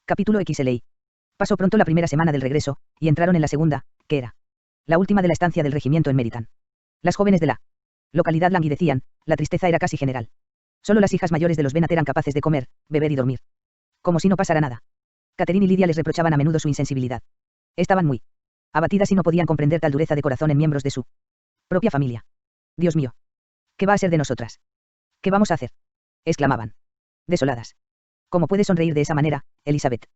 Capítulo XLI. Pasó pronto la primera semana del regreso, y entraron en la segunda, que era la última de la estancia del regimiento en Meritan. Las jóvenes de la localidad languidecían, la tristeza era casi general. Solo las hijas mayores de los Bennet eran capaces de comer, beber y dormir. Como si no pasara nada. Catherine y Lidia les reprochaban a menudo su insensibilidad. Estaban muy abatidas y no podían comprender tal dureza de corazón en miembros de su propia familia. Dios mío. ¿Qué va a ser de nosotras? ¿Qué vamos a hacer? Exclamaban. Desoladas. ¿Cómo puede sonreír de esa manera, Elizabeth?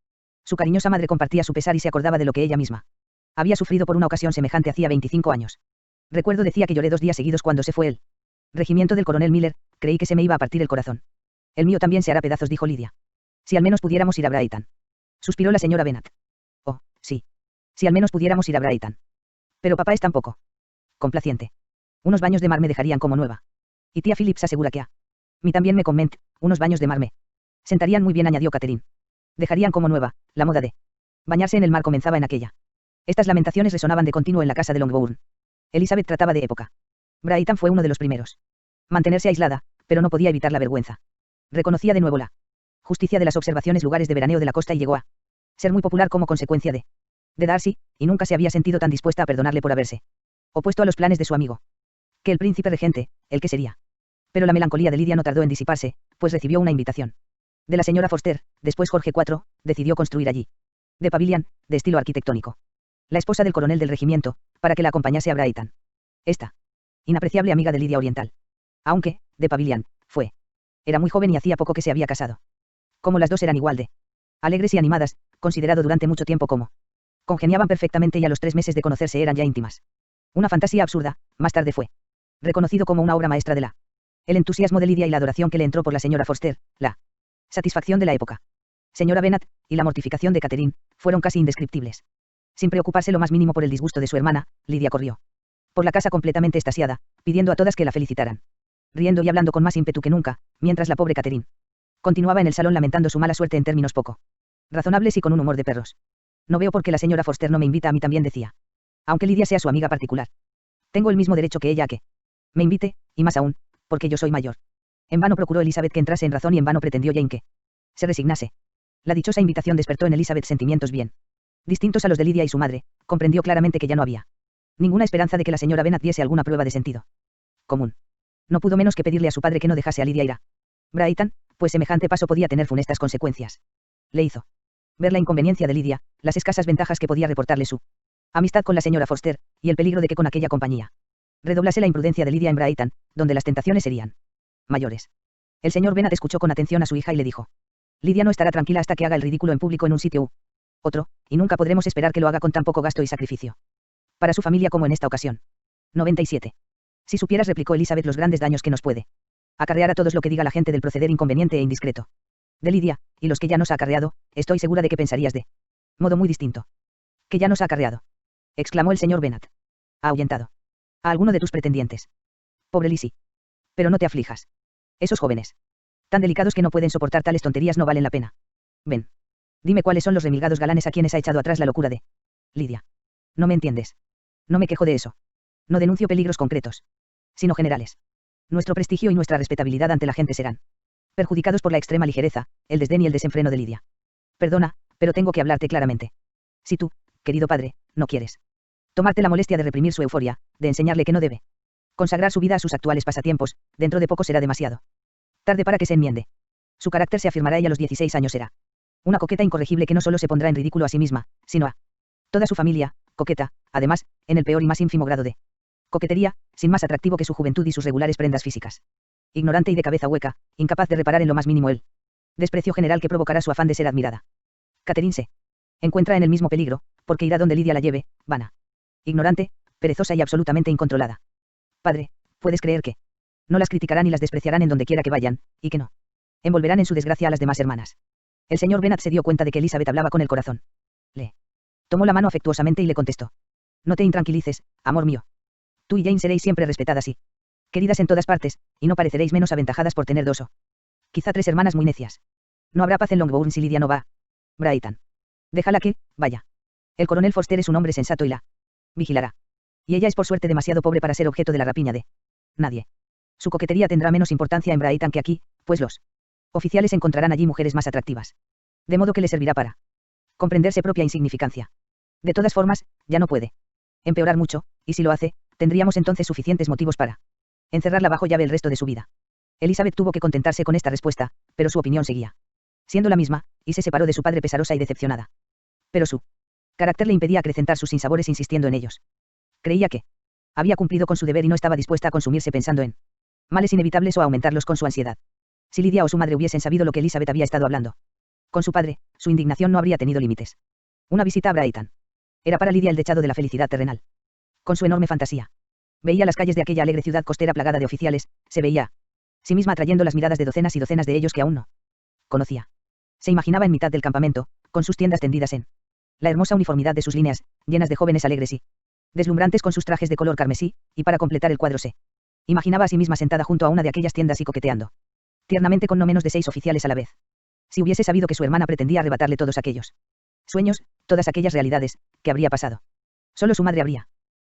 Su cariñosa madre compartía su pesar y se acordaba de lo que ella misma había sufrido por una ocasión semejante hacía 25 años. Recuerdo decía que lloré 2 días seguidos cuando se fue el regimiento del coronel Miller, creí que se me iba a partir el corazón. El mío también se hará pedazos, dijo Lidia. Si al menos pudiéramos ir a Brighton. Suspiró la señora Bennet. Oh, sí. Si al menos pudiéramos ir a Brighton. Pero papá es tan poco complaciente. Unos baños de mar me dejarían como nueva. Y tía Phillips asegura que a mí también me convence, unos baños de mar me sentarían muy bien, añadió Catherine. Dejarían como nueva, la moda de bañarse en el mar comenzaba en aquella. Estas lamentaciones resonaban de continuo en la casa de Longbourn. Elizabeth trataba de época. Brighton fue uno de los primeros. Mantenerse aislada, pero no podía evitar la vergüenza. Reconocía de nuevo la justicia de las observaciones lugares de veraneo de la costa y llegó a ser muy popular como consecuencia de Darcy, y nunca se había sentido tan dispuesta a perdonarle por haberse opuesto a los planes de su amigo. Que el príncipe regente, el que sería. Pero la melancolía de Lidia no tardó en disiparse, pues recibió una invitación de la señora Forster. Después Jorge IV decidió construir allí de pavilion, de estilo arquitectónico, la esposa del coronel del regimiento, para que la acompañase a Brighton. Esta inapreciable amiga de Lidia oriental. Aunque, de pavilion, era muy joven y hacía poco que se había casado. Como las dos eran igual de alegres y animadas, considerado durante mucho tiempo como congeniaban perfectamente y a los 3 meses de conocerse eran ya íntimas. Una fantasía absurda, más tarde fue reconocido como una obra maestra de el entusiasmo de Lidia y la adoración que le entró por la señora Forster, la satisfacción de la época. Señora Bennet, y la mortificación de Catherine, fueron casi indescriptibles. Sin preocuparse lo más mínimo por el disgusto de su hermana, Lidia corrió por la casa completamente extasiada, pidiendo a todas que la felicitaran. Riendo y hablando con más ímpetu que nunca, mientras la pobre Catherine continuaba en el salón lamentando su mala suerte en términos poco razonables y con un humor de perros. No veo por qué la señora Forster no me invita a mí también, decía. Aunque Lidia sea su amiga particular. Tengo el mismo derecho que ella a que me invite, y más aún, porque yo soy mayor. En vano procuró Elizabeth que entrase en razón y en vano pretendió Jane que se resignase. La dichosa invitación despertó en Elizabeth sentimientos bien distintos a los de Lidia y su madre. Comprendió claramente que ya no había ninguna esperanza de que la señora Bennet diese alguna prueba de sentido común. No pudo menos que pedirle a su padre que no dejase a Lidia ir a Brighton, pues semejante paso podía tener funestas consecuencias. Le hizo ver la inconveniencia de Lidia, las escasas ventajas que podía reportarle su amistad con la señora Forster, y el peligro de que con aquella compañía redoblase la imprudencia de Lidia en Brighton, donde las tentaciones serían mayores. El señor Bennet escuchó con atención a su hija y le dijo: Lidia no estará tranquila hasta que haga el ridículo en público en un sitio u otro, y nunca podremos esperar que lo haga con tan poco gasto y sacrificio para su familia como en esta ocasión. 97. Si supieras, replicó Elizabeth, los grandes daños que nos puede acarrear a todos lo que diga la gente del proceder inconveniente e indiscreto de Lidia, y los que ya nos ha acarreado, estoy segura de que pensarías de modo muy distinto. ¿Que ya nos ha acarreado? Exclamó el señor Bennet. Ha ahuyentado a alguno de tus pretendientes. Pobre Lizzie. Pero no te aflijas. Esos jóvenes, tan delicados que no pueden soportar tales tonterías, no valen la pena. Ven. Dime cuáles son los remilgados galanes a quienes ha echado atrás la locura de Lidia. No me entiendes. No me quejo de eso. No denuncio peligros concretos, sino generales. Nuestro prestigio y nuestra respetabilidad ante la gente serán perjudicados por la extrema ligereza, el desdén y el desenfreno de Lidia. Perdona, pero tengo que hablarte claramente. Si tú, querido padre, no quieres tomarte la molestia de reprimir su euforia, de enseñarle que no debe consagrar su vida a sus actuales pasatiempos, dentro de poco será demasiado tarde para que se enmiende. Su carácter se afirmará y a los 16 años será una coqueta incorregible que no solo se pondrá en ridículo a sí misma, sino a toda su familia, coqueta, además, en el peor y más ínfimo grado de coquetería, sin más atractivo que su juventud y sus regulares prendas físicas. Ignorante y de cabeza hueca, incapaz de reparar en lo más mínimo el desprecio general que provocará su afán de ser admirada. Catherine se encuentra en el mismo peligro, porque irá donde Lidia la lleve, vana, ignorante, perezosa y absolutamente incontrolada. Padre, ¿puedes creer que no las criticarán y las despreciarán en donde quiera que vayan, y que no envolverán en su desgracia a las demás hermanas? El señor Bennet se dio cuenta de que Elizabeth hablaba con el corazón. Le tomó la mano afectuosamente y le contestó: No te intranquilices, amor mío. Tú y Jane seréis siempre respetadas y queridas en todas partes, y no pareceréis menos aventajadas por tener 2 o quizá 3 hermanas muy necias. No habrá paz en Longbourn si Lidia no va a Brighton. Déjala que vaya. El coronel Forster es un hombre sensato y la vigilará. Y ella es por suerte demasiado pobre para ser objeto de la rapiña de nadie. Su coquetería tendrá menos importancia en Brighton que aquí, pues los oficiales encontrarán allí mujeres más atractivas. De modo que le servirá para comprenderse propia insignificancia. De todas formas, ya no puede empeorar mucho, y si lo hace, tendríamos entonces suficientes motivos para encerrarla bajo llave el resto de su vida. Elizabeth tuvo que contentarse con esta respuesta, pero su opinión seguía siendo la misma, y se separó de su padre pesarosa y decepcionada. Pero su carácter le impedía acrecentar sus sinsabores insistiendo en ellos. Creía que había cumplido con su deber y no estaba dispuesta a consumirse pensando en males inevitables o a aumentarlos con su ansiedad. Si Lidia o su madre hubiesen sabido lo que Elizabeth había estado hablando con su padre, su indignación no habría tenido límites. Una visita a Brighton era para Lidia el dechado de la felicidad terrenal. Con su enorme fantasía, veía las calles de aquella alegre ciudad costera plagada de oficiales, se veía a sí misma atrayendo las miradas de docenas y docenas de ellos que aún no conocía. Se imaginaba en mitad del campamento, con sus tiendas tendidas en la hermosa uniformidad de sus líneas, llenas de jóvenes alegres y deslumbrantes con sus trajes de color carmesí, y para completar el cuadro se imaginaba a sí misma sentada junto a una de aquellas tiendas y coqueteando tiernamente con no menos de 6 oficiales a la vez. Si hubiese sabido que su hermana pretendía arrebatarle todos aquellos sueños, todas aquellas realidades, ¿qué habría pasado? Solo su madre habría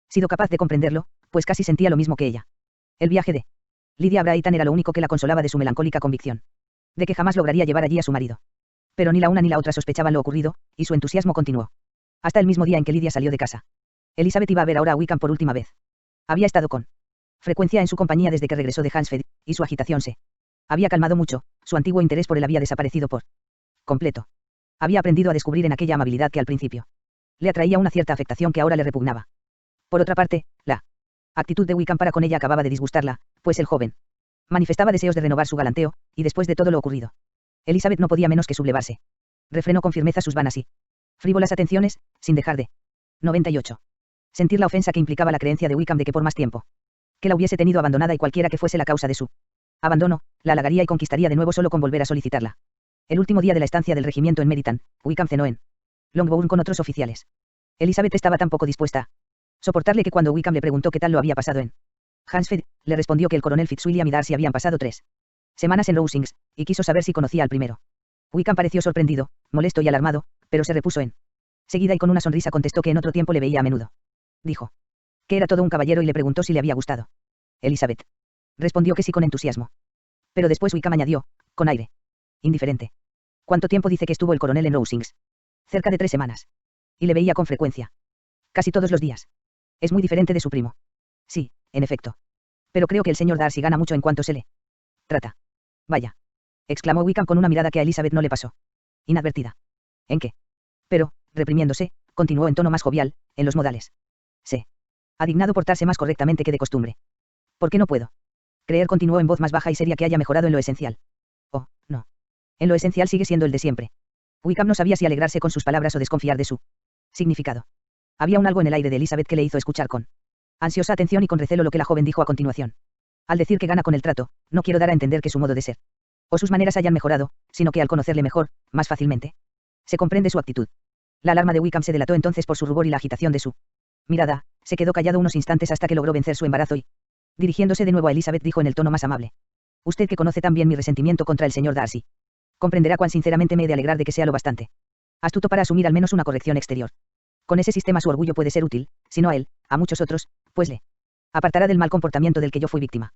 sido capaz de comprenderlo, pues casi sentía lo mismo que ella. El viaje de Lidia a Brighton era lo único que la consolaba de su melancólica convicción de que jamás lograría llevar allí a su marido. Pero ni la una ni la otra sospechaban lo ocurrido, y su entusiasmo continuó hasta el mismo día en que Lidia salió de casa. Elizabeth iba a ver ahora a Wickham por última vez. Había estado con frecuencia en su compañía desde que regresó de Hansford, y su agitación se había calmado mucho, su antiguo interés por él había desaparecido por completo. Había aprendido a descubrir en aquella amabilidad que al principio le atraía una cierta afectación que ahora le repugnaba. Por otra parte, la actitud de Wickham para con ella acababa de disgustarla, pues el joven manifestaba deseos de renovar su galanteo, y después de todo lo ocurrido, Elizabeth no podía menos que sublevarse. Refrenó con firmeza sus vanas y frívolas atenciones, sin dejar de 98. Sentir la ofensa que implicaba la creencia de Wickham de que por más tiempo que la hubiese tenido abandonada y cualquiera que fuese la causa de su abandono, la halagaría y conquistaría de nuevo solo con volver a solicitarla. El último día de la estancia del regimiento en Meryton, Wickham cenó en Longbourn con otros oficiales. Elizabeth estaba tan poco dispuesta a soportarle que cuando Wickham le preguntó qué tal lo había pasado en Hansford, le respondió que el coronel Fitzwilliam y Darcy habían pasado 3 semanas en Rosings, y quiso saber si conocía al primero. Wickham pareció sorprendido, molesto y alarmado, pero se repuso en seguida y con una sonrisa contestó que en otro tiempo le veía a menudo. Dijo que era todo un caballero y le preguntó si le había gustado. Elizabeth respondió que sí con entusiasmo. Pero después Wickham añadió, con aire indiferente: ¿Cuánto tiempo dice que estuvo el coronel en Rosings? Cerca de 3 semanas. Y le veía con frecuencia. Casi todos los días. Es muy diferente de su primo. Sí, en efecto. Pero creo que el señor Darcy gana mucho en cuanto se le trata. Vaya, exclamó Wickham con una mirada que a Elizabeth no le pasó inadvertida. ¿En qué? Pero, reprimiéndose, continuó en tono más jovial, en los modales. Se ha dignado portarse más correctamente que de costumbre. ¿Por qué no puedo creer? Continuó en voz más baja y seria, que haya mejorado en lo esencial. Oh, no. En lo esencial sigue siendo el de siempre. Wickham no sabía si alegrarse con sus palabras o desconfiar de su significado. Había un algo en el aire de Elizabeth que le hizo escuchar con ansiosa atención y con recelo lo que la joven dijo a continuación. Al decir que gana con el trato, no quiero dar a entender que su modo de ser o sus maneras hayan mejorado, sino que al conocerle mejor, más fácilmente, se comprende su actitud. La alarma de Wickham se delató entonces por su rubor y la agitación de su mirada. Se quedó callado unos instantes hasta que logró vencer su embarazo y, dirigiéndose de nuevo a Elizabeth, dijo en el tono más amable: Usted, que conoce tan bien mi resentimiento contra el señor Darcy, comprenderá cuán sinceramente me he de alegrar de que sea lo bastante astuto para asumir al menos una corrección exterior. Con ese sistema su orgullo puede ser útil, si no a él, a muchos otros, pues le apartará del mal comportamiento del que yo fui víctima.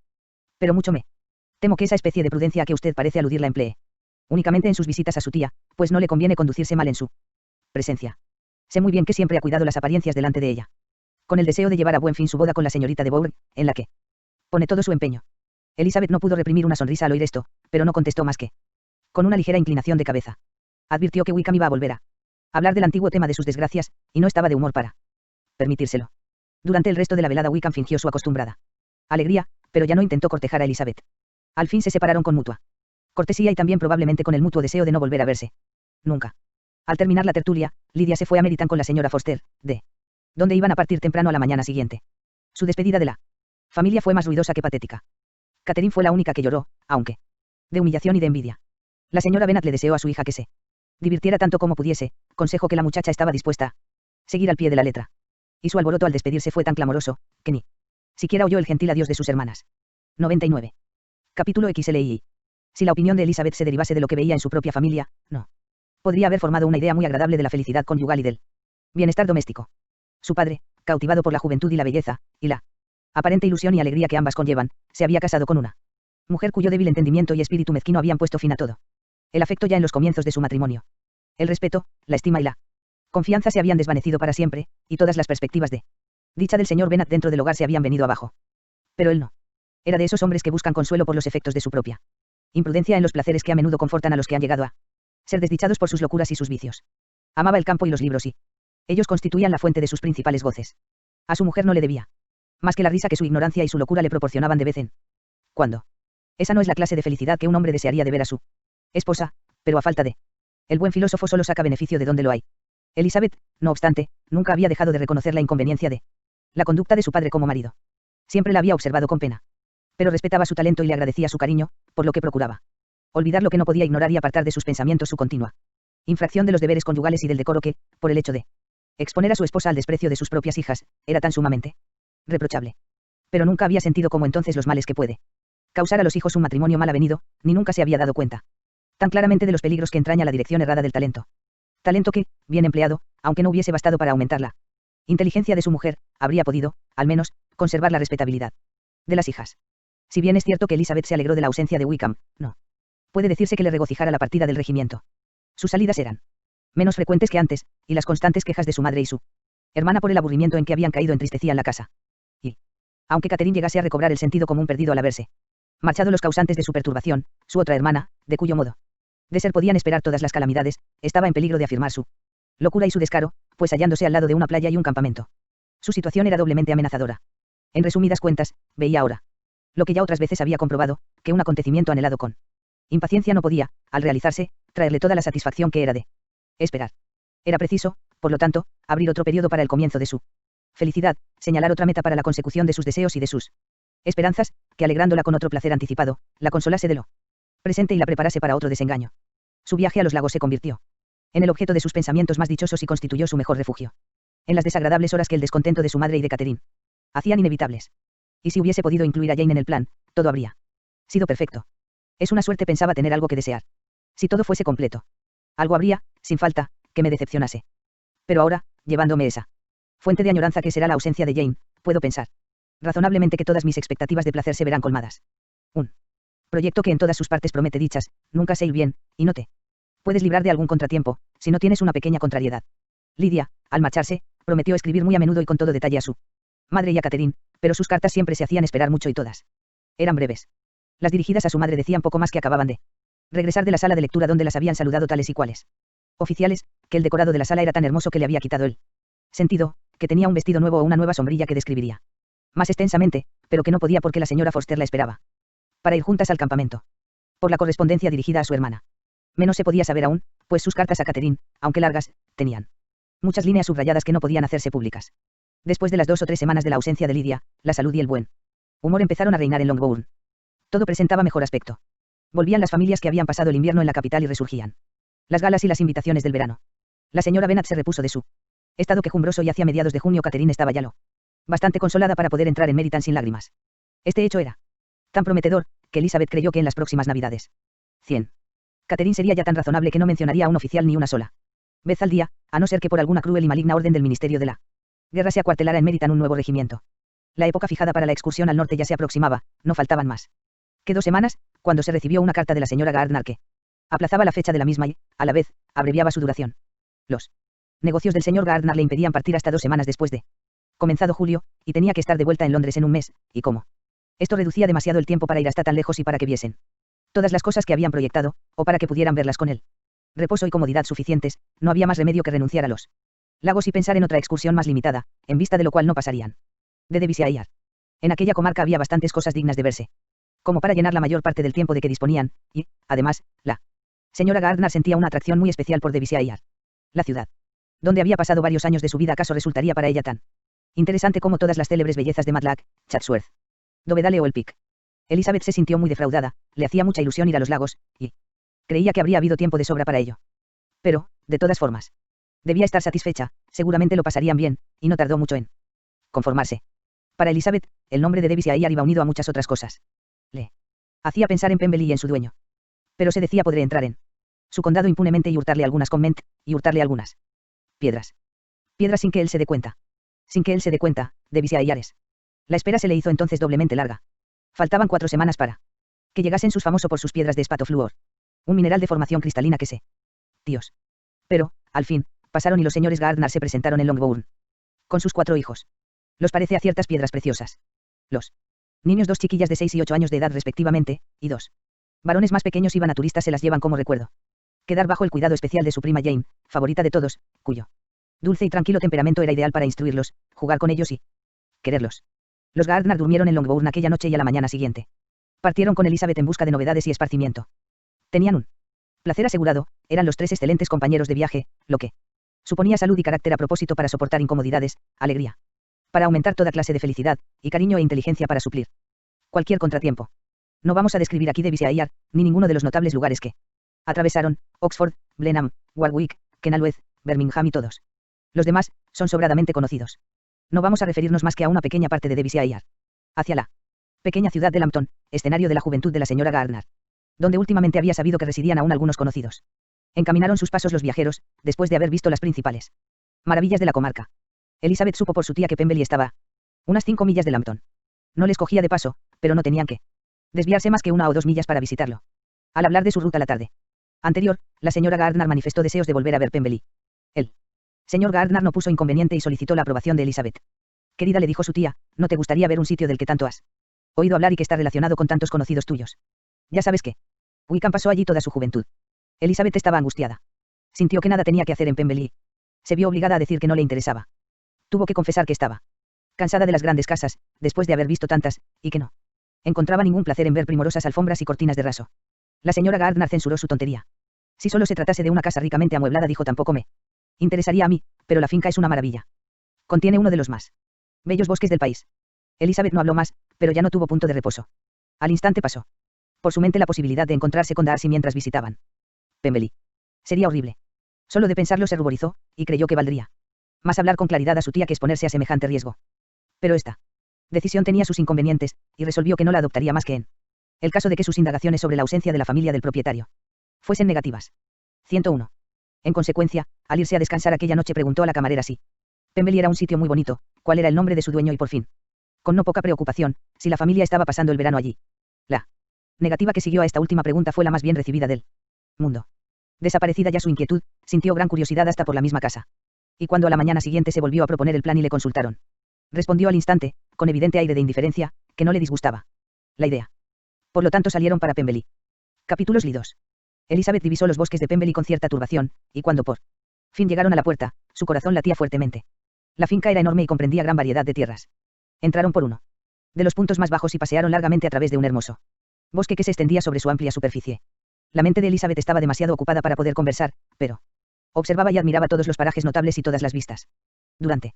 Pero mucho me temo que esa especie de prudencia a que usted parece aludir la emplee únicamente en sus visitas a su tía, pues no le conviene conducirse mal en su presencia. Sé muy bien que siempre ha cuidado las apariencias delante de ella, con el deseo de llevar a buen fin su boda con la señorita de Bourgh, en la que pone todo su empeño. Elizabeth no pudo reprimir una sonrisa al oír esto, pero no contestó más que con una ligera inclinación de cabeza. Advirtió que Wickham iba a volver a hablar del antiguo tema de sus desgracias, y no estaba de humor para permitírselo. Durante el resto de la velada Wickham fingió su acostumbrada alegría, pero ya no intentó cortejar a Elizabeth. Al fin se separaron con mutua cortesía y también probablemente con el mutuo deseo de no volver a verse nunca. Al terminar la tertulia, Lidia se fue a Meryton con la señora Forster, de donde iban a partir temprano a la mañana siguiente. Su despedida de la familia fue más ruidosa que patética. Catherine fue la única que lloró, aunque de humillación y de envidia. La señora Bennet le deseó a su hija que se divirtiera tanto como pudiese, consejo que la muchacha estaba dispuesta a seguir al pie de la letra. Y su alboroto al despedirse fue tan clamoroso, que ni siquiera oyó el gentil adiós de sus hermanas. 99. Capítulo XLI. Si la opinión de Elizabeth se derivase de lo que veía en su propia familia, no podría haber formado una idea muy agradable de la felicidad conyugal y del bienestar doméstico. Su padre, cautivado por la juventud y la belleza, y la aparente ilusión y alegría que ambas conllevan, se había casado con una mujer cuyo débil entendimiento y espíritu mezquino habían puesto fin a todo el afecto ya en los comienzos de su matrimonio. El respeto, la estima y la confianza se habían desvanecido para siempre, y todas las perspectivas de dicha del señor Bennet dentro del hogar se habían venido abajo. Pero él no. Era de esos hombres que buscan consuelo por los efectos de su propia imprudencia en los placeres que a menudo confortan a los que han llegado a ser desdichados por sus locuras y sus vicios. Amaba el campo y los libros y ellos constituían la fuente de sus principales goces. A su mujer no le debía más que la risa que su ignorancia y su locura le proporcionaban de vez en cuando. Esa no es la clase de felicidad que un hombre desearía de ver a su esposa, pero a falta de el buen filósofo solo saca beneficio de donde lo hay. Elizabeth, no obstante, nunca había dejado de reconocer la inconveniencia de la conducta de su padre como marido. Siempre la había observado con pena. Pero respetaba su talento y le agradecía su cariño, por lo que procuraba olvidar lo que no podía ignorar y apartar de sus pensamientos su continua infracción de los deberes conyugales y del decoro que, por el hecho de exponer a su esposa al desprecio de sus propias hijas, era tan sumamente reprochable. Pero nunca había sentido como entonces los males que puede causar a los hijos un matrimonio mal avenido, ni nunca se había dado cuenta tan claramente de los peligros que entraña la dirección errada del talento. Talento que, bien empleado, aunque no hubiese bastado para aumentar la inteligencia de su mujer, habría podido, al menos, conservar la respetabilidad de las hijas. Si bien es cierto que Elizabeth se alegró de la ausencia de Wickham, no puede decirse que le regocijara la partida del regimiento. Sus salidas eran menos frecuentes que antes, y las constantes quejas de su madre y su hermana por el aburrimiento en que habían caído entristecían la casa. Y, aunque Catherine llegase a recobrar el sentido común perdido al haberse marchado los causantes de su perturbación, su otra hermana, de cuyo modo de ser podían esperar todas las calamidades, estaba en peligro de afirmar su locura y su descaro, pues hallándose al lado de una playa y un campamento. Su situación era doblemente amenazadora. En resumidas cuentas, veía ahora lo que ya otras veces había comprobado, que un acontecimiento anhelado con impaciencia no podía, al realizarse, traerle toda la satisfacción que era de esperar. Era preciso, por lo tanto, abrir otro periodo para el comienzo de su felicidad, señalar otra meta para la consecución de sus deseos y de sus esperanzas, que alegrándola con otro placer anticipado, la consolase de lo presente y la preparase para otro desengaño. Su viaje a los lagos se convirtió en el objeto de sus pensamientos más dichosos y constituyó su mejor refugio. En las desagradables horas que el descontento de su madre y de Catherine hacían inevitables. Y si hubiese podido incluir a Jane en el plan, todo habría sido perfecto. Es una suerte, pensaba, tener algo que desear. Si todo fuese completo. Algo habría, sin falta, que me decepcionase. Pero ahora, llevándome esa fuente de añoranza que será la ausencia de Jane, puedo pensar razonablemente que todas mis expectativas de placer se verán colmadas. Un proyecto que en todas sus partes promete dichas, nunca se ir bien, y no te puedes librar de algún contratiempo, si no tienes una pequeña contrariedad. Lidia, al marcharse, prometió escribir muy a menudo y con todo detalle a su madre y a Catherine, pero sus cartas siempre se hacían esperar mucho y todas eran breves. Las dirigidas a su madre decían poco más que acababan de regresar de la sala de lectura donde las habían saludado tales y cuales oficiales, que el decorado de la sala era tan hermoso que le había quitado el sentido, que tenía un vestido nuevo o una nueva sombrilla que describiría más extensamente, pero que no podía porque la señora Forster la esperaba para ir juntas al campamento. Por la correspondencia dirigida a su hermana. Menos se podía saber aún, pues sus cartas a Catherine, aunque largas, tenían muchas líneas subrayadas que no podían hacerse públicas. Después de las 2 o 3 semanas de la ausencia de Lidia, la salud y el buen humor empezaron a reinar en Longbourn. Todo presentaba mejor aspecto. Volvían las familias que habían pasado el invierno en la capital y resurgían las galas y las invitaciones del verano. La señora Bennet se repuso de su estado quejumbroso y hacia mediados de junio Catherine estaba ya lo bastante consolada para poder entrar en Meryton sin lágrimas. Este hecho era tan prometedor, que Elizabeth creyó que en las próximas navidades 100. Catherine sería ya tan razonable que no mencionaría a un oficial ni una sola vez al día, a no ser que por alguna cruel y maligna orden del Ministerio de la Guerra se acuartelara en Meryton un nuevo regimiento. La época fijada para la excursión al norte ya se aproximaba, no faltaban más que 2 semanas, cuando se recibió una carta de la señora Gardner que aplazaba la fecha de la misma y, a la vez, abreviaba su duración. Los negocios del señor Gardner le impedían partir hasta 2 semanas después de comenzado julio, y tenía que estar de vuelta en Londres en un mes, y como esto reducía demasiado el tiempo para ir hasta tan lejos y para que viesen todas las cosas que habían proyectado, o para que pudieran verlas con él reposo y comodidad suficientes, no había más remedio que renunciar a los lagos y pensar en otra excursión más limitada, en vista de lo cual no pasarían de Derbyshire. En aquella comarca había bastantes cosas dignas de verse, como para llenar la mayor parte del tiempo de que disponían, y, además, la señora Gardner sentía una atracción muy especial por Derbyshire. La ciudad, donde había pasado varios años de su vida, acaso resultaría para ella tan interesante como todas las célebres bellezas de Matlack, Chatsworth, Dovedale o el Pic. Elizabeth se sintió muy defraudada, le hacía mucha ilusión ir a los lagos, y creía que habría habido tiempo de sobra para ello. Pero, de todas formas, debía estar satisfecha, seguramente lo pasarían bien, y no tardó mucho en conformarse. Para Elizabeth, el nombre de Derbyshire iba unido a muchas otras cosas. Le hacía pensar en Pemberley y en su dueño. Pero se decía podré entrar en su condado impunemente y hurtarle algunas y hurtarle algunas piedras. Piedras sin que él se dé cuenta. Sin que él se dé cuenta, Derbyshires. La espera se le hizo entonces doblemente larga. Faltaban 4 semanas para que llegasen sus famoso por sus piedras de espatofluor. Un mineral de formación cristalina que se Dios Pero, al fin, pasaron y los señores Gardner se presentaron en Longbourn. Con sus 4 hijos. Los parece a ciertas piedras preciosas. Los niños, 2 chiquillas de 6 y 8 años de edad respectivamente, y 2 varones más pequeños iban a turistas, se las llevan como recuerdo. Quedar bajo el cuidado especial de su prima Jane, favorita de todos, cuyo dulce y tranquilo temperamento era ideal para instruirlos, jugar con ellos y quererlos. Los Gardner durmieron en Longbourn aquella noche y a la mañana siguiente partieron con Elizabeth en busca de novedades y esparcimiento. Tenían un placer asegurado, eran los 3 excelentes compañeros de viaje, lo que suponía salud y carácter a propósito para soportar incomodidades, alegría para aumentar toda clase de felicidad, y cariño e inteligencia para suplir cualquier contratiempo. No vamos a describir aquí Derbyshire, ni ninguno de los notables lugares que atravesaron: Oxford, Blenheim, Warwick, Kenalworth, Birmingham y todos los demás son sobradamente conocidos. No vamos a referirnos más que a una pequeña parte de Derbyshire. Hacia la pequeña ciudad de Lambton, escenario de la juventud de la señora Gardner, donde últimamente había sabido que residían aún algunos conocidos. Encaminaron sus pasos los viajeros, después de haber visto las principales maravillas de la comarca. Elizabeth supo por su tía que Pemberley estaba unas 5 millas de Lambton. No les cogía de paso, pero no tenían que desviarse más que 1 o 2 millas para visitarlo. Al hablar de su ruta la tarde anterior, la señora Gardner manifestó deseos de volver a ver Pemberley. El señor Gardner no puso inconveniente y solicitó la aprobación de Elizabeth. Querida, le dijo su tía, ¿no te gustaría ver un sitio del que tanto has oído hablar y que está relacionado con tantos conocidos tuyos? Ya sabes que Wickham pasó allí toda su juventud. Elizabeth estaba angustiada. Sintió que nada tenía que hacer en Pemberley. Se vio obligada a decir que no le interesaba. Tuvo que confesar que estaba cansada de las grandes casas, después de haber visto tantas, y que no encontraba ningún placer en ver primorosas alfombras y cortinas de raso. La señora Gardner censuró su tontería. Si solo se tratase de una casa ricamente amueblada, dijo, tampoco me interesaría a mí, pero la finca es una maravilla. Contiene uno de los más bellos bosques del país. Elizabeth no habló más, pero ya no tuvo punto de reposo. Al instante pasó por su mente la posibilidad de encontrarse con Darcy mientras visitaban Pemberley. Sería horrible. Solo de pensarlo se ruborizó, y creyó que valdría más hablar con claridad a su tía que exponerse a semejante riesgo. Pero esta decisión tenía sus inconvenientes, y resolvió que no la adoptaría más que en el caso de que sus indagaciones sobre la ausencia de la familia del propietario fuesen negativas. 101. En consecuencia, al irse a descansar aquella noche preguntó a la camarera si Pemberley era un sitio muy bonito, cuál era el nombre de su dueño y por fin, con no poca preocupación, si la familia estaba pasando el verano allí. La negativa que siguió a esta última pregunta fue la más bien recibida del mundo. Desaparecida ya su inquietud, sintió gran curiosidad hasta por la misma casa. Y cuando a la mañana siguiente se volvió a proponer el plan y le consultaron, respondió al instante, con evidente aire de indiferencia, que no le disgustaba la idea. Por lo tanto salieron para Pemberley. Capítulos lidos. Elizabeth divisó los bosques de Pemberley con cierta turbación, y cuando por fin llegaron a la puerta, su corazón latía fuertemente. La finca era enorme y comprendía gran variedad de tierras. Entraron por uno de los puntos más bajos y pasearon largamente a través de un hermoso bosque que se extendía sobre su amplia superficie. La mente de Elizabeth estaba demasiado ocupada para poder conversar, pero observaba y admiraba todos los parajes notables y todas las vistas. Durante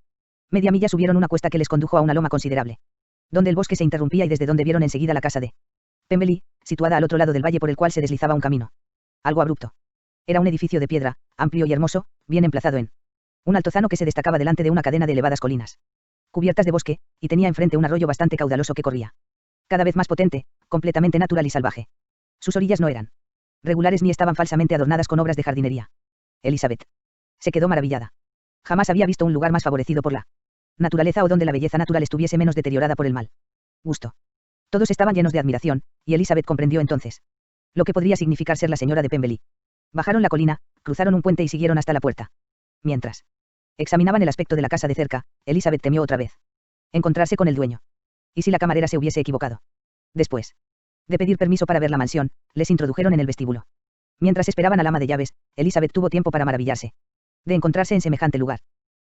media milla subieron una cuesta que les condujo a una loma considerable, donde el bosque se interrumpía y desde donde vieron enseguida la casa de Pemberley, situada al otro lado del valle por el cual se deslizaba un camino algo abrupto. Era un edificio de piedra, amplio y hermoso, bien emplazado en un altozano que se destacaba delante de una cadena de elevadas colinas cubiertas de bosque, y tenía enfrente un arroyo bastante caudaloso que corría cada vez más potente, completamente natural y salvaje. Sus orillas no eran regulares ni estaban falsamente adornadas con obras de jardinería. Elizabeth se quedó maravillada. Jamás había visto un lugar más favorecido por la naturaleza o donde la belleza natural estuviese menos deteriorada por el mal gusto. Todos estaban llenos de admiración, y Elizabeth comprendió entonces lo que podría significar ser la señora de Pemberley. Bajaron la colina, cruzaron un puente y siguieron hasta la puerta. Mientras examinaban el aspecto de la casa de cerca, Elizabeth temió otra vez encontrarse con el dueño. ¿Y si la camarera se hubiese equivocado? Después de pedir permiso para ver la mansión, les introdujeron en el vestíbulo. Mientras esperaban al ama de llaves, Elizabeth tuvo tiempo para maravillarse de encontrarse en semejante lugar.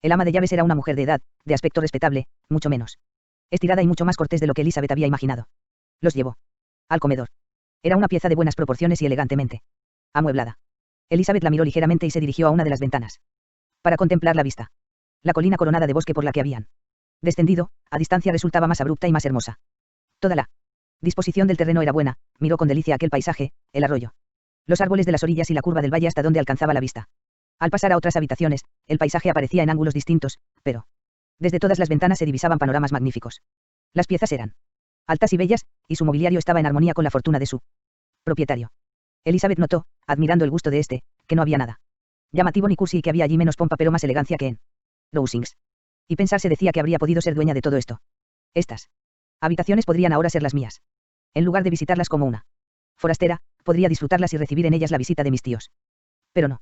El ama de llaves era una mujer de edad, de aspecto respetable, mucho menos estirada y mucho más cortés de lo que Elizabeth había imaginado. Los llevó al comedor. Era una pieza de buenas proporciones y elegantemente amueblada. Elizabeth la miró ligeramente y se dirigió a una de las ventanas para contemplar la vista. La colina coronada de bosque por la que habían descendido, a distancia resultaba más abrupta y más hermosa. Toda la disposición del terreno era buena, miró con delicia aquel paisaje, el arroyo, los árboles de las orillas y la curva del valle hasta donde alcanzaba la vista. Al pasar a otras habitaciones, el paisaje aparecía en ángulos distintos, pero desde todas las ventanas se divisaban panoramas magníficos. Las piezas eran altas y bellas, y su mobiliario estaba en armonía con la fortuna de su propietario. Elizabeth notó, admirando el gusto de este, que no había nada llamativo ni cursi y que había allí menos pompa pero más elegancia que en Rosings. Y pensar se decía que habría podido ser dueña de todo esto. Estas habitaciones podrían ahora ser las mías. En lugar de visitarlas como una forastera, podría disfrutarlas y recibir en ellas la visita de mis tíos. Pero no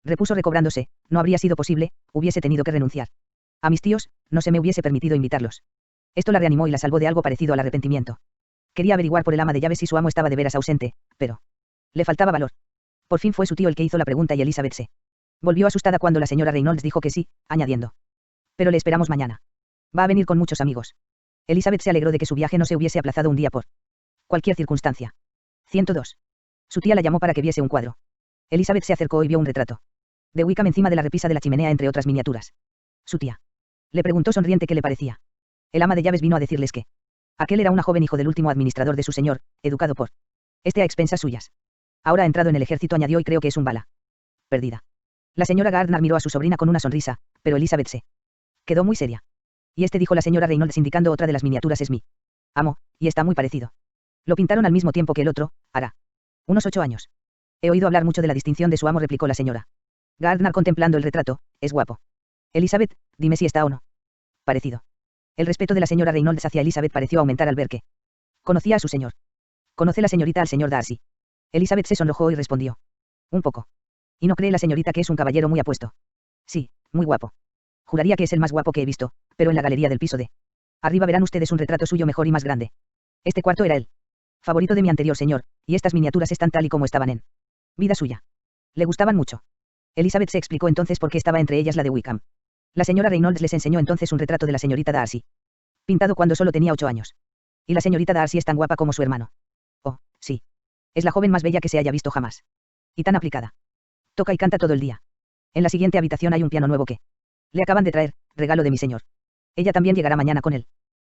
Repuso recobrándose, no habría sido posible, hubiese tenido que renunciar. A mis tíos, no se me hubiese permitido invitarlos. Esto la reanimó y la salvó de algo parecido al arrepentimiento. Quería averiguar por el ama de llaves si su amo estaba de veras ausente, pero le faltaba valor. Por fin fue su tío el que hizo la pregunta y Elizabeth se volvió asustada cuando la señora Reynolds dijo que sí, añadiendo: pero le esperamos mañana. Va a venir con muchos amigos. Elizabeth se alegró de que su viaje no se hubiese aplazado un día por cualquier circunstancia. 102. Su tía la llamó para que viese un cuadro. Elizabeth se acercó y vio un retrato de Wickham encima de la repisa de la chimenea entre otras miniaturas. Su tía le preguntó sonriente qué le parecía. El ama de llaves vino a decirles que aquel era un joven hijo del último administrador de su señor, educado por a expensas suyas. Ahora ha entrado en el ejército, añadió, y creo que es un bala perdida. La señora Gardner miró a su sobrina con una sonrisa, pero Elizabeth se quedó muy seria. Y dijo la señora Reynolds indicando otra de las miniaturas, es mi amo, y está muy parecido. Lo pintaron al mismo tiempo que el otro, hará unos 8 años. He oído hablar mucho de la distinción de su amo, replicó la señora Gardner contemplando el retrato. Es guapo. Elizabeth, dime si está o no parecido. El respeto de la señora Reynolds hacia Elizabeth pareció aumentar al ver que conocía a su señor. ¿Conoce la señorita al señor Darcy? Elizabeth se sonrojó y respondió: un poco. ¿Y no cree la señorita que es un caballero muy apuesto? Sí, muy guapo. Juraría que es el más guapo que he visto, pero en la galería del piso de arriba verán ustedes un retrato suyo mejor y más grande. Este cuarto era el favorito de mi anterior señor, y estas miniaturas están tal y como estaban en vida suya. Le gustaban mucho. Elizabeth se explicó entonces por qué estaba entre ellas la de Wickham. La señora Reynolds les enseñó entonces un retrato de la señorita Darcy, pintado cuando solo tenía 8 años. Y la señorita Darcy es tan guapa como su hermano. Oh, sí. Es la joven más bella que se haya visto jamás. Y tan aplicada. Toca y canta todo el día. En la siguiente habitación hay un piano nuevo que le acaban de traer, regalo de mi señor. Ella también llegará mañana con él.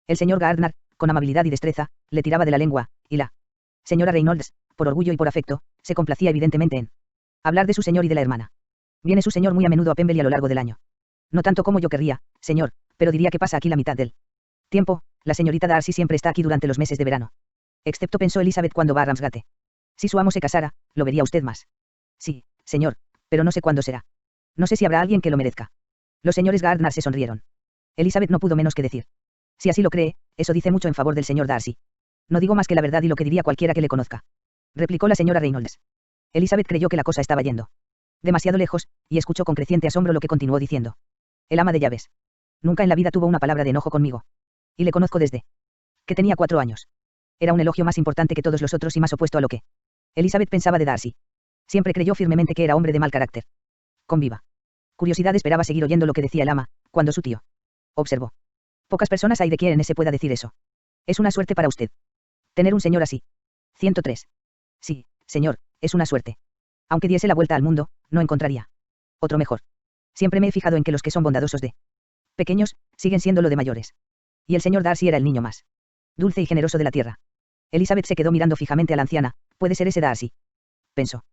El señor Gardner, con amabilidad y destreza, le tiraba de la lengua, y la señora Reynolds, por orgullo y por afecto, se complacía evidentemente en hablar de su señor y de la hermana. Viene su señor muy a menudo a Pemberley a lo largo del año. No tanto como yo querría, señor, pero diría que pasa aquí la mitad del tiempo. La señorita Darcy siempre está aquí durante los meses de verano. Excepto, pensó Elizabeth, cuando va a Ramsgate. Si su amo se casara, lo vería usted más. Sí, señor, pero no sé cuándo será. No sé si habrá alguien que lo merezca. Los señores Gardner se sonrieron. Elizabeth no pudo menos que decir: si así lo cree, eso dice mucho en favor del señor Darcy. No digo más que la verdad y lo que diría cualquiera que le conozca, replicó la señora Reynolds. Elizabeth creyó que la cosa estaba yendo demasiado lejos, y escuchó con creciente asombro lo que continuó diciendo. El ama de llaves nunca en la vida tuvo una palabra de enojo conmigo. Y le conozco desde que tenía 4 años. Era un elogio más importante que todos los otros y más opuesto a lo que Elizabeth pensaba de Darcy. Siempre creyó firmemente que era hombre de mal carácter. Con viva curiosidad esperaba seguir oyendo lo que decía el ama, cuando su tío observó: pocas personas hay de quien se pueda decir eso. Es una suerte para usted tener un señor así. 103. Sí, señor, es una suerte. Aunque diese la vuelta al mundo, no encontraría otro mejor. Siempre me he fijado en que los que son bondadosos de pequeños, siguen siendo lo de mayores. Y el señor Darcy era el niño más dulce y generoso de la tierra. Elizabeth se quedó mirando fijamente a la anciana. Puede ser ese Darcy, pensó.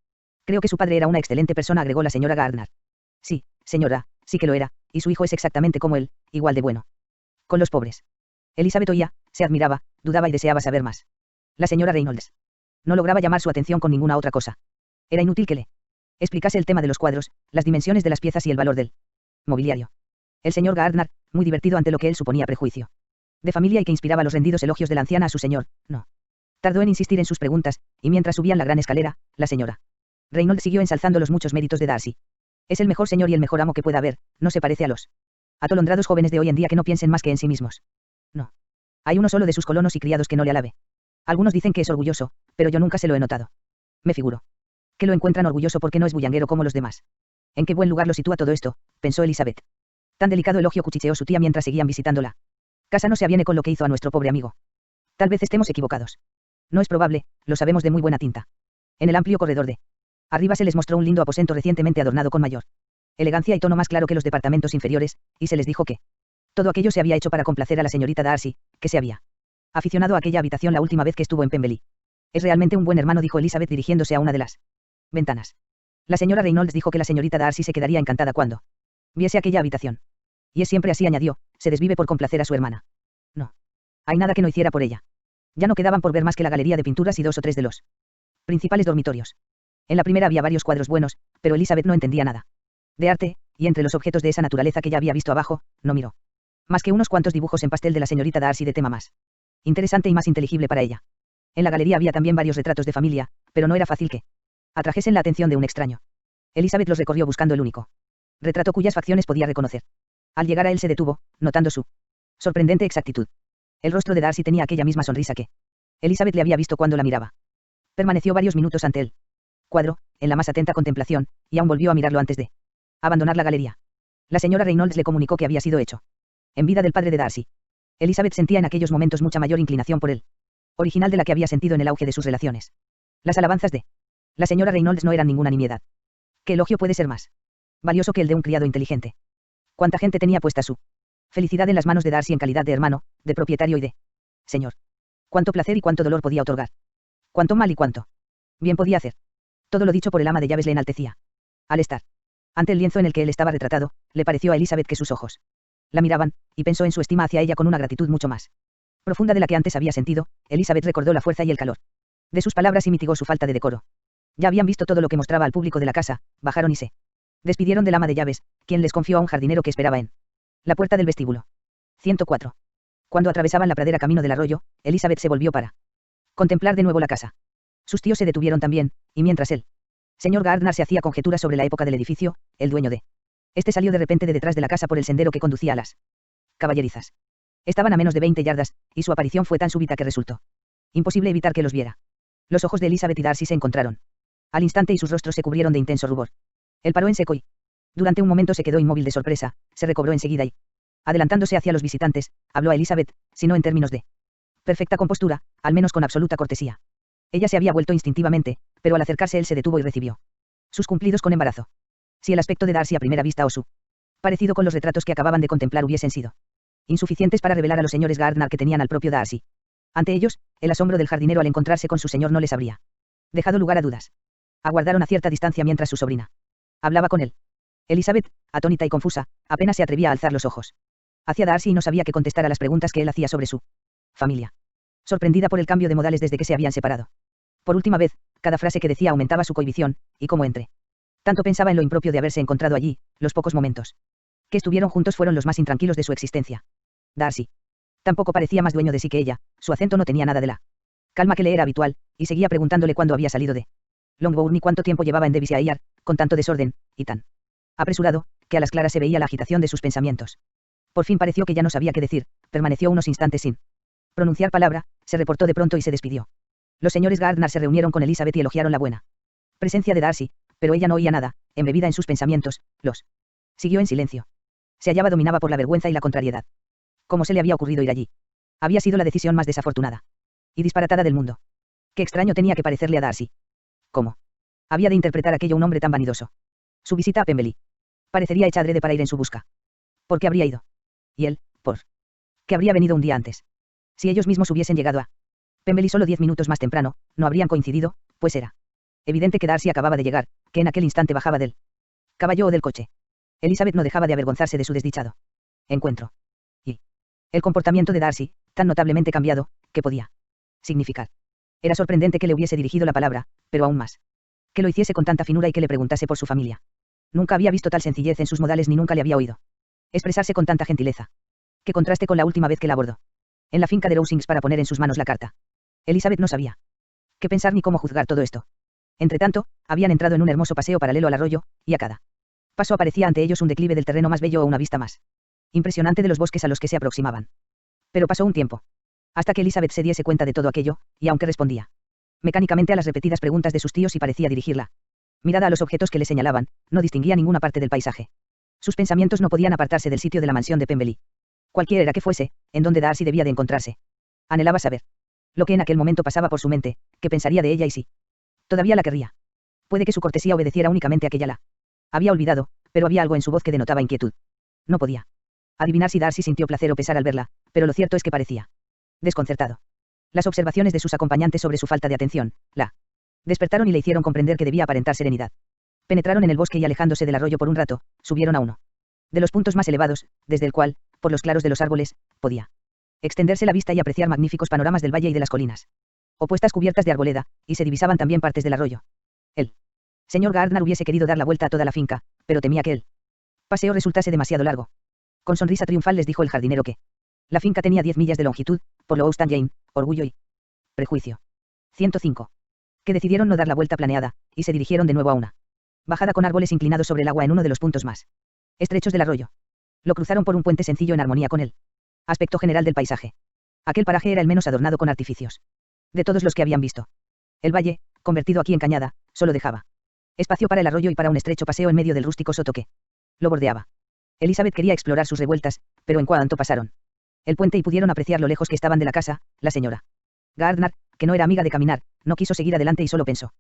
Creo que su padre era una excelente persona, agregó la señora Gardner. Sí, señora, sí que lo era, y su hijo es exactamente como él, igual de bueno con los pobres. Elizabeth oía, se admiraba, dudaba y deseaba saber más. La señora Reynolds no lograba llamar su atención con ninguna otra cosa. Era inútil que le explicase el tema de los cuadros, las dimensiones de las piezas y el valor del mobiliario. El señor Gardner, muy divertido ante lo que él suponía prejuicio de familia y que inspiraba los rendidos elogios de la anciana a su señor, no tardó en insistir en sus preguntas, y mientras subían la gran escalera, la señora Reynolds siguió ensalzando los muchos méritos de Darcy. Es el mejor señor y el mejor amo que pueda haber, no se parece a los atolondrados jóvenes de hoy en día que no piensen más que en sí mismos. No. Hay uno solo de sus colonos y criados que no le alabe. Algunos dicen que es orgulloso, pero yo nunca se lo he notado. Me figuro que lo encuentran orgulloso porque no es bullanguero como los demás. ¿En qué buen lugar lo sitúa todo esto?, pensó Elizabeth. Tan delicado elogio, cuchicheó su tía mientras seguían visitándola. Casa no se aviene con lo que hizo a nuestro pobre amigo. Tal vez estemos equivocados. No es probable, lo sabemos de muy buena tinta. En el amplio corredor de arriba se les mostró un lindo aposento recientemente adornado con mayor elegancia y tono más claro que los departamentos inferiores, y se les dijo que todo aquello se había hecho para complacer a la señorita Darcy, que se había aficionado a aquella habitación la última vez que estuvo en Pemberley. Es realmente un buen hermano, dijo Elizabeth dirigiéndose a una de las ventanas. La señora Reynolds dijo que la señorita Darcy se quedaría encantada cuando viese aquella habitación. Y es siempre así, añadió, se desvive por complacer a su hermana. No hay nada que no hiciera por ella. Ya no quedaban por ver más que la galería de pinturas y 2 o 3 de los principales dormitorios. En la primera había varios cuadros buenos, pero Elizabeth no entendía nada de arte, y entre los objetos de esa naturaleza que ya había visto abajo, no miró más que unos cuantos dibujos en pastel de la señorita Darcy de tema más interesante y más inteligible para ella. En la galería había también varios retratos de familia, pero no era fácil que atrajesen la atención de un extraño. Elizabeth los recorrió buscando el único retrato cuyas facciones podía reconocer. Al llegar a él se detuvo, notando su sorprendente exactitud. El rostro de Darcy tenía aquella misma sonrisa que Elizabeth le había visto cuando la miraba. Permaneció varios minutos ante él cuadro, en la más atenta contemplación, y aún volvió a mirarlo antes de abandonar la galería. La señora Reynolds le comunicó que había sido hecho en vida del padre de Darcy. Elizabeth sentía en aquellos momentos mucha mayor inclinación por él, original de la que había sentido en el auge de sus relaciones. Las alabanzas de la señora Reynolds no eran ninguna nimiedad. ¿Qué elogio puede ser más valioso que el de un criado inteligente? ¿Cuánta gente tenía puesta su felicidad en las manos de Darcy en calidad de hermano, de propietario y de señor? Cuánto placer y cuánto dolor podía otorgar. Cuánto mal y cuánto bien podía hacer. Todo lo dicho por el ama de llaves le enaltecía. Al estar ante el lienzo en el que él estaba retratado, le pareció a Elizabeth que sus ojos la miraban, y pensó en su estima hacia ella con una gratitud mucho más profunda de la que antes había sentido. Elizabeth recordó la fuerza y el calor de sus palabras y mitigó su falta de decoro. Ya habían visto todo lo que mostraba al público de la casa, bajaron y se despidieron del ama de llaves, quien les confió a un jardinero que esperaba en la puerta del vestíbulo. 104. Cuando atravesaban la pradera camino del arroyo, Elizabeth se volvió para contemplar de nuevo la casa. Sus tíos se detuvieron también, y mientras él señor Gardner se hacía conjeturas sobre la época del edificio, el dueño de este salió de repente de detrás de la casa por el sendero que conducía a las caballerizas. Estaban a menos de 20 yardas, y su aparición fue tan súbita que resultó imposible evitar que los viera. Los ojos de Elizabeth y Darcy se encontraron al instante y sus rostros se cubrieron de intenso rubor. Él paró en seco y durante un momento se quedó inmóvil de sorpresa, se recobró enseguida y, adelantándose hacia los visitantes, habló a Elizabeth, sino en términos de perfecta compostura, al menos con absoluta cortesía. Ella se había vuelto instintivamente, pero al acercarse él se detuvo y recibió sus cumplidos con embarazo. Si el aspecto de Darcy a primera vista o su parecido con los retratos que acababan de contemplar hubiesen sido insuficientes para revelar a los señores Gardner que tenían al propio Darcy, ante ellos, el asombro del jardinero al encontrarse con su señor no les habría dejado lugar a dudas. Aguardaron a cierta distancia mientras su sobrina hablaba con él. Elizabeth, atónita y confusa, apenas se atrevía a alzar los ojos hacia Darcy y no sabía qué contestar a las preguntas que él hacía sobre su familia. Sorprendida por el cambio de modales desde que se habían separado. Por última vez, cada frase que decía aumentaba su cohibición, y como entre tanto pensaba en lo impropio de haberse encontrado allí, los pocos momentos que estuvieron juntos fueron los más intranquilos de su existencia. Darcy tampoco parecía más dueño de sí que ella, su acento no tenía nada de la calma que le era habitual, y seguía preguntándole cuándo había salido de Longbourn y cuánto tiempo llevaba en Devonshire, con tanto desorden, y tan apresurado, que a las claras se veía la agitación de sus pensamientos. Por fin pareció que ya no sabía qué decir, permaneció unos instantes sin pronunciar palabra, se reportó de pronto y se despidió. Los señores Gardner se reunieron con Elizabeth y elogiaron la buena presencia de Darcy, pero ella no oía nada, embebida en sus pensamientos, los siguió en silencio. Se hallaba dominada por la vergüenza y la contrariedad. ¿Cómo se le había ocurrido ir allí? Había sido la decisión más desafortunada y disparatada del mundo. Qué extraño tenía que parecerle a Darcy. ¿Cómo había de interpretar aquello un hombre tan vanidoso? Su visita a Pemberley parecería hecha adrede para ir en su busca. ¿Por qué habría ido? Y él, ¿por qué habría venido un día antes? Si ellos mismos hubiesen llegado a Pemberley solo 10 minutos más temprano, no habrían coincidido, pues era evidente que Darcy acababa de llegar, que en aquel instante bajaba del caballo o del coche. Elizabeth no dejaba de avergonzarse de su desdichado encuentro. Y el comportamiento de Darcy, tan notablemente cambiado, ¿qué podía significar? Era sorprendente que le hubiese dirigido la palabra, pero aún más, que lo hiciese con tanta finura y que le preguntase por su familia. Nunca había visto tal sencillez en sus modales ni nunca le había oído expresarse con tanta gentileza. Que contraste con la última vez que la abordó en la finca de Rosings para poner en sus manos la carta. Elizabeth no sabía qué pensar ni cómo juzgar todo esto. Entretanto, habían entrado en un hermoso paseo paralelo al arroyo, y a cada paso aparecía ante ellos un declive del terreno más bello o una vista más impresionante de los bosques a los que se aproximaban. Pero pasó un tiempo hasta que Elizabeth se diese cuenta de todo aquello, y aunque respondía mecánicamente a las repetidas preguntas de sus tíos y parecía dirigirla mirada a los objetos que le señalaban, no distinguía ninguna parte del paisaje. Sus pensamientos no podían apartarse del sitio de la mansión de Pemberley. Cualquiera era que fuese, en donde Darcy debía de encontrarse. Anhelaba saber lo que en aquel momento pasaba por su mente, qué pensaría de ella y si todavía la querría. Puede que su cortesía obedeciera únicamente a que ella la había olvidado, pero había algo en su voz que denotaba inquietud. No podía adivinar si Darcy sintió placer o pesar al verla, pero lo cierto es que parecía desconcertado. Las observaciones de sus acompañantes sobre su falta de atención, la despertaron y le hicieron comprender que debía aparentar serenidad. Penetraron en el bosque y alejándose del arroyo por un rato, subieron a uno de los puntos más elevados, desde el cual, por los claros de los árboles, podía extenderse la vista y apreciar magníficos panoramas del valle y de las colinas opuestas cubiertas de arboleda, y se divisaban también partes del arroyo. El señor Gardner hubiese querido dar la vuelta a toda la finca, pero temía que el paseo resultase demasiado largo. Con sonrisa triunfal les dijo el jardinero que la finca tenía 10 millas de longitud, por lo Austin Jane, orgullo y prejuicio. 105. Que decidieron no dar la vuelta planeada, y se dirigieron de nuevo a una Bajada con árboles inclinados sobre el agua en uno de los puntos más estrechos del arroyo. Lo cruzaron por un puente sencillo en armonía con el aspecto general del paisaje. Aquel paraje era el menos adornado con artificios de todos los que habían visto. El valle, convertido aquí en cañada, solo dejaba espacio para el arroyo y para un estrecho paseo en medio del rústico soto que lo bordeaba. Elizabeth quería explorar sus revueltas, pero en cuanto pasaron el puente y pudieron apreciar lo lejos que estaban de la casa, la señora Gardner, que no era amiga de caminar, no quiso seguir adelante y solo pensó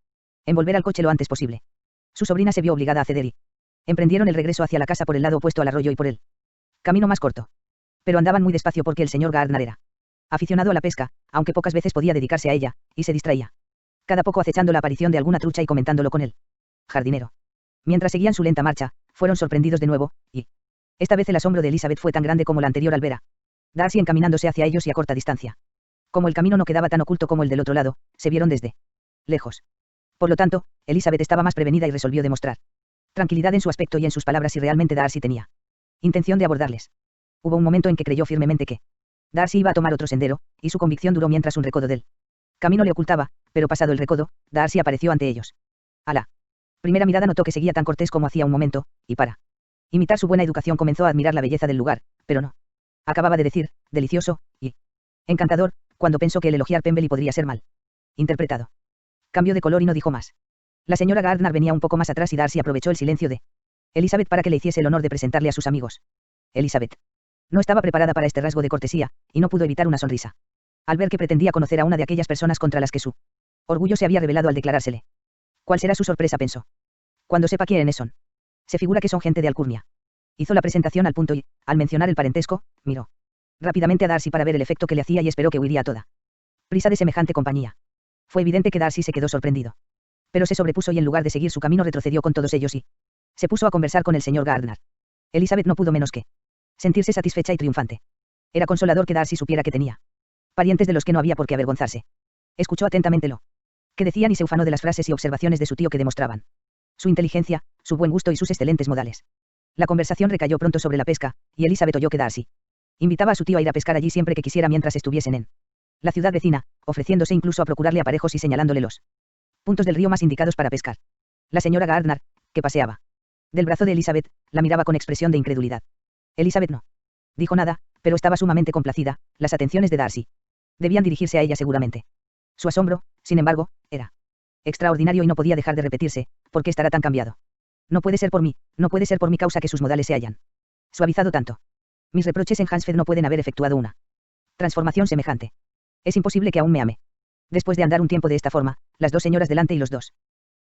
en volver al coche lo antes posible. Su sobrina se vio obligada a ceder y emprendieron el regreso hacia la casa por el lado opuesto al arroyo y por el camino más corto. Pero andaban muy despacio porque el señor Gardner era aficionado a la pesca, aunque pocas veces podía dedicarse a ella, y se distraía cada poco acechando la aparición de alguna trucha y comentándolo con él jardinero. Mientras seguían su lenta marcha, fueron sorprendidos de nuevo, y esta vez el asombro de Elizabeth fue tan grande como la anterior al ver a Darcy encaminándose hacia ellos y a corta distancia. Como el camino no quedaba tan oculto como el del otro lado, se vieron desde lejos. Por lo tanto, Elizabeth estaba más prevenida y resolvió demostrar tranquilidad en su aspecto y en sus palabras si realmente Darcy tenía intención de abordarles. Hubo un momento en que creyó firmemente que Darcy iba a tomar otro sendero, y su convicción duró mientras un recodo del camino le ocultaba, pero pasado el recodo, Darcy apareció ante ellos. A la primera mirada notó que seguía tan cortés como hacía un momento, y para imitar su buena educación comenzó a admirar la belleza del lugar, pero no. Acababa de decir, delicioso, y encantador, cuando pensó que el elogiar Pemberley podría ser mal interpretado. Cambió de color y no dijo más. La señora Gardner venía un poco más atrás y Darcy aprovechó el silencio de Elizabeth para que le hiciese el honor de presentarle a sus amigos. Elizabeth no estaba preparada para este rasgo de cortesía, y no pudo evitar una sonrisa al ver que pretendía conocer a una de aquellas personas contra las que su orgullo se había revelado al declarársele. ¿Cuál será su sorpresa?, pensó. Cuando sepa quiénes son. Se figura que son gente de alcurnia. Hizo la presentación al punto y, al mencionar el parentesco, miró rápidamente a Darcy para ver el efecto que le hacía y esperó que huiría a toda prisa de semejante compañía. Fue evidente que Darcy se quedó sorprendido. Pero se sobrepuso y en lugar de seguir su camino retrocedió con todos ellos y se puso a conversar con el señor Gardner. Elizabeth no pudo menos que sentirse satisfecha y triunfante. Era consolador que Darcy supiera que tenía parientes de los que no había por qué avergonzarse. Escuchó atentamente lo que decían y se ufanó de las frases y observaciones de su tío que demostraban su inteligencia, su buen gusto y sus excelentes modales. La conversación recayó pronto sobre la pesca, y Elizabeth oyó que Darcy invitaba a su tío a ir a pescar allí siempre que quisiera mientras estuviesen en la ciudad vecina, ofreciéndose incluso a procurarle aparejos y señalándole los puntos del río más indicados para pescar. La señora Gardner, que paseaba del brazo de Elizabeth, la miraba con expresión de incredulidad. Elizabeth no dijo nada, pero estaba sumamente complacida. Las atenciones de Darcy debían dirigirse a ella seguramente. Su asombro, sin embargo, era extraordinario y no podía dejar de repetirse. ¿Por qué estará tan cambiado? No puede ser por mí, no puede ser por mi causa que sus modales se hayan suavizado tanto. Mis reproches en Hansfeld no pueden haber efectuado una transformación semejante. Es imposible que aún me ame. Después de andar un tiempo de esta forma, las dos señoras delante y los dos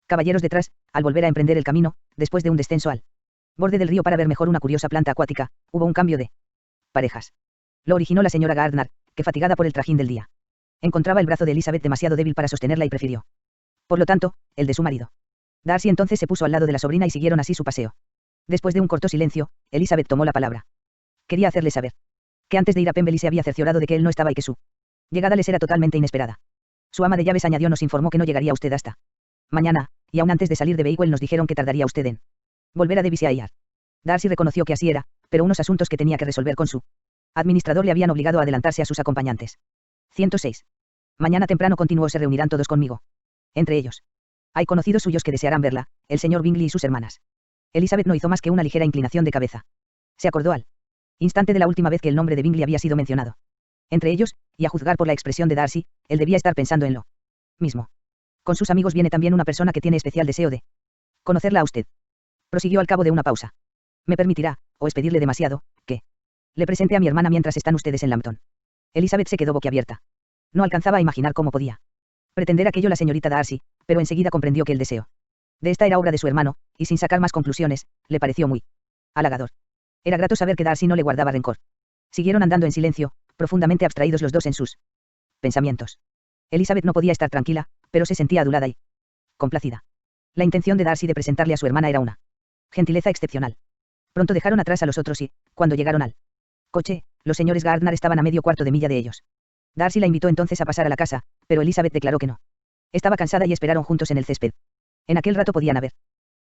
caballeros detrás, al volver a emprender el camino, después de un descenso al borde del río para ver mejor una curiosa planta acuática, hubo un cambio de parejas. Lo originó la señora Gardner, que fatigada por el trajín del día, encontraba el brazo de Elizabeth demasiado débil para sostenerla y prefirió, por lo tanto, el de su marido. Darcy entonces se puso al lado de la sobrina y siguieron así su paseo. Después de un corto silencio, Elizabeth tomó la palabra. Quería hacerle saber que antes de ir a Pemberley se había cerciorado de que él no estaba y que su llegada les era totalmente inesperada. Su ama de llaves añadió: nos informó que no llegaría usted hasta mañana, y aún antes de salir de Bakewell nos dijeron que tardaría usted en volver a Devonshire. Darcy reconoció que así era, pero unos asuntos que tenía que resolver con su administrador le habían obligado a adelantarse a sus acompañantes. 106. Mañana temprano, continuó, se reunirán todos conmigo. Entre ellos hay conocidos suyos que desearán verla, el señor Bingley y sus hermanas. Elizabeth no hizo más que una ligera inclinación de cabeza. Se acordó al instante de la última vez que el nombre de Bingley había sido mencionado. Entre ellos, y a juzgar por la expresión de Darcy, él debía estar pensando en lo mismo. Con sus amigos viene también una persona que tiene especial deseo de conocerla a usted. Prosiguió al cabo de una pausa. Me permitirá, o es pedirle demasiado, que le presente a mi hermana mientras están ustedes en Lambton. Elizabeth se quedó boquiabierta. No alcanzaba a imaginar cómo podía pretender aquello la señorita Darcy, pero enseguida comprendió que el deseo de esta era obra de su hermano, y sin sacar más conclusiones, le pareció muy halagador. Era grato saber que Darcy no le guardaba rencor. Siguieron andando en silencio, profundamente abstraídos los dos en sus pensamientos. Elizabeth no podía estar tranquila, pero se sentía adulada y complacida. La intención de Darcy de presentarle a su hermana era una gentileza excepcional. Pronto dejaron atrás a los otros y, cuando llegaron al coche, los señores Gardner estaban a medio cuarto de milla de ellos. Darcy la invitó entonces a pasar a la casa, pero Elizabeth declaró que no. Estaba cansada y esperaron juntos en el césped. En aquel rato podían haber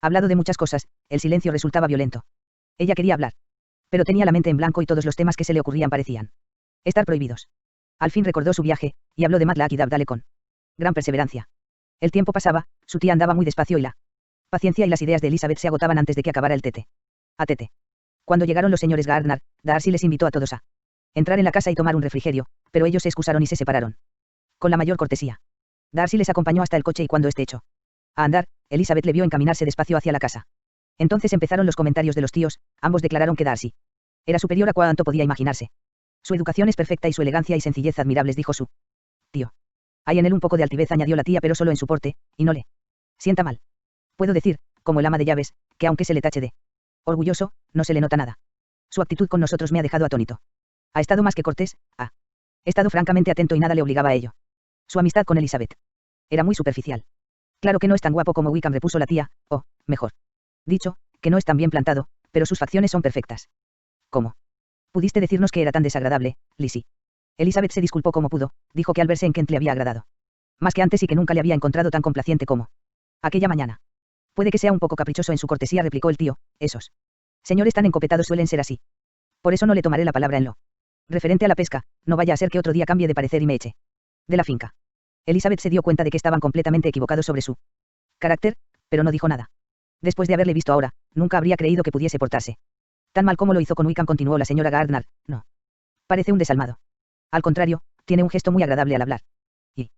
hablado de muchas cosas, el silencio resultaba violento. Ella quería hablar, pero tenía la mente en blanco y todos los temas que se le ocurrían parecían estar prohibidos. Al fin recordó su viaje, y habló de Matlack y Dabdale con gran perseverancia. El tiempo pasaba, su tía andaba muy despacio y la Paciencia y las ideas de Elizabeth se agotaban antes de que acabara el tete. A tete. Cuando llegaron los señores Gardner, Darcy les invitó a todos a entrar en la casa y tomar un refrigerio, pero ellos se excusaron y se separaron. Con la mayor cortesía. Darcy les acompañó hasta el coche y cuando este echó a andar, Elizabeth le vio encaminarse despacio hacia la casa. Entonces empezaron los comentarios de los tíos, ambos declararon que Darcy era superior a cuanto podía imaginarse. Su educación es perfecta y su elegancia y sencillez admirables, dijo su tío. Hay en él un poco de altivez, añadió la tía, pero solo en su porte, y no le sienta mal. Puedo decir, como el ama de llaves, que aunque se le tache de orgulloso, no se le nota nada. Su actitud con nosotros me ha dejado atónito. Ha estado más que cortés, ha estado francamente atento y nada le obligaba a ello. Su amistad con Elizabeth era muy superficial. Claro que no es tan guapo como Wickham, repuso la tía, o, mejor dicho, que no es tan bien plantado, pero sus facciones son perfectas. ¿Cómo pudiste decirnos que era tan desagradable, Lizzie? Elizabeth se disculpó como pudo, dijo que al verse en Kent le había agradado más que antes y que nunca le había encontrado tan complaciente como aquella mañana. Puede que sea un poco caprichoso en su cortesía, replicó el tío, esos señores tan encopetados suelen ser así. Por eso no le tomaré la palabra en lo referente a la pesca, no vaya a ser que otro día cambie de parecer y me eche de la finca. Elizabeth se dio cuenta de que estaban completamente equivocados sobre su carácter, pero no dijo nada. Después de haberle visto ahora, nunca habría creído que pudiese portarse tan mal como lo hizo con Wickham, continuó la señora Gardner. No. Parece un desalmado. Al contrario, tiene un gesto muy agradable al hablar. Y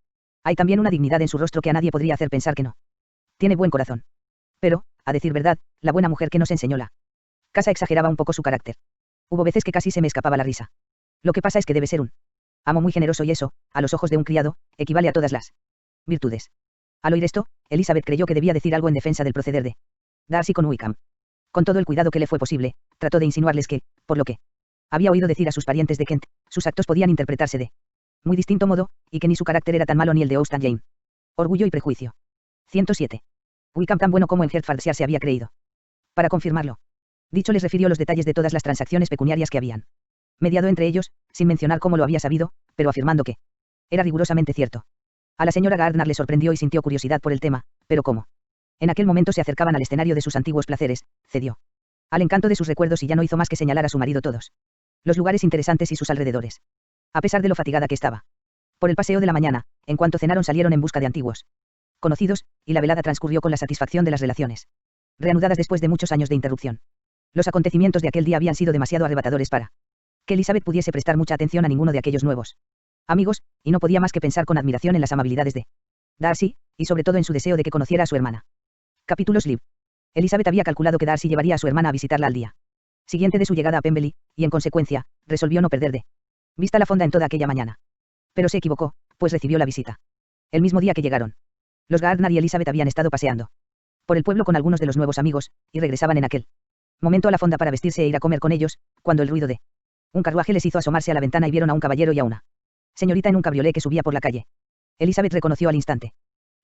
hay también una dignidad en su rostro que a nadie podría hacer pensar que no. Tiene buen corazón. Pero, a decir verdad, la buena mujer que nos enseñó la casa exageraba un poco su carácter. Hubo veces que casi se me escapaba la risa. Lo que pasa es que debe ser un amo muy generoso y eso, a los ojos de un criado, equivale a todas las virtudes. Al oír esto, Elizabeth creyó que debía decir algo en defensa del proceder de Darcy con Wickham. Con todo el cuidado que le fue posible, trató de insinuarles que, por lo que había oído decir a sus parientes de Kent, sus actos podían interpretarse de muy distinto modo, y que ni su carácter era tan malo ni el de Austen Jane. Orgullo y prejuicio. 107. Wickham tan bueno como en Hertfordshire se había creído. Para confirmarlo, dicho les refirió los detalles de todas las transacciones pecuniarias que habían mediado entre ellos, sin mencionar cómo lo había sabido, pero afirmando que era rigurosamente cierto. A la señora Gardner le sorprendió y sintió curiosidad por el tema, pero como en aquel momento se acercaban al escenario de sus antiguos placeres, cedió al encanto de sus recuerdos y ya no hizo más que señalar a su marido todos los lugares interesantes y sus alrededores. A pesar de lo fatigada que estaba por el paseo de la mañana, en cuanto cenaron salieron en busca de antiguos conocidos, y la velada transcurrió con la satisfacción de las relaciones reanudadas después de muchos años de interrupción. Los acontecimientos de aquel día habían sido demasiado arrebatadores para que Elizabeth pudiese prestar mucha atención a ninguno de aquellos nuevos amigos, y no podía más que pensar con admiración en las amabilidades de Darcy, y sobre todo en su deseo de que conociera a su hermana. Capítulos Liv. Elizabeth había calculado que Darcy llevaría a su hermana a visitarla al día siguiente de su llegada a Pemberley, y en consecuencia, resolvió no perder de vista la fonda en toda aquella mañana. Pero se equivocó, pues recibió la visita el mismo día que llegaron. Los Gardner y Elizabeth habían estado paseando por el pueblo con algunos de los nuevos amigos, y regresaban en aquel momento a la fonda para vestirse e ir a comer con ellos, cuando el ruido de un carruaje les hizo asomarse a la ventana y vieron a un caballero y a una señorita en un cabriolé que subía por la calle. Elizabeth reconoció al instante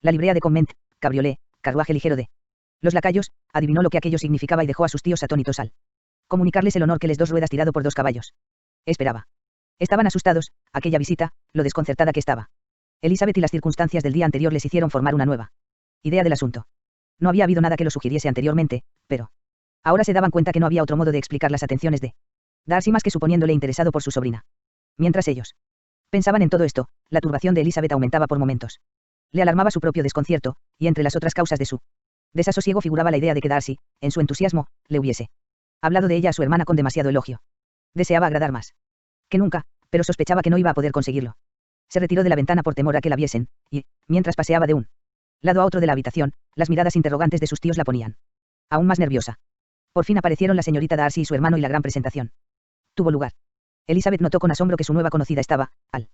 la librea de Convent, cabriolé, carruaje ligero de los lacayos, adivinó lo que aquello significaba y dejó a sus tíos atónitos al comunicarles el honor que les dos ruedas tirado por dos caballos esperaba. Estaban asustados, aquella visita, lo desconcertada que estaba Elizabeth y las circunstancias del día anterior les hicieron formar una nueva idea del asunto. No había habido nada que lo sugiriese anteriormente, pero ahora se daban cuenta que no había otro modo de explicar las atenciones de Darcy más que suponiéndole interesado por su sobrina. Mientras ellos pensaban en todo esto, la turbación de Elizabeth aumentaba por momentos. Le alarmaba su propio desconcierto, y entre las otras causas de su desasosiego figuraba la idea de que Darcy, en su entusiasmo, le hubiese hablado de ella a su hermana con demasiado elogio. Deseaba agradar más que nunca, pero sospechaba que no iba a poder conseguirlo. Se retiró de la ventana por temor a que la viesen, y, mientras paseaba de un lado a otro de la habitación, las miradas interrogantes de sus tíos la ponían aún más nerviosa. Por fin aparecieron la señorita Darcy y su hermano y la gran presentación tuvo lugar. Elizabeth notó con asombro que su nueva conocida estaba, al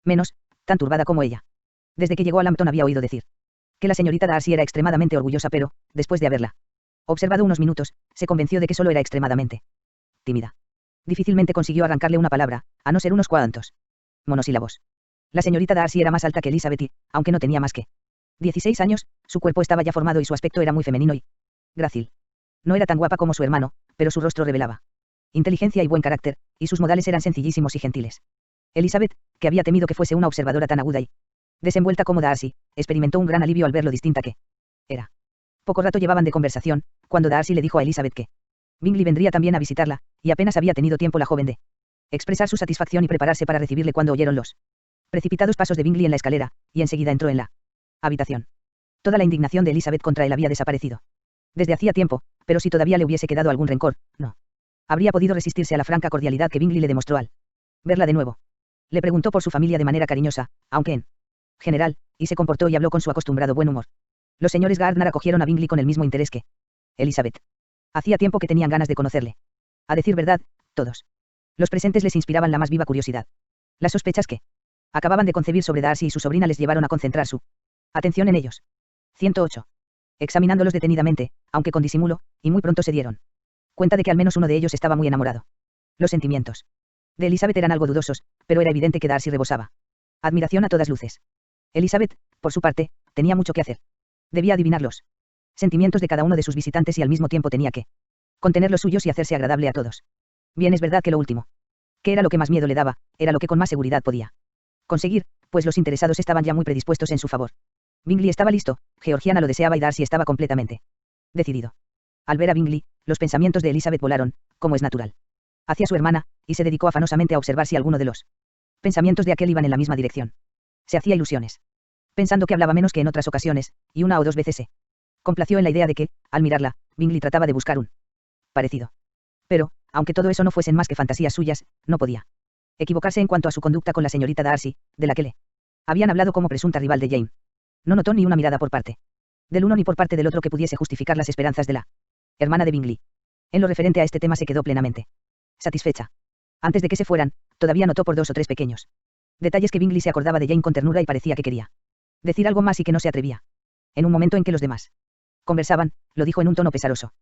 menos, tan turbada como ella. Desde que llegó a Lambton había oído decir que la señorita Darcy era extremadamente orgullosa, pero, después de haberla observado unos minutos, se convenció de que solo era extremadamente tímida. Difícilmente consiguió arrancarle una palabra, a no ser unos cuantos monosílabos. La señorita Darcy era más alta que Elizabeth y, aunque no tenía más que 16 años, su cuerpo estaba ya formado y su aspecto era muy femenino y grácil. No era tan guapa como su hermano, pero su rostro revelaba inteligencia y buen carácter, y sus modales eran sencillísimos y gentiles. Elizabeth, que había temido que fuese una observadora tan aguda y desenvuelta como Darcy, experimentó un gran alivio al ver lo distinta que era. Poco rato llevaban de conversación, cuando Darcy le dijo a Elizabeth que Bingley vendría también a visitarla, y apenas había tenido tiempo la joven de expresar su satisfacción y prepararse para recibirle cuando oyeron los precipitados pasos de Bingley en la escalera, y enseguida entró en la habitación. Toda la indignación de Elizabeth contra él había desaparecido. Desde hacía tiempo, pero si todavía le hubiese quedado algún rencor, no habría podido resistirse a la franca cordialidad que Bingley le demostró al verla de nuevo. Le preguntó por su familia de manera cariñosa, aunque en general, y se comportó y habló con su acostumbrado buen humor. Los señores Gardner acogieron a Bingley con el mismo interés que Elizabeth. Hacía tiempo que tenían ganas de conocerle. A decir verdad, todos los presentes les inspiraban la más viva curiosidad. Las sospechas que acababan de concebir sobre Darcy y su sobrina les llevaron a concentrar su atención en ellos. 108. Examinándolos detenidamente, aunque con disimulo, y muy pronto se dieron cuenta de que al menos uno de ellos estaba muy enamorado. Los sentimientos de Elizabeth eran algo dudosos, pero era evidente que Darcy rebosaba admiración a todas luces. Elizabeth, por su parte, tenía mucho que hacer. Debía adivinar los sentimientos de cada uno de sus visitantes y al mismo tiempo tenía que contener los suyos y hacerse agradable a todos. Bien, es verdad que lo último, que era lo que más miedo le daba, era lo que con más seguridad podía conseguir, pues los interesados estaban ya muy predispuestos en su favor. Bingley estaba listo, Georgiana lo deseaba y Darcy estaba completamente decidido. Al ver a Bingley, los pensamientos de Elizabeth volaron, como es natural, hacia su hermana, y se dedicó afanosamente a observar si alguno de los pensamientos de aquel iban en la misma dirección. Se hacía ilusiones, pensando que hablaba menos que en otras ocasiones, y una o dos veces se complació en la idea de que, al mirarla, Bingley trataba de buscar un parecido. Pero, aunque todo eso no fuesen más que fantasías suyas, no podía equivocarse en cuanto a su conducta con la señorita Darcy, de la que le habían hablado como presunta rival de Jane. No notó ni una mirada por parte del uno ni por parte del otro que pudiese justificar las esperanzas de la hermana de Bingley. En lo referente a este tema se quedó plenamente satisfecha. Antes de que se fueran, todavía notó por 2 o 3 pequeños detalles que Bingley se acordaba de Jane con ternura y parecía que quería decir algo más y que no se atrevía. En un momento en que los demás conversaban, lo dijo en un tono pesaroso.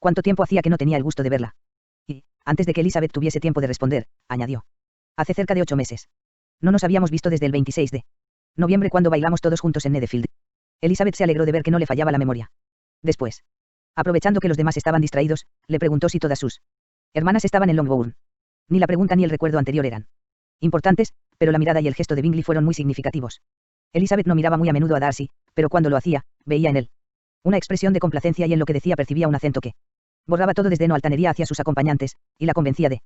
¿Cuánto tiempo hacía que no tenía el gusto de verla? Y, antes de que Elizabeth tuviese tiempo de responder, añadió. Hace cerca de 8 meses. No nos habíamos visto desde el 26 de noviembre cuando bailamos todos juntos en Netherfield. Elizabeth se alegró de ver que no le fallaba la memoria. Después, aprovechando que los demás estaban distraídos, le preguntó si todas sus hermanas estaban en Longbourn. Ni la pregunta ni el recuerdo anterior eran importantes, pero la mirada y el gesto de Bingley fueron muy significativos. Elizabeth no miraba muy a menudo a Darcy, pero cuando lo hacía, veía en él una expresión de complacencia y en lo que decía percibía un acento que borraba todo desdén o altanería hacia sus acompañantes, y la convencía de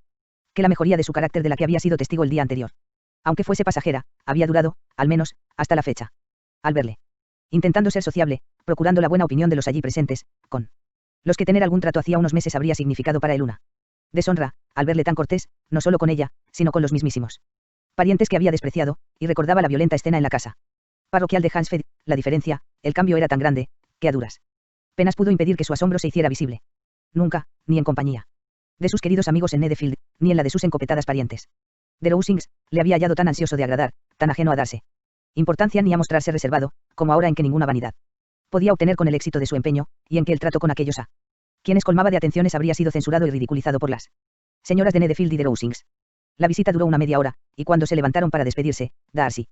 que la mejoría de su carácter de la que había sido testigo el día anterior, aunque fuese pasajera, había durado, al menos, hasta la fecha. Al verle intentando ser sociable, procurando la buena opinión de los allí presentes, con los que tener algún trato hacía unos meses habría significado para él una deshonra, al verle tan cortés, no solo con ella, sino con los mismísimos parientes que había despreciado, y recordaba la violenta escena en la casa parroquial de Hansfeld. La diferencia, el cambio era tan grande, que a duras penas pudo impedir que su asombro se hiciera visible. Nunca, ni en compañía de sus queridos amigos en Netherfield, ni en la de sus encopetadas parientes de Rowsings, le había hallado tan ansioso de agradar, tan ajeno a darse importancia ni a mostrarse reservado, como ahora en que ninguna vanidad podía obtener con el éxito de su empeño, y en que el trato con aquellos a quienes colmaba de atenciones habría sido censurado y ridiculizado por las señoras de Netherfield y de Rowsings. La visita duró una media hora, y cuando se levantaron para despedirse, Darcy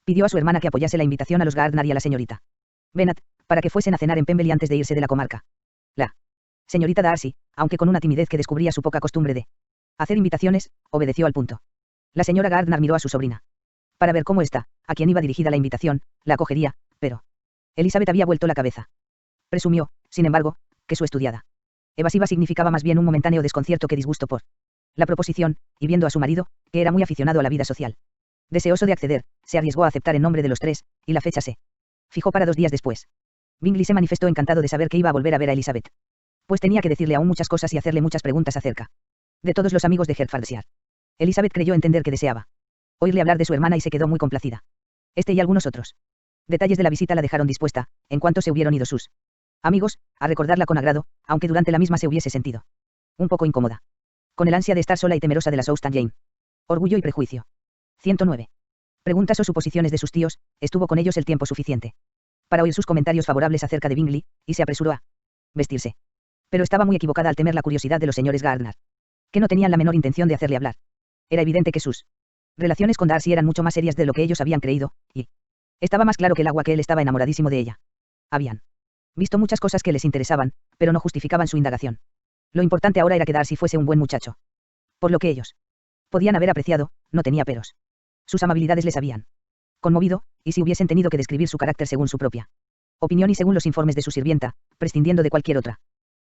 pidió a su hermana que apoyase la invitación a los Gardner y a la señorita Bennet, para que fuesen a cenar en Pemberley antes de irse de la comarca. La señorita Darcy, aunque con una timidez que descubría su poca costumbre de hacer invitaciones, obedeció al punto. La señora Gardner miró a su sobrina para ver cómo está, a quien iba dirigida la invitación, la acogería, pero Elizabeth había vuelto la cabeza. Presumió, sin embargo, que su estudiada evasiva significaba más bien un momentáneo desconcierto que disgusto por la proposición, y viendo a su marido, que era muy aficionado a la vida social, deseoso de acceder, se arriesgó a aceptar en nombre de los 3, y la fecha se fijó para 2 días después. Bingley se manifestó encantado de saber que iba a volver a ver a Elizabeth, pues tenía que decirle aún muchas cosas y hacerle muchas preguntas acerca de todos los amigos de Hertfordshire. Elizabeth creyó entender que deseaba oírle hablar de su hermana y se quedó muy complacida. Este y algunos otros detalles de la visita la dejaron dispuesta, en cuanto se hubieron ido sus amigos, a recordarla con agrado, aunque durante la misma se hubiese sentido un poco incómoda, con el ansia de estar sola y temerosa de la Southern Jane. Orgullo y prejuicio. 109. Preguntas o suposiciones de sus tíos, estuvo con ellos el tiempo suficiente para oír sus comentarios favorables acerca de Bingley, y se apresuró a vestirse. Pero estaba muy equivocada al temer la curiosidad de los señores Gardner, que no tenían la menor intención de hacerle hablar. Era evidente que sus relaciones con Darcy eran mucho más serias de lo que ellos habían creído, y estaba más claro que el agua que él estaba enamoradísimo de ella. Habían visto muchas cosas que les interesaban, pero no justificaban su indagación. Lo importante ahora era que Darcy fuese un buen muchacho. Por lo que ellos podían haber apreciado, no tenía peros. Sus amabilidades les habían conmovido, y si hubiesen tenido que describir su carácter según su propia opinión y según los informes de su sirvienta, prescindiendo de cualquier otra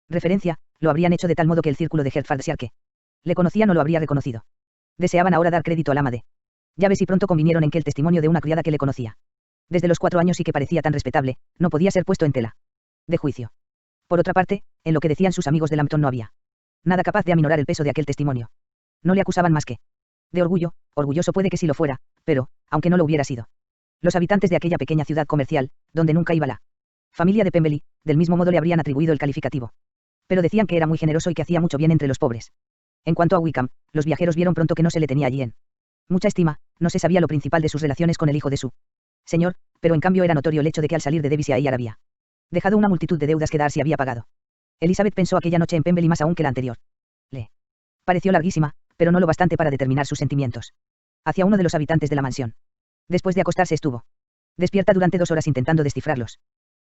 referencia, lo habrían hecho de tal modo que el círculo de Hertfordshire que le conocía no lo habría reconocido. Deseaban ahora dar crédito al ama de llaves y pronto convinieron en que el testimonio de una criada que le conocía desde los 4 años y que parecía tan respetable, no podía ser puesto en tela de juicio. Por otra parte, en lo que decían sus amigos de Lambton no había nada capaz de aminorar el peso de aquel testimonio. No le acusaban más que de orgullo, orgulloso puede que sí lo fuera, pero, aunque no lo hubiera sido. Los habitantes de aquella pequeña ciudad comercial, donde nunca iba la familia de Pemberley, del mismo modo le habrían atribuido el calificativo. Pero decían que era muy generoso y que hacía mucho bien entre los pobres. En cuanto a Wickham, los viajeros vieron pronto que no se le tenía allí en mucha estima, no se sabía lo principal de sus relaciones con el hijo de su señor, pero en cambio era notorio el hecho de que al salir de Devonshire había dejado una multitud de deudas que Darcy había pagado. Elizabeth pensó aquella noche en Pemberley más aún que la anterior. Le pareció larguísima, pero no lo bastante para determinar sus sentimientos hacia uno de los habitantes de la mansión. Después de acostarse estuvo despierta durante 2 horas intentando descifrarlos.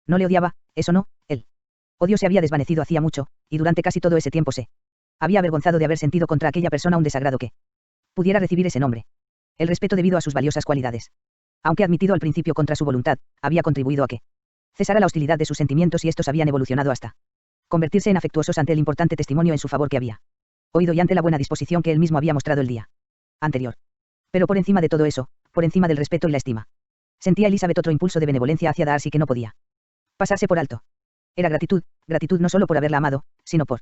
No le odiaba, eso no, el odio se había desvanecido hacía mucho, y durante casi todo ese tiempo se había avergonzado de haber sentido contra aquella persona un desagrado que pudiera recibir ese nombre. El respeto debido a sus valiosas cualidades, aunque admitido al principio contra su voluntad, había contribuido a que cesara la hostilidad de sus sentimientos y estos habían evolucionado hasta convertirse en afectuosos ante el importante testimonio en su favor que había oído y ante la buena disposición que él mismo había mostrado el día anterior. Pero por encima de todo eso, por encima del respeto y la estima, sentía Elizabeth otro impulso de benevolencia hacia Darcy que no podía pasarse por alto. Era gratitud, gratitud no solo por haberla amado, sino por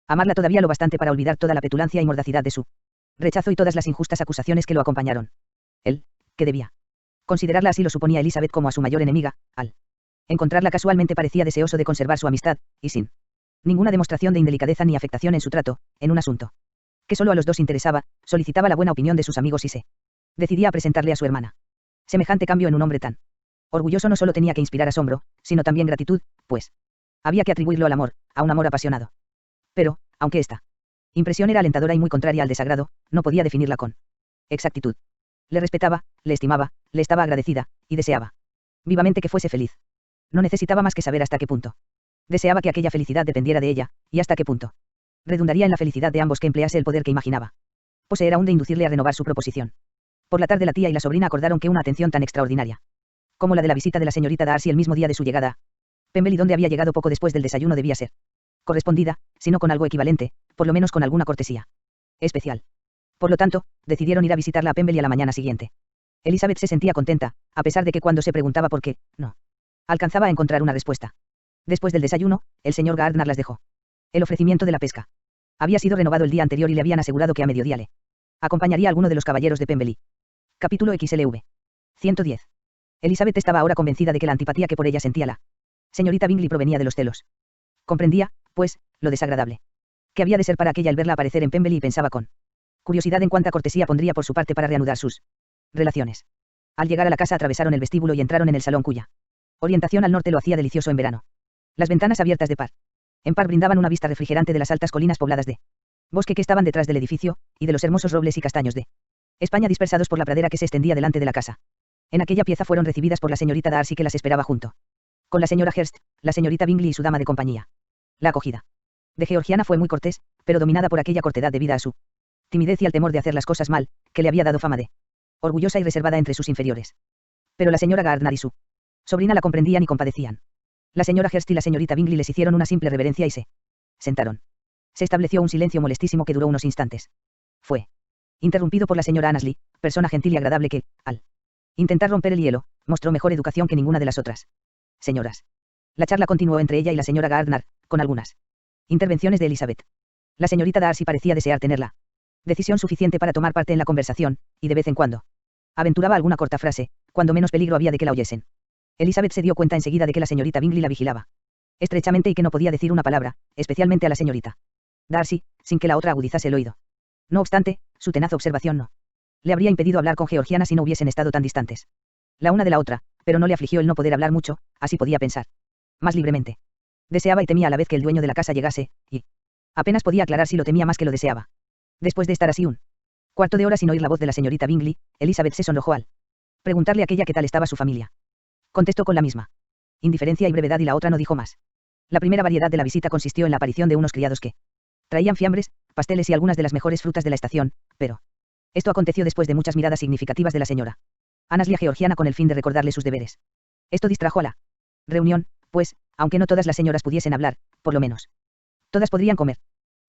amarla todavía lo bastante para olvidar toda la petulancia y mordacidad de su rechazo y todas las injustas acusaciones que lo acompañaron. Él, que debía considerarla así lo suponía Elizabeth como a su mayor enemiga, al encontrarla casualmente parecía deseoso de conservar su amistad, y sin ninguna demostración de indelicadeza ni afectación en su trato, en un asunto que solo a los dos interesaba, solicitaba la buena opinión de sus amigos y se decidía a presentarle a su hermana. Semejante cambio en un hombre tan orgulloso no solo tenía que inspirar asombro, sino también gratitud, pues había que atribuirlo al amor, a un amor apasionado. Pero, aunque esta impresión era alentadora y muy contraria al desagrado, no podía definirla con exactitud. Le respetaba, le estimaba, le estaba agradecida, y deseaba vivamente que fuese feliz. No necesitaba más que saber hasta qué punto deseaba que aquella felicidad dependiera de ella, y hasta qué punto redundaría en la felicidad de ambos que emplease el poder que imaginaba poseer aún de inducirle a renovar su proposición. Por la tarde la tía y la sobrina acordaron que una atención tan extraordinaria como la de la visita de la señorita Darcy el mismo día de su llegada a Pemberley, donde había llegado poco después del desayuno, debía ser correspondida, si no con algo equivalente, por lo menos con alguna cortesía especial. Por lo tanto, decidieron ir a visitarla a Pemberley a la mañana siguiente. Elizabeth se sentía contenta, a pesar de que cuando se preguntaba por qué, no alcanzaba a encontrar una respuesta. Después del desayuno, el señor Gardner las dejó. El ofrecimiento de la pesca había sido renovado el día anterior y le habían asegurado que a mediodía le acompañaría a alguno de los caballeros de Pemberley. Capítulo XLV. 110. Elizabeth estaba ahora convencida de que la antipatía que por ella sentía la señorita Bingley provenía de los celos. Comprendía, pues, lo desagradable que había de ser para aquella el verla aparecer en Pemberley y pensaba con curiosidad en cuánta cortesía pondría por su parte para reanudar sus relaciones. Al llegar a la casa atravesaron el vestíbulo y entraron en el salón cuya orientación al norte lo hacía delicioso en verano. Las ventanas abiertas de par en par brindaban una vista refrigerante de las altas colinas pobladas de bosque que estaban detrás del edificio, y de los hermosos robles y castaños de España dispersados por la pradera que se extendía delante de la casa. En aquella pieza fueron recibidas por la señorita Darcy, que las esperaba junto con la señora Hurst, la señorita Bingley y su dama de compañía. La acogida de Georgiana fue muy cortés, pero dominada por aquella cortedad debida a su timidez y al temor de hacer las cosas mal, que le había dado fama de orgullosa y reservada entre sus inferiores. Pero la señora Gardner y su sobrina la comprendían y compadecían. La señora Hurst y la señorita Bingley les hicieron una simple reverencia y se sentaron. Se estableció un silencio molestísimo que duró unos instantes. Fue interrumpido por la señora Annesley, persona gentil y agradable que, al intentar romper el hielo, mostró mejor educación que ninguna de las otras señoras. La charla continuó entre ella y la señora Gardner, con algunas intervenciones de Elizabeth. La señorita Darcy parecía desear tenerla decisión suficiente para tomar parte en la conversación, y de vez en cuando aventuraba alguna corta frase, cuando menos peligro había de que la oyesen. Elizabeth se dio cuenta enseguida de que la señorita Bingley la vigilaba estrechamente y que no podía decir una palabra, especialmente a la señorita Darcy, sin que la otra agudizase el oído. No obstante, su tenaz observación no le habría impedido hablar con Georgiana si no hubiesen estado tan distantes la una de la otra, pero no le afligió el no poder hablar mucho, así podía pensar más libremente. Deseaba y temía a la vez que el dueño de la casa llegase, y apenas podía aclarar si lo temía más que lo deseaba. Después de estar así un cuarto de hora sin oír la voz de la señorita Bingley, Elizabeth se sonrojó al preguntarle a aquella qué tal estaba su familia. Contestó con la misma indiferencia y brevedad, y la otra no dijo más. La primera variedad de la visita consistió en la aparición de unos criados que traían fiambres, pasteles y algunas de las mejores frutas de la estación, pero esto aconteció después de muchas miradas significativas de la señora Annesley a Georgiana con el fin de recordarle sus deberes. Esto distrajo a la reunión, pues, aunque no todas las señoras pudiesen hablar, por lo menos todas podrían comer.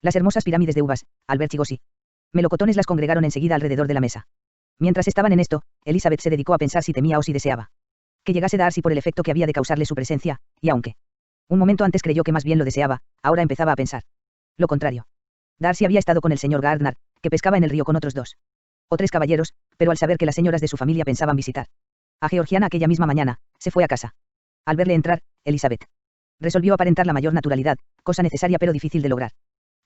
Las hermosas pirámides de uvas, albérchigos y melocotones las congregaron enseguida alrededor de la mesa. Mientras estaban en esto, Elizabeth se dedicó a pensar si temía o si deseaba que llegase Darcy por el efecto que había de causarle su presencia, y aunque Un momento antes creyó que más bien lo deseaba, ahora empezaba a pensar lo contrario. Darcy había estado con el señor Gardner, que pescaba en el río con otros 2 o 3 caballeros, pero al saber que las señoras de su familia pensaban visitar a Georgiana aquella misma mañana, se fue a casa. Al verle entrar, Elizabeth resolvió aparentar la mayor naturalidad, cosa necesaria pero difícil de lograr.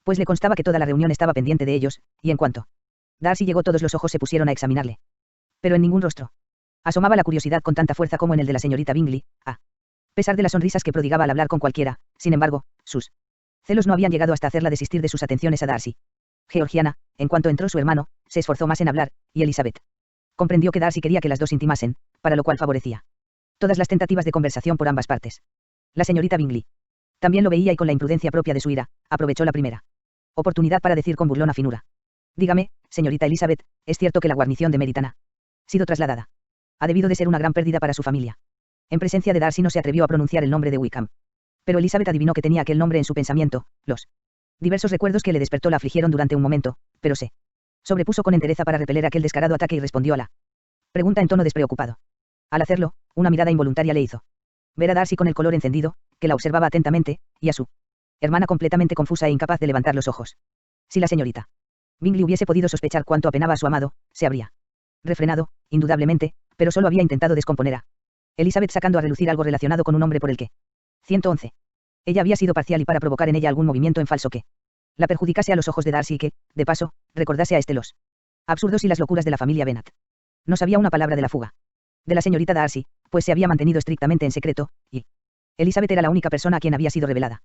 Pues le constaba que toda la reunión estaba pendiente de ellos, y en cuanto Darcy llegó todos los ojos se pusieron a examinarle. Pero en ningún rostro asomaba la curiosidad con tanta fuerza como en el de la señorita Bingley, a pesar de las sonrisas que prodigaba al hablar con cualquiera. Sin embargo, sus celos no habían llegado hasta hacerla desistir de sus atenciones a Darcy. Georgiana, en cuanto entró su hermano, se esforzó más en hablar, y Elizabeth comprendió que Darcy quería que las dos intimasen, para lo cual favorecía todas las tentativas de conversación por ambas partes. La señorita Bingley también lo veía y con la imprudencia propia de su ira, aprovechó la primera oportunidad para decir con burlona finura: dígame, señorita Elizabeth, ¿es cierto que la guarnición de Meryton ha sido trasladada? Ha debido de ser una gran pérdida para su familia. En presencia de Darcy no se atrevió a pronunciar el nombre de Wickham. Pero Elizabeth adivinó que tenía aquel nombre en su pensamiento. Los diversos recuerdos que le despertó la afligieron durante un momento, pero se sobrepuso con entereza para repeler aquel descarado ataque y respondió a la pregunta en tono despreocupado. Al hacerlo, una mirada involuntaria le hizo ver a Darcy con el color encendido, que la observaba atentamente, y a su hermana completamente confusa e incapaz de levantar los ojos. Si la señorita Bingley hubiese podido sospechar cuánto apenaba a su amado, se habría refrenado, indudablemente, pero solo había intentado descomponer a Elizabeth sacando a relucir algo relacionado con un hombre por el que 111. Ella había sido parcial y para provocar en ella algún movimiento en falso que la perjudicase a los ojos de Darcy y que, de paso, recordase a este los absurdos y las locuras de la familia Bennet. No sabía una palabra de la fuga de la señorita Darcy, pues se había mantenido estrictamente en secreto, y Elizabeth era la única persona a quien había sido revelada.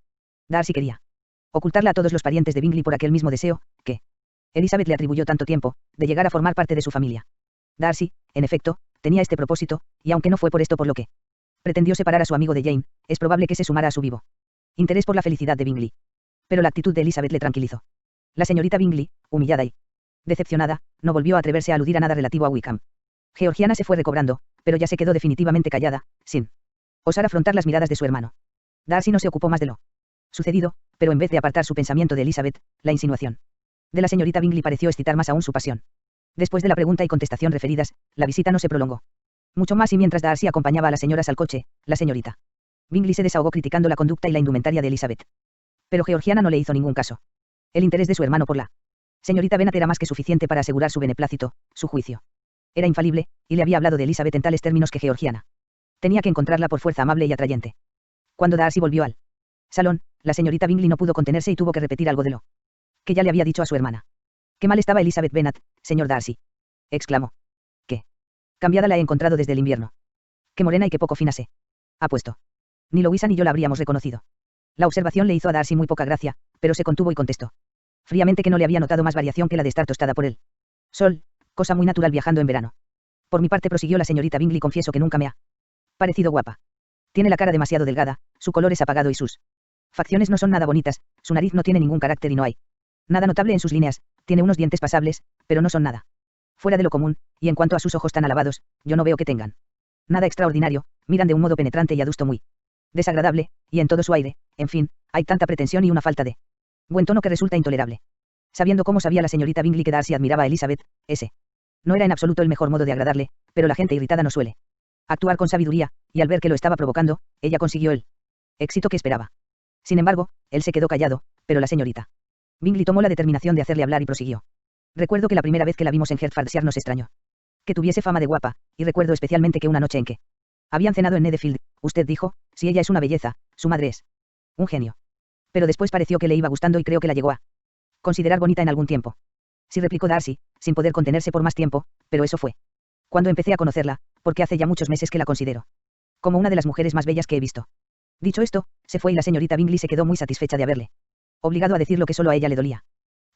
Darcy quería ocultarla a todos los parientes de Bingley por aquel mismo deseo, que Elizabeth le atribuyó tanto tiempo, de llegar a formar parte de su familia. Darcy, en efecto, tenía este propósito, y aunque no fue por esto por lo que pretendió separar a su amigo de Jane, es probable que se sumara a su vivo interés por la felicidad de Bingley. Pero la actitud de Elizabeth le tranquilizó. La señorita Bingley, humillada y decepcionada, no volvió a atreverse a aludir a nada relativo a Wickham. Georgiana se fue recobrando, pero ya se quedó definitivamente callada, sin osar afrontar las miradas de su hermano. Darcy no se ocupó más de lo sucedido, pero en vez de apartar su pensamiento de Elizabeth, la insinuación de la señorita Bingley pareció excitar más aún su pasión. Después de la pregunta y contestación referidas, la visita no se prolongó mucho más y mientras Darcy acompañaba a las señoras al coche, la señorita Bingley se desahogó criticando la conducta y la indumentaria de Elizabeth. Pero Georgiana no le hizo ningún caso. El interés de su hermano por la señorita Bennet era más que suficiente para asegurar su beneplácito, su juicio era infalible, y le había hablado de Elizabeth en tales términos que Georgiana tenía que encontrarla por fuerza amable y atrayente. Cuando Darcy volvió al salón, la señorita Bingley no pudo contenerse y tuvo que repetir algo de lo que ya le había dicho a su hermana. «Qué mal estaba Elizabeth Bennet, señor Darcy», exclamó. «Qué cambiada la he encontrado desde el invierno. Qué morena y qué poco fina se ha puesto. Ni Louisa ni yo la habríamos reconocido». La observación le hizo a Darcy muy poca gracia, pero se contuvo y contestó fríamente que no le había notado más variación que la de estar tostada por el sol, cosa muy natural viajando en verano. «Por mi parte», prosiguió la señorita Bingley, «confieso que nunca me ha parecido guapa. Tiene la cara demasiado delgada, su color es apagado y sus facciones no son nada bonitas, su nariz no tiene ningún carácter y no hay nada notable en sus líneas, tiene unos dientes pasables, pero no son nada fuera de lo común, y en cuanto a sus ojos tan alabados, yo no veo que tengan nada extraordinario, miran de un modo penetrante y adusto muy desagradable, y en todo su aire, en fin, hay tanta pretensión y una falta de buen tono que resulta intolerable». Sabiendo cómo sabía la señorita Bingley que Darcy admiraba a Elizabeth, ese no era en absoluto el mejor modo de agradarle, pero la gente irritada no suele actuar con sabiduría, y al ver que lo estaba provocando, ella consiguió el éxito que esperaba. Sin embargo, él se quedó callado, pero la señorita Bingley tomó la determinación de hacerle hablar y prosiguió. «Recuerdo que la primera vez que la vimos en Hertfordshire nos extrañó que tuviese fama de guapa, y recuerdo especialmente que una noche en que habían cenado en Netherfield, usted dijo, si ella es una belleza, su madre es un genio. Pero después pareció que le iba gustando y creo que la llegó a considerar bonita en algún tiempo». Sí, replicó Darcy, sin poder contenerse por más tiempo, pero eso fue cuando empecé a conocerla, porque hace ya muchos meses que la considero como una de las mujeres más bellas que he visto. Dicho esto, se fue y la señorita Bingley se quedó muy satisfecha de haberle obligado a decir lo que solo a ella le dolía.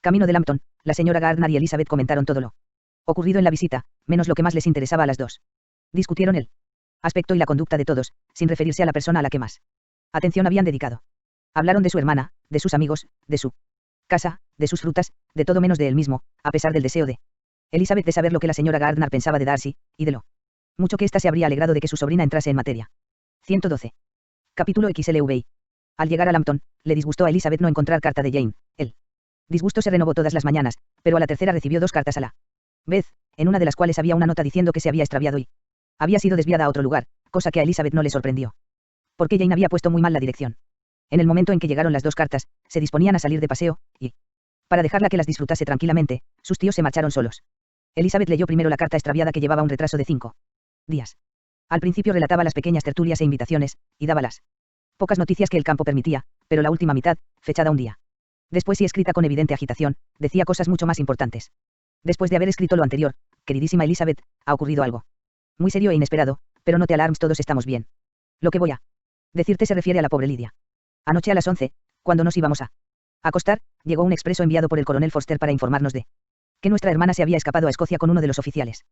Camino de Lambton, la señora Gardner y Elizabeth comentaron todo lo ocurrido en la visita, menos lo que más les interesaba a las dos. Discutieron el aspecto y la conducta de todos, sin referirse a la persona a la que más atención habían dedicado. Hablaron de su hermana, de sus amigos, de su casa, de sus frutas, de todo menos de él mismo, a pesar del deseo de Elizabeth de saber lo que la señora Gardner pensaba de Darcy, y de lo mucho que ésta se habría alegrado de que su sobrina entrase en materia. 112. Capítulo XLVI. Al llegar a Lambton, le disgustó a Elizabeth no encontrar carta de Jane. El disgusto se renovó todas las mañanas, pero a la tercera recibió 2 cartas a la vez, en una de las cuales había una nota diciendo que se había extraviado y había sido desviada a otro lugar, cosa que a Elizabeth no le sorprendió. Porque Jane había puesto muy mal la dirección. En el momento en que llegaron las dos cartas, se disponían a salir de paseo, y, para dejarla que las disfrutase tranquilamente, sus tíos se marcharon solos. Elizabeth leyó primero la carta extraviada que llevaba un retraso de 5 días. Al principio relataba las pequeñas tertulias e invitaciones, y daba las pocas noticias que el campo permitía, pero la última mitad, fechada un día después y escrita con evidente agitación, decía cosas mucho más importantes. Después de haber escrito lo anterior, queridísima Elizabeth, ha ocurrido algo muy serio e inesperado, pero no te alarmes, todos estamos bien. Lo que voy a decirte se refiere a la pobre Lidia. Anoche a las 11, cuando nos íbamos a acostar, llegó un expreso enviado por el coronel Forster para informarnos de que nuestra hermana se había escapado a Escocia con uno de los oficiales.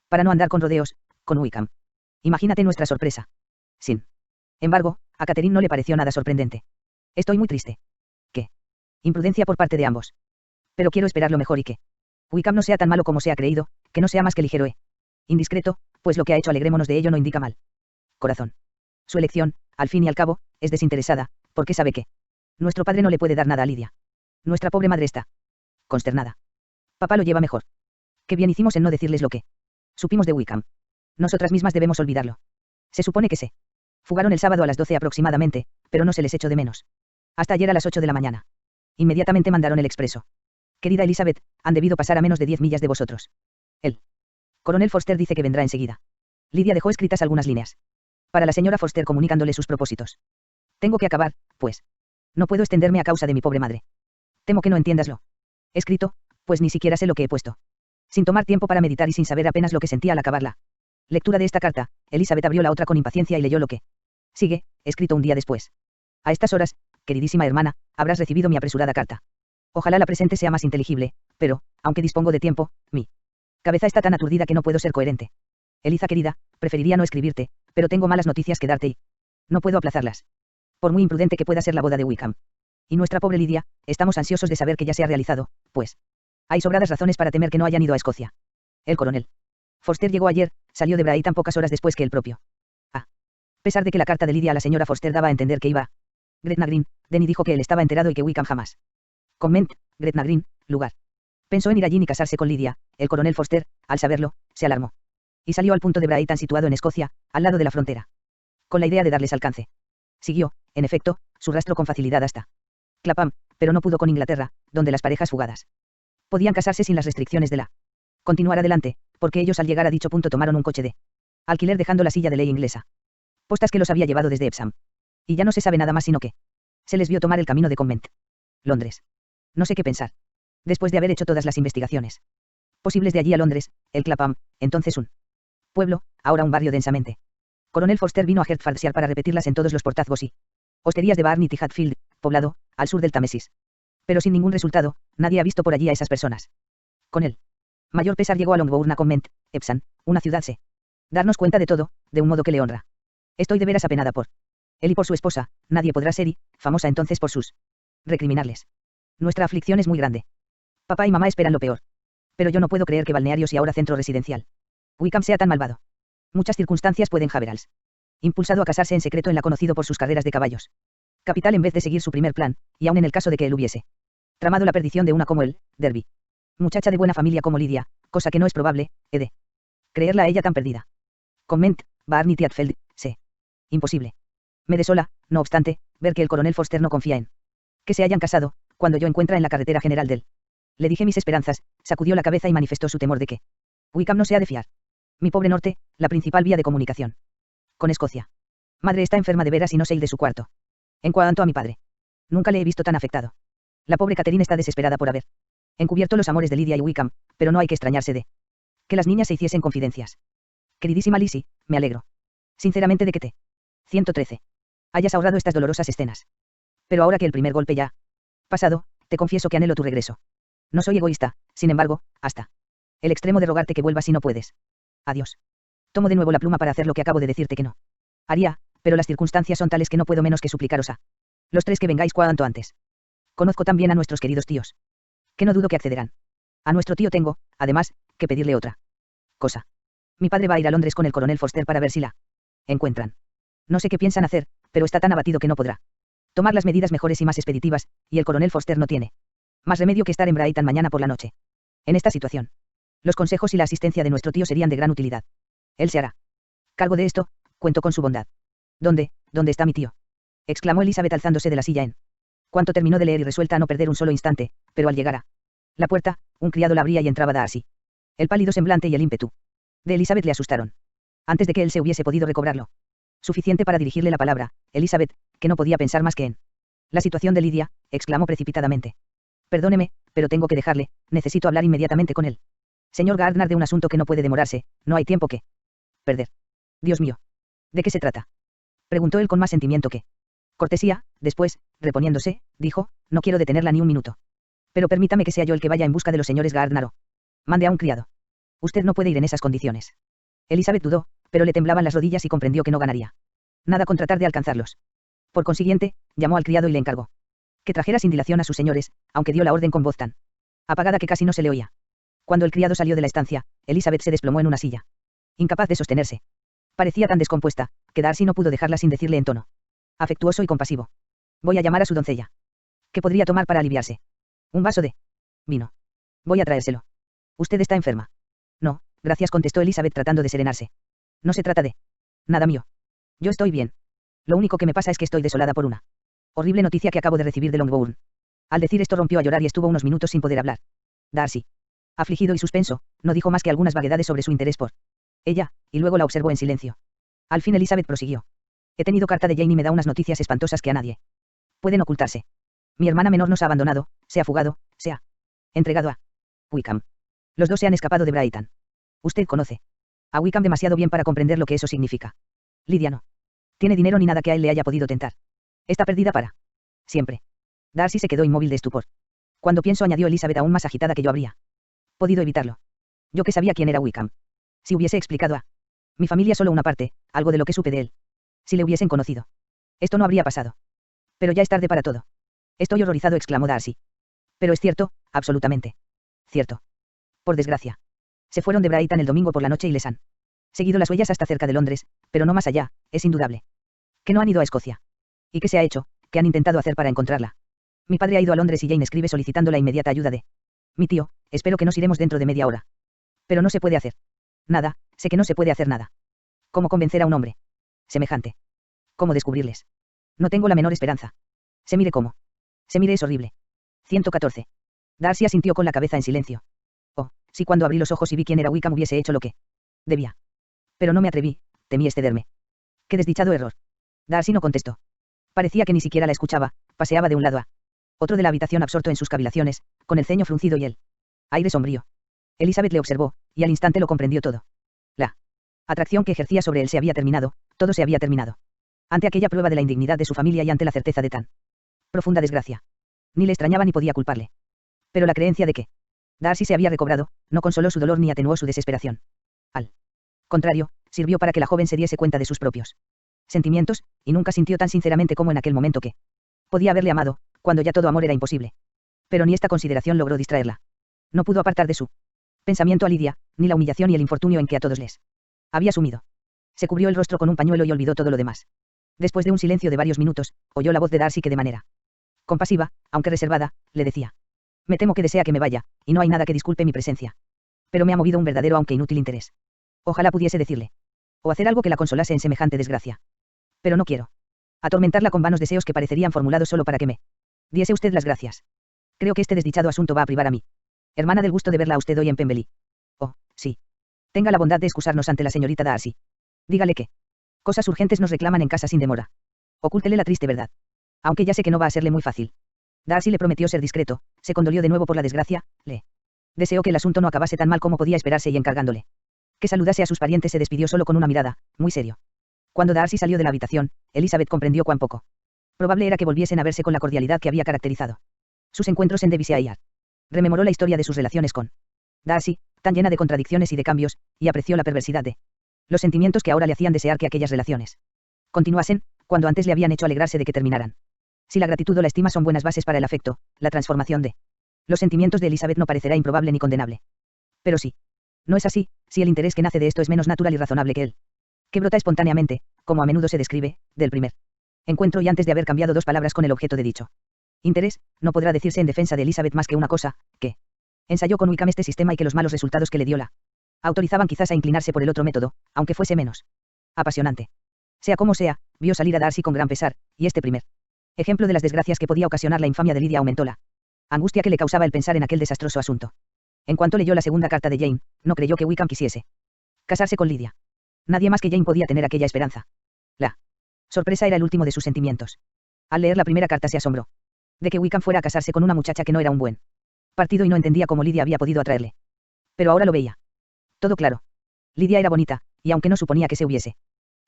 Para no andar con rodeos, con Wickham. Imagínate nuestra sorpresa. Sin embargo, a Catherine no le pareció nada sorprendente. Estoy muy triste. ¿Qué? Imprudencia por parte de ambos. Pero quiero esperar lo mejor y que Wickham no sea tan malo como se ha creído, que no sea más que ligero indiscreto, pues lo que ha hecho, alegrémonos de ello, no indica mal corazón. Su elección, al fin y al cabo, es desinteresada, porque sabe que nuestro padre no le puede dar nada a Lidia. Nuestra pobre madre está consternada. Papá lo lleva mejor. Qué bien hicimos en no decirles lo que supimos de Wickham. Nosotras mismas debemos olvidarlo. Se supone que se fugaron el sábado a las 12 aproximadamente, pero no se les echó de menos. Hasta ayer a las 8 de la mañana. Inmediatamente mandaron el expreso. Querida Elizabeth, han debido pasar a menos de 10 millas de vosotros. El coronel Forster dice que vendrá enseguida. Lidia dejó escritas algunas líneas para la señora Forster comunicándole sus propósitos. Tengo que acabar, pues. No puedo extenderme a causa de mi pobre madre. Temo que no entiendaslo. He escrito, pues ni siquiera sé lo que he puesto. Sin tomar tiempo para meditar y sin saber apenas lo que sentía al acabarla. Lectura de esta carta, Elizabeth abrió la otra con impaciencia y leyó lo que sigue, escrito un día después. A estas horas, queridísima hermana, habrás recibido mi apresurada carta. Ojalá la presente sea más inteligible, pero, aunque dispongo de tiempo, mi cabeza está tan aturdida que no puedo ser coherente. Eliza querida, preferiría no escribirte, pero tengo malas noticias que darte y no puedo aplazarlas. Por muy imprudente que pueda ser la boda de Wickham. Y nuestra pobre Lidia, estamos ansiosos de saber que ya se ha realizado, pues hay sobradas razones para temer que no hayan ido a Escocia. El coronel Forster llegó ayer, salió de Brighton pocas horas después que el propio. A pesar de que la carta de Lidia a la señora Forster daba a entender que iba a Gretna Green, Denny dijo que él estaba enterado y que Wickham jamás. Comment, Gretna Green, lugar. Pensó en ir allí ni casarse con Lidia. El coronel Forster, al saberlo, se alarmó. Y salió al punto de Brighton situado en Escocia, al lado de la frontera. Con la idea de darles alcance. Siguió, en efecto, su rastro con facilidad hasta Clapham, pero no pudo con Inglaterra, donde las parejas fugadas podían casarse sin las restricciones de la continuar adelante, porque ellos al llegar a dicho punto tomaron un coche de alquiler dejando la silla de ley inglesa postas que los había llevado desde Epsom. Y ya no se sabe nada más sino que se les vio tomar el camino de Convent. Londres. No sé qué pensar. Después de haber hecho todas las investigaciones posibles de allí a Londres, el Clapham, entonces un pueblo, ahora un barrio densamente. Coronel Forster vino a Hertfordshire para repetirlas en todos los portazgos y hosterías de Barnet y Hatfield, poblado, al sur del Támesis. Pero sin ningún resultado, nadie ha visto por allí a esas personas. Con él. Mayor pesar llegó a Longbourn Convent, Epsom, una ciudad se darnos cuenta de todo, de un modo que le honra. Estoy de veras apenada por él y por su esposa, nadie podrá ser y, famosa entonces por sus recriminarles. Nuestra aflicción es muy grande. Papá y mamá esperan lo peor. Pero yo no puedo creer que balnearios y ahora centro residencial Wickham sea tan malvado. Muchas circunstancias pueden Haverals. Impulsado a casarse en secreto en la conocido por sus carreras de caballos. Capital en vez de seguir su primer plan, y aun en el caso de que él hubiese tramado la perdición de una como él, Derby. Muchacha de buena familia como Lidia, cosa que no es probable, he de creerla a ella tan perdida. Comment, Barnet y Hatfield, sé. Imposible. Me desola, no obstante, ver que el coronel Forster no confía en que se hayan casado, cuando yo encuentra en la carretera general del. Le dije mis esperanzas, sacudió la cabeza y manifestó su temor de que Wickham no se ha de fiar. Mi pobre norte, la principal vía de comunicación con Escocia. Madre está enferma de veras y no sé ir de su cuarto. En cuanto a mi padre, nunca le he visto tan afectado. La pobre Catherine está desesperada por haber encubierto los amores de Lidia y Wickham, pero no hay que extrañarse de que las niñas se hiciesen confidencias. Queridísima Lizzie, me alegro sinceramente de que te 113 hayas ahorrado estas dolorosas escenas. Pero ahora que el primer golpe ya ha pasado, te confieso que anhelo tu regreso. No soy egoísta, sin embargo, hasta el extremo de rogarte que vuelvas si no puedes. Adiós. Tomo de nuevo la pluma para hacer lo que acabo de decirte que no haría, pero las circunstancias son tales que no puedo menos que suplicaros a los tres que vengáis cuanto antes. Conozco también a nuestros queridos tíos, que no dudo que accederán. A nuestro tío tengo, además, que pedirle otra cosa. Mi padre va a ir a Londres con el coronel Forster para ver si la encuentran. No sé qué piensan hacer, pero está tan abatido que no podrá tomar las medidas mejores y más expeditivas, y el coronel Forster no tiene más remedio que estar en Brighton mañana por la noche. En esta situación, los consejos y la asistencia de nuestro tío serían de gran utilidad. Él se hará cargo de esto, cuento con su bondad. ¿Dónde está mi tío? exclamó Elizabeth alzándose de la silla en cuanto terminó de leer y resuelta a no perder un solo instante, pero al llegar a la puerta, un criado la abría y entraba Darcy. El pálido semblante y el ímpetu de Elizabeth le asustaron. Antes de que él se hubiese podido recobrarlo suficiente para dirigirle la palabra, Elizabeth, que no podía pensar más que en la situación de Lidia, exclamó precipitadamente. Perdóneme, pero tengo que dejarle, necesito hablar inmediatamente con él. Señor Gardner, de un asunto que no puede demorarse, no hay tiempo que perder. Dios mío. ¿De qué se trata? Preguntó él con más sentimiento que cortesía. Después, reponiéndose, dijo, no quiero detenerla ni un minuto. Pero permítame que sea yo el que vaya en busca de los señores Gardner o mande a un criado. Usted no puede ir en esas condiciones. Elizabeth dudó, pero le temblaban las rodillas y comprendió que no ganaría nada con tratar de alcanzarlos. Por consiguiente, llamó al criado y le encargó que trajera sin dilación a sus señores, aunque dio la orden con voz tan apagada que casi no se le oía. Cuando el criado salió de la estancia, Elizabeth se desplomó en una silla, incapaz de sostenerse. Parecía tan descompuesta, que Darcy no pudo dejarla sin decirle en tono afectuoso y compasivo: voy a llamar a su doncella. ¿Qué podría tomar para aliviarse? Un vaso de vino. Voy a traérselo. ¿Usted está enferma? No, gracias, contestó Elizabeth tratando de serenarse. No se trata de nada mío. Yo estoy bien. Lo único que me pasa es que estoy desolada por una horrible noticia que acabo de recibir de Longbourn. Al decir esto rompió a llorar y estuvo unos minutos sin poder hablar. Darcy, afligido y suspenso, no dijo más que algunas vaguedades sobre su interés por ella, y luego la observó en silencio. Al fin Elizabeth prosiguió. He tenido carta de Jane y me da unas noticias espantosas que a nadie pueden ocultarse. Mi hermana menor nos ha abandonado, se ha fugado, se ha entregado a Wickham. Los dos se han escapado de Brighton. Usted conoce a Wickham demasiado bien para comprender lo que eso significa. Lidia no tiene dinero ni nada que a él le haya podido tentar. Está perdida para siempre. Darcy se quedó inmóvil de estupor. Cuando pienso, añadió Elizabeth aún más agitada, que yo habría podido evitarlo. Yo que sabía quién era Wickham. Si hubiese explicado a mi familia solo una parte, algo de lo que supe de él. Si le hubiesen conocido. Esto no habría pasado. Pero ya es tarde para todo. Estoy horrorizado, exclamó Darcy. Pero es cierto, absolutamente cierto. Por desgracia. Se fueron de Brighton el domingo por la noche y les han seguido las huellas hasta cerca de Londres, pero no más allá, es indudable. Que no han ido a Escocia. ¿Y qué se ha hecho? ¿Qué han intentado hacer para encontrarla? Mi padre ha ido a Londres y Jane escribe solicitando la inmediata ayuda de mi tío. Espero que nos iremos dentro de media hora. Pero no se puede hacer nada, sé que no se puede hacer nada. ¿Cómo convencer a un hombre semejante? ¿Cómo descubrirles? No tengo la menor esperanza. Se mire cómo. Se mire, es horrible. 114. Darcy asintió con la cabeza en silencio. Oh, si cuando abrí los ojos y vi quién era Wickham hubiese hecho lo que debía. Pero no me atreví, temí excederme. Qué desdichado error. Darcy no contestó. Parecía que ni siquiera la escuchaba, paseaba de un lado a otro de la habitación absorto en sus cavilaciones, con el ceño fruncido y el aire sombrío. Elizabeth le observó, y al instante lo comprendió todo. La atracción que ejercía sobre él se había terminado, todo se había terminado. Ante aquella prueba de la indignidad de su familia y ante la certeza de tan profunda desgracia. Ni le extrañaba ni podía culparle. Pero la creencia de que Darcy se había recobrado, no consoló su dolor ni atenuó su desesperación. Al contrario, sirvió para que la joven se diese cuenta de sus propios sentimientos, y nunca sintió tan sinceramente como en aquel momento que podía haberle amado, cuando ya todo amor era imposible. Pero ni esta consideración logró distraerla. No pudo apartar de su pensamiento a Lidia, ni la humillación y el infortunio en que a todos les había sumido. Se cubrió el rostro con un pañuelo y olvidó todo lo demás. Después de un silencio de varios minutos, oyó la voz de Darcy que de manera compasiva, aunque reservada, le decía: me temo que desea que me vaya, y no hay nada que disculpe mi presencia. Pero me ha movido un verdadero aunque inútil interés. Ojalá pudiese decirle. O hacer algo que la consolase en semejante desgracia. Pero no quiero atormentarla con vanos deseos que parecerían formulados solo para que me diese usted las gracias. Creo que este desdichado asunto va a privar a mí hermana del gusto de verla a usted hoy en Pemberley. Oh, sí. Tenga la bondad de excusarnos ante la señorita Darcy. Dígale que cosas urgentes nos reclaman en casa sin demora. Ocúltele la triste verdad. Aunque ya sé que no va a serle muy fácil. Darcy le prometió ser discreto, se condolió de nuevo por la desgracia, le deseó que el asunto no acabase tan mal como podía esperarse y encargándole que saludase a sus parientes se despidió solo con una mirada, muy serio. Cuando Darcy salió de la habitación, Elizabeth comprendió cuán poco probable era que volviesen a verse con la cordialidad que había caracterizado sus encuentros en Devonshire. Rememoró la historia de sus relaciones con Darcy, tan llena de contradicciones y de cambios, y apreció la perversidad de los sentimientos que ahora le hacían desear que aquellas relaciones continuasen, cuando antes le habían hecho alegrarse de que terminaran. Si la gratitud o la estima son buenas bases para el afecto, la transformación de los sentimientos de Elizabeth no parecerá improbable ni condenable. Pero sí. No es así, si el interés que nace de esto es menos natural y razonable que él, que brota espontáneamente, como a menudo se describe, del primer encuentro y antes de haber cambiado dos palabras con el objeto de dicho interés, no podrá decirse en defensa de Elizabeth más que una cosa, que ensayó con Wickham este sistema y que los malos resultados que le dio la autorizaban quizás a inclinarse por el otro método, aunque fuese menos apasionante. Sea como sea, vio salir a Darcy con gran pesar, y este primer ejemplo de las desgracias que podía ocasionar la infamia de Lydia aumentó la angustia que le causaba el pensar en aquel desastroso asunto. En cuanto leyó la segunda carta de Jane, no creyó que Wickham quisiese casarse con Lydia. Nadie más que Jane podía tener aquella esperanza. La sorpresa era el último de sus sentimientos. Al leer la primera carta se asombró de que Wickham fuera a casarse con una muchacha que no era un buen partido y no entendía cómo Lydia había podido atraerle. Pero ahora lo veía. Todo claro. Lydia era bonita, y aunque no suponía que se hubiese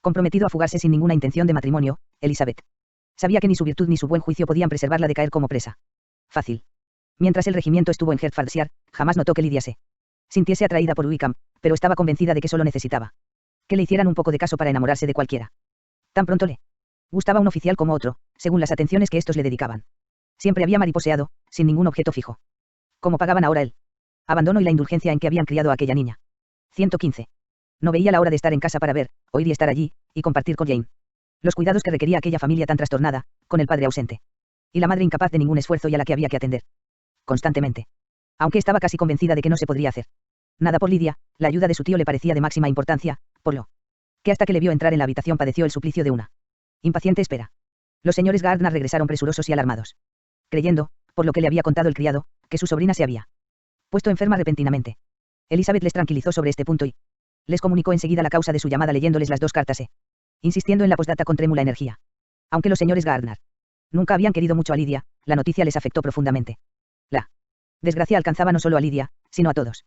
comprometido a fugarse sin ninguna intención de matrimonio, Elizabeth sabía que ni su virtud ni su buen juicio podían preservarla de caer como presa fácil. Mientras el regimiento estuvo en Hertfordshire, jamás notó que Lydia se sintiese atraída por Wickham, pero estaba convencida de que solo necesitaba que le hicieran un poco de caso para enamorarse de cualquiera. Tan pronto le gustaba un oficial como otro, según las atenciones que estos le dedicaban. Siempre había mariposeado, sin ningún objeto fijo. ¿Cómo pagaban ahora el abandono y la indulgencia en que habían criado a aquella niña? 115. No veía la hora de estar en casa para ver, oír y estar allí, y compartir con Jane los cuidados que requería aquella familia tan trastornada, con el padre ausente y la madre incapaz de ningún esfuerzo y a la que había que atender constantemente. Aunque estaba casi convencida de que no se podría hacer nada por Lydia, la ayuda de su tío le parecía de máxima importancia, por lo que hasta que le vio entrar en la habitación padeció el suplicio de una impaciente espera. Los señores Gardner regresaron presurosos y alarmados, creyendo, por lo que le había contado el criado, que su sobrina se había puesto enferma repentinamente. Elizabeth les tranquilizó sobre este punto y les comunicó enseguida la causa de su llamada leyéndoles las dos cartas insistiendo en la postdata con trémula energía. Aunque los señores Gardner nunca habían querido mucho a Lydia, la noticia les afectó profundamente. La desgracia alcanzaba no solo a Lydia, sino a todos.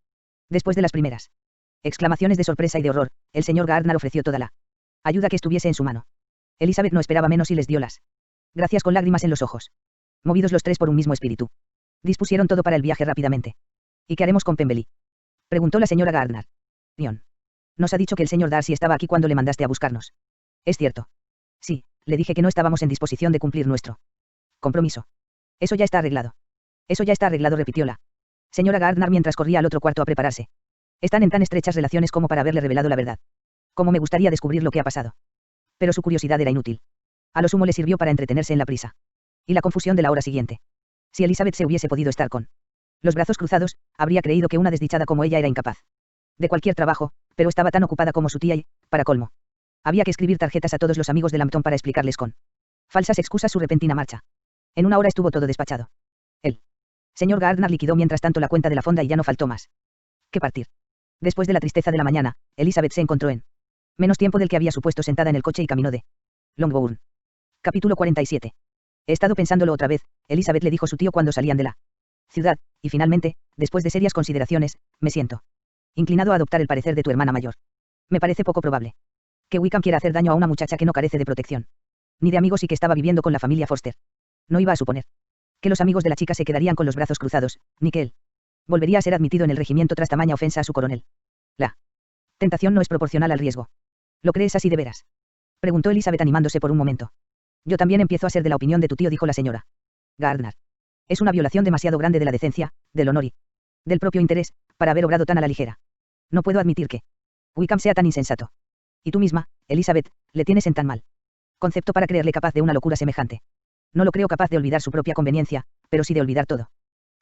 Después de las primeras exclamaciones de sorpresa y de horror, el señor Gardner ofreció toda la ayuda que estuviese en su mano. Elizabeth no esperaba menos y les dio las gracias con lágrimas en los ojos. Movidos los tres por un mismo espíritu, dispusieron todo para el viaje rápidamente. ¿Y qué haremos con Pemberley?, preguntó la señora Gardner. John nos ha dicho que el señor Darcy estaba aquí cuando le mandaste a buscarnos. ¿Es cierto? Sí, le dije que no estábamos en disposición de cumplir nuestro compromiso. Eso ya está arreglado. Eso ya está arreglado, repitió la señora Gardner mientras corría al otro cuarto a prepararse. Están en tan estrechas relaciones como para haberle revelado la verdad. Cómo me gustaría descubrir lo que ha pasado. Pero su curiosidad era inútil. A lo sumo le sirvió para entretenerse en la prisa y la confusión de la hora siguiente. Si Elizabeth se hubiese podido estar con los brazos cruzados, habría creído que una desdichada como ella era incapaz de cualquier trabajo, pero estaba tan ocupada como su tía y, para colmo, había que escribir tarjetas a todos los amigos de Lambton para explicarles con falsas excusas su repentina marcha. En una hora estuvo todo despachado. El señor Gardner liquidó mientras tanto la cuenta de la fonda y ya no faltó más que partir. Después de la tristeza de la mañana, Elizabeth se encontró en menos tiempo del que había supuesto sentada en el coche y caminó de Longbourn. Capítulo 47. He estado pensándolo otra vez, Elizabeth le dijo su tío cuando salían de la ciudad, y finalmente, después de serias consideraciones, me siento inclinado a adoptar el parecer de tu hermana mayor. Me parece poco probable que Wickham quiera hacer daño a una muchacha que no carece de protección ni de amigos y que estaba viviendo con la familia Forster. No iba a suponer que los amigos de la chica se quedarían con los brazos cruzados, ni que él volvería a ser admitido en el regimiento tras tamaña ofensa a su coronel. La tentación no es proporcional al riesgo. ¿Lo crees así de veras?, preguntó Elizabeth animándose por un momento. Yo también empiezo a ser de la opinión de tu tío, dijo la señora Gardner. Es una violación demasiado grande de la decencia, del honor y del propio interés, para haber obrado tan a la ligera. No puedo admitir que Wickham sea tan insensato. Y tú misma, Elizabeth, le tienes en tan mal concepto para creerle capaz de una locura semejante. No lo creo capaz de olvidar su propia conveniencia, pero sí de olvidar todo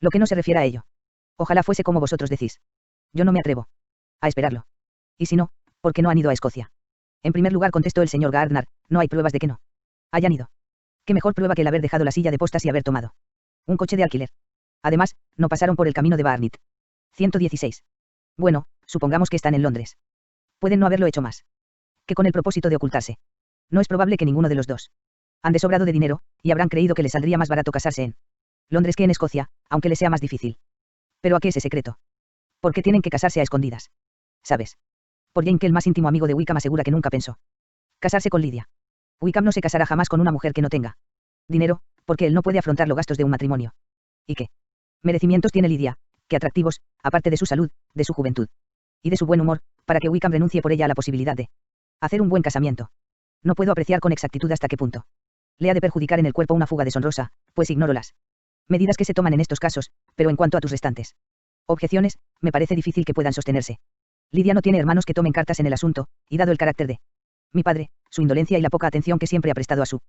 lo que no se refiera a ello. Ojalá fuese como vosotros decís. Yo no me atrevo a esperarlo. Y si no, ¿por qué no han ido a Escocia? En primer lugar, contestó el señor Gardner, no hay pruebas de que no hayan ido. ¿Qué mejor prueba que el haber dejado la silla de postas y haber tomado un coche de alquiler? Además, no pasaron por el camino de Barnet. 116. Bueno, supongamos que están en Londres. Pueden no haberlo hecho más que con el propósito de ocultarse. No es probable que ninguno de los dos han de sobrado de dinero, y habrán creído que les saldría más barato casarse en Londres que en Escocia, aunque les sea más difícil. ¿Pero a qué ese secreto? ¿Por qué tienen que casarse a escondidas? ¿Sabes? Por Jane, que el más íntimo amigo de Wickham asegura que nunca pensó casarse con Lydia. Wickham no se casará jamás con una mujer que no tenga dinero, porque él no puede afrontar los gastos de un matrimonio. ¿Y qué merecimientos tiene Lydia, qué atractivos, aparte de su salud, de su juventud y de su buen humor, para que Wickham renuncie por ella a la posibilidad de hacer un buen casamiento? No puedo apreciar con exactitud hasta qué punto le ha de perjudicar en el cuerpo una fuga deshonrosa, pues ignoro las medidas que se toman en estos casos, pero en cuanto a tus restantes objeciones, me parece difícil que puedan sostenerse. Lydia no tiene hermanos que tomen cartas en el asunto, y dado el carácter de mi padre, su indolencia y la poca atención que siempre ha prestado a su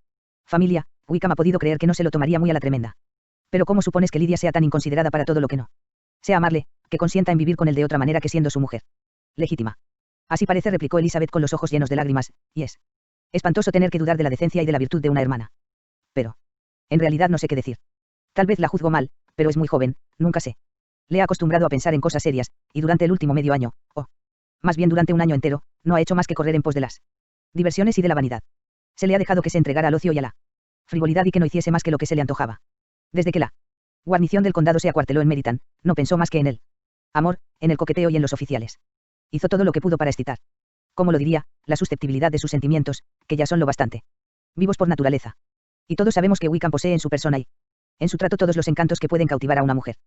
familia, Wickham ha podido creer que no se lo tomaría muy a la tremenda. Pero ¿cómo supones que Lydia sea tan inconsiderada para todo lo que no sea amarle, que consienta en vivir con él de otra manera que siendo su mujer legítima? Así parece, replicó Elizabeth con los ojos llenos de lágrimas, y es Espantoso tener que dudar de la decencia y de la virtud de una hermana. Pero, en realidad no sé qué decir. Tal vez la juzgo mal, pero es muy joven, nunca sé. Le he acostumbrado a pensar en cosas serias, y durante el último medio año, o más bien durante un año entero, no ha hecho más que correr en pos de las diversiones y de la vanidad. Se le ha dejado que se entregara al ocio y a la frivolidad y que no hiciese más que lo que se le antojaba. Desde que la guarnición del condado se acuarteló en Meritan, no pensó más que en él. Amor, en el coqueteo y en los oficiales. Hizo todo lo que pudo para excitar. Como lo diría, la susceptibilidad de sus sentimientos, que ya son lo bastante vivos por naturaleza. Y todos sabemos que Wickham posee en su persona y en su trato todos los encantos que pueden cautivar a una mujer.